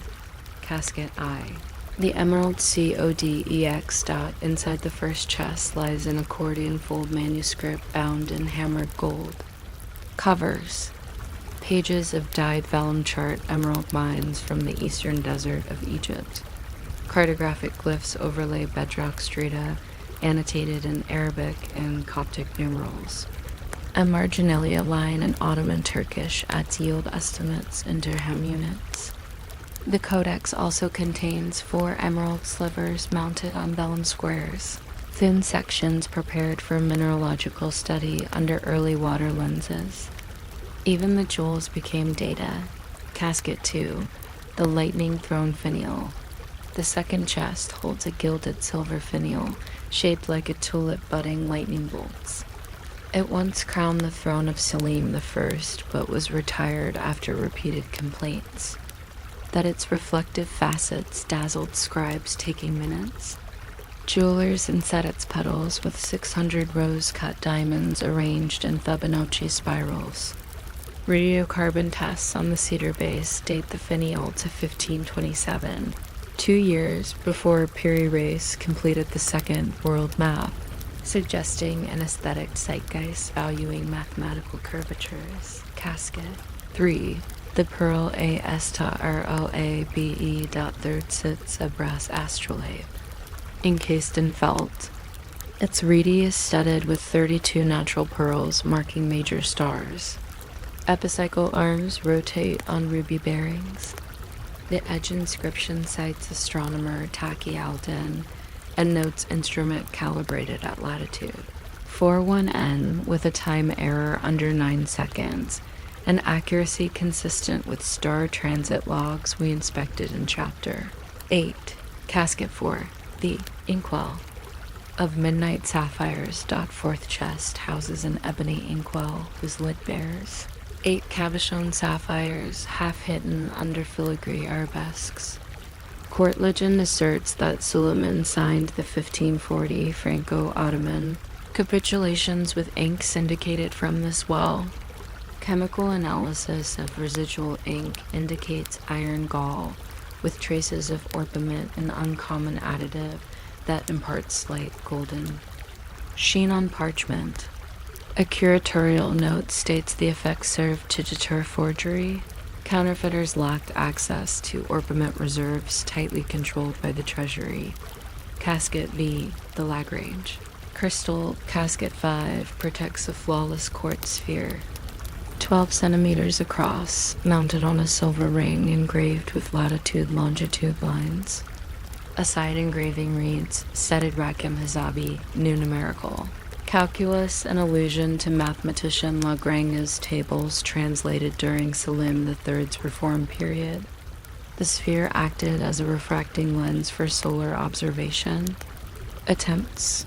Casket I. The emerald CODEX dot inside the first chest lies an accordion fold manuscript bound in hammered gold. Covers. Pages of dyed vellum chart emerald mines from the eastern desert of Egypt. Cartographic glyphs overlay bedrock strata, annotated in Arabic and Coptic numerals. A marginalia line in Ottoman Turkish adds yield estimates in dirham units. The codex also contains 4 emerald slivers mounted on vellum squares, thin sections prepared for mineralogical study under early water lenses. Even the jewels became data. Casket 2, the lightning throne finial. The second chest holds a gilded silver finial, shaped like a tulip budding lightning bolts. It once crowned the throne of Selim I, but was retired after repeated complaints that its reflective facets dazzled scribes taking minutes. Jewelers inset its petals with 600 rose-cut diamonds arranged in Fibonacci spirals. Radiocarbon tests on the cedar base date the finial to 1527, 2 years before Piri Reis completed the second world map, suggesting an aesthetic zeitgeist valuing mathematical curvatures. Casket 3. The pearl AS to RLABE. Third sits a brass astrolabe. encased in felt. Its reedy is studded with 32 natural pearls marking major stars. Epicycle arms rotate on ruby bearings. The edge inscription cites astronomer Taki Alden and notes instrument calibrated at latitude. 41N with a time error under 9 seconds, an accuracy consistent with star transit logs we inspected in Chapter 8. Casket 4. The inkwell of midnight sapphires. Fourth chest houses an ebony inkwell whose lid bears 8 cabochon sapphires half hidden under filigree arabesques. Court legend asserts that Sultan signed the 1540 Franco-Ottoman capitulations with ink syndicated from this well. Chemical analysis of residual ink indicates iron gall with traces of orpiment, an uncommon additive that imparts slight golden sheen on parchment. A curatorial note states the effect served to deter forgery. Counterfeiters lacked access to orpiment reserves tightly controlled by the treasury. Casket V, the Lagrange. Crystal Casket 5 protects a flawless quartz sphere, 12 centimeters across, mounted on a silver ring engraved with latitude-longitude lines. A side engraving reads, Seted Rakim Hizabi, new numerical. Calculus, an allusion to mathematician Lagrange's tables translated during Selim III's reform period. The sphere acted as a refracting lens for solar observation. Attempts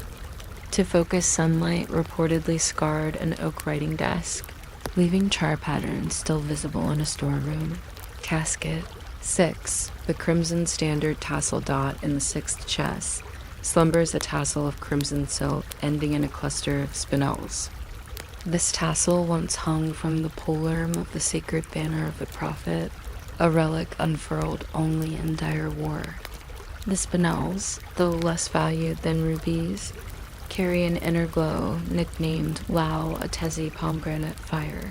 to focus sunlight reportedly scarred an oak writing desk, leaving char patterns still visible in a storeroom. Casket 6, the crimson standard tassel dot in the 6th chess, slumbers a tassel of crimson silk ending in a cluster of spinels. This tassel once hung from the polearm of the sacred banner of the prophet, a relic unfurled only in dire war. The spinels, though less valued than rubies, carry an inner glow nicknamed Lao Atezi pomegranate fire.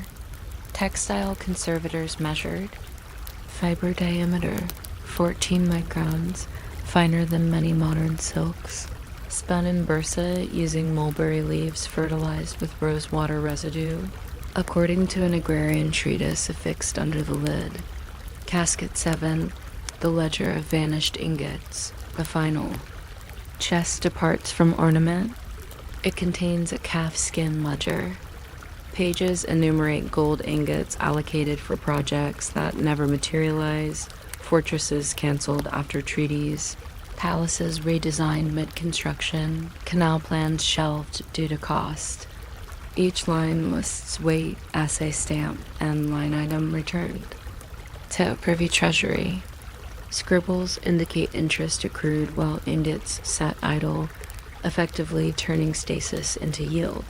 Textile conservators measured fiber diameter 14 microns, finer than many modern silks, spun in bursa using mulberry leaves fertilized with rosewater residue, according to an agrarian treatise affixed under the lid. Casket 7, the ledger of vanished ingots, the final. Chest departs from ornament. It contains a calf skin ledger. Pages enumerate gold ingots allocated for projects that never materialized, fortresses canceled after treaties, palaces redesigned mid-construction, canal plans shelved due to cost. Each line lists weight, assay stamp, and line item returned. To Privy Treasury. Scribbles indicate interest accrued while ingots sat idle, effectively turning stasis into yield.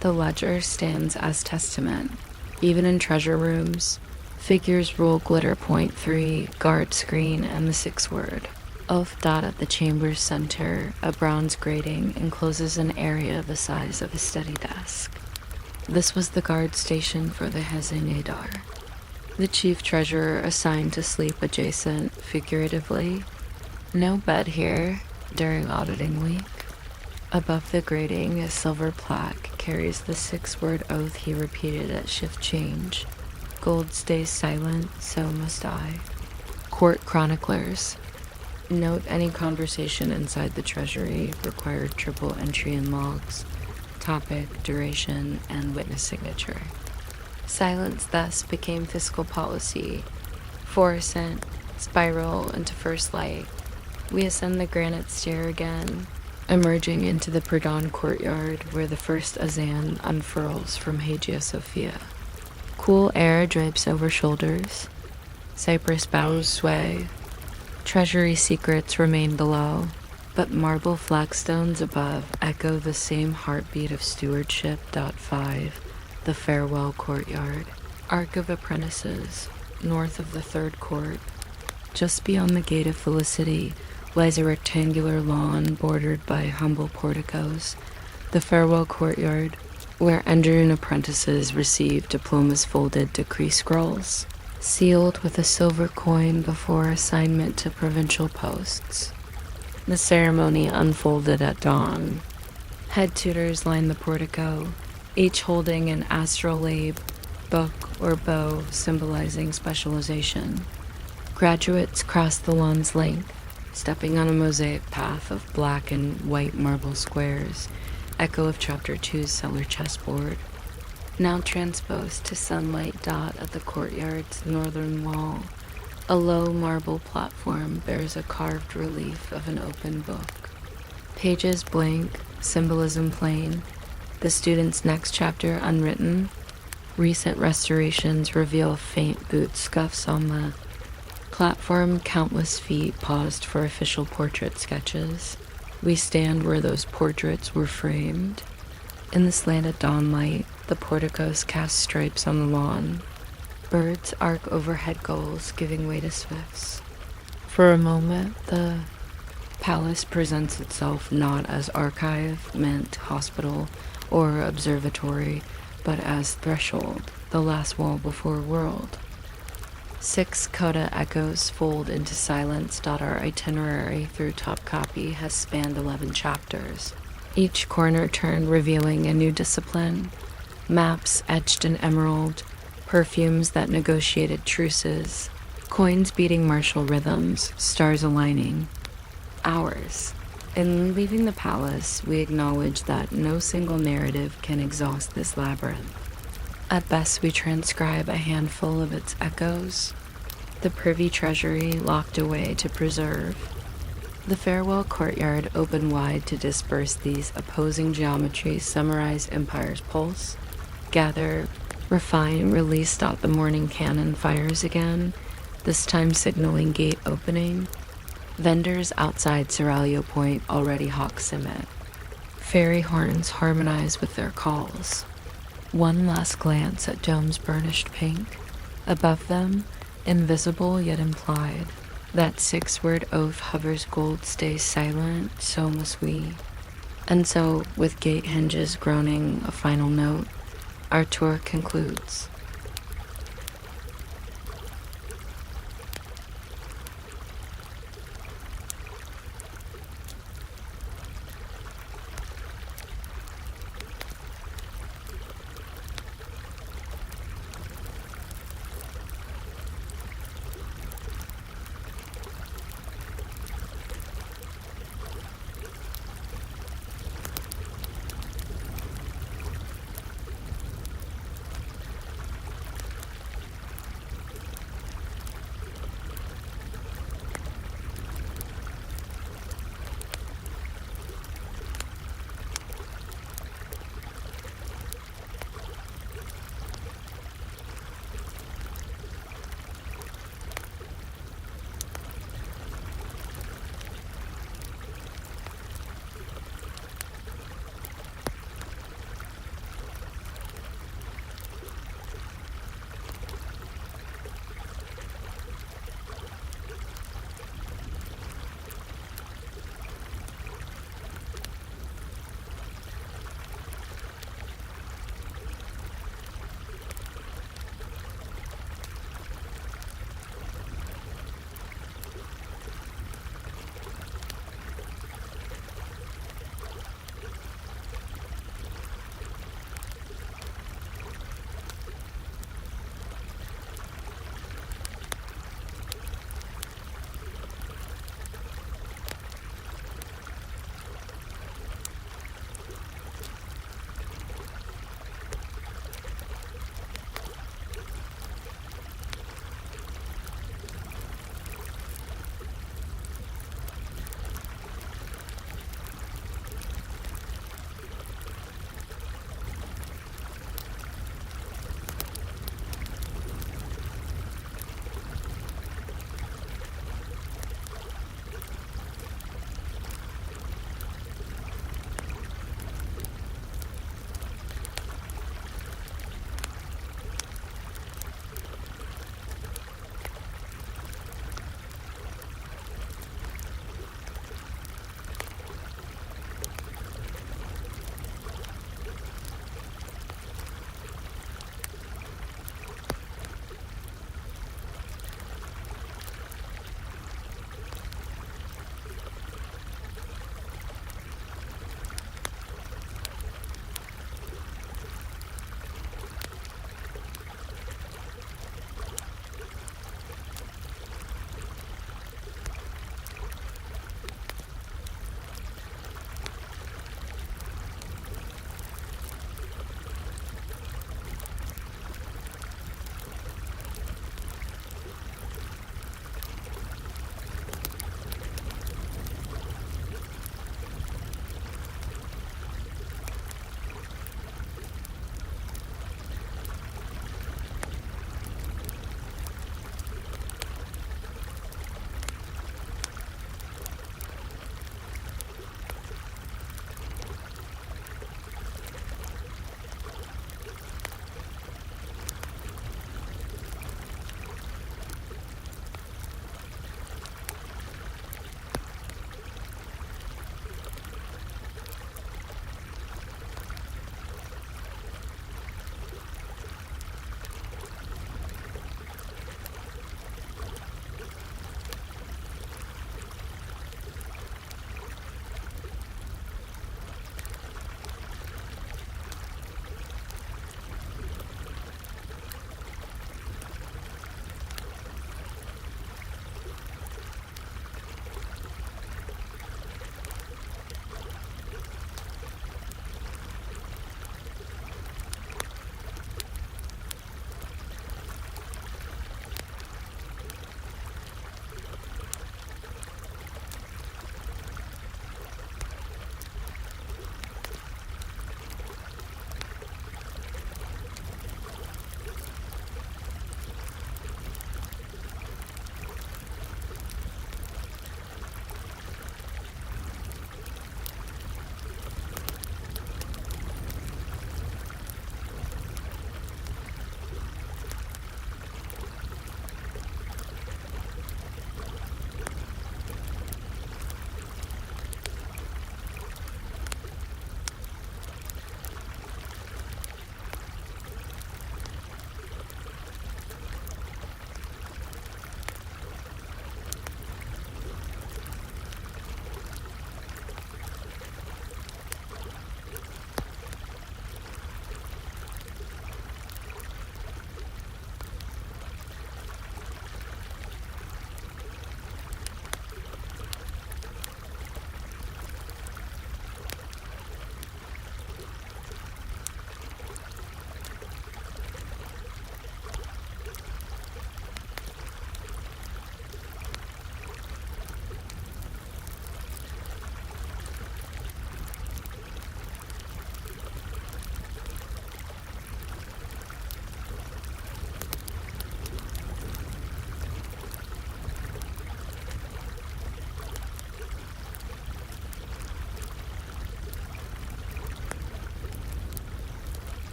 The ledger stands as testament. Even in treasure rooms, figures rule glitter point 3, guard screen, and the 6 word. Oath dot at the chamber's center, a bronze grating encloses an area the size of a study desk. This was the guard station for the Hazinedar, the chief treasurer assigned to sleep adjacent, figuratively. No bed here during auditing week. Above the grating, a silver plaque carries the 6 word oath he repeated at shift change. Gold stays silent, so must I. Court chroniclers. Note any conversation inside the treasury required triple entry in logs, topic, duration, and witness signature. Silence thus became fiscal policy. 4 ascent, spiral into first light. We ascend the granite stair again, emerging into the Perdon courtyard where the first azan unfurls from Hagia Sophia. Cool air drapes over shoulders. Cypress boughs sway. Treasury secrets remain below, but marble flagstones above echo the same heartbeat of stewardship. 5, the farewell courtyard. Arc of apprentices, north of the 3rd court. Just beyond the gate of Felicity lies a rectangular lawn bordered by humble porticos, the farewell courtyard, where Endrune apprentices receive diplomas folded decree scrolls, sealed with a silver coin before assignment to provincial posts. The ceremony unfolded at dawn. Head tutors lined the portico, each holding an astrolabe, book, or bow symbolizing specialization. Graduates crossed the lawn's length, stepping on a mosaic path of black and white marble squares, echo of Chapter 2's Cellar chessboard. Now transposed to sunlight dot at the courtyard's northern wall, a low marble platform bears a carved relief of an open book. Pages blank, symbolism plain, the student's next chapter unwritten. Recent restorations reveal faint boot scuffs on the platform. Countless feet paused for official portrait sketches. We stand where those portraits were framed. In the slanted dawnlight, the porticos cast stripes on the lawn. Birds arc overhead gulls, giving way to swifts. For a moment, the palace presents itself not as archive, mint, hospital, or observatory, but as threshold, the last wall before world. 6 coda echoes fold into silence. Our itinerary through Topkapı has spanned 11 chapters, each corner turned revealing a new discipline. Maps etched in emerald, perfumes that negotiated truces, coins beating martial rhythms, stars aligning. Ours. In leaving the palace, we acknowledge that no single narrative can exhaust this labyrinth. At best, we transcribe a handful of its echoes, the privy treasury locked away to preserve. The farewell courtyard opened wide to disperse these opposing geometries, summarize empire's pulse, gather, refine, release. The morning cannon fires again, this time signaling gate opening. Vendors outside Seraglio Point already hawk simmet. Fairy horns harmonize with their calls. One last glance at dome's burnished pink. Above them, invisible yet implied, that 6-word oath hovers. Gold stays silent, so must we. And so, with gate hinges groaning a final note, our tour concludes.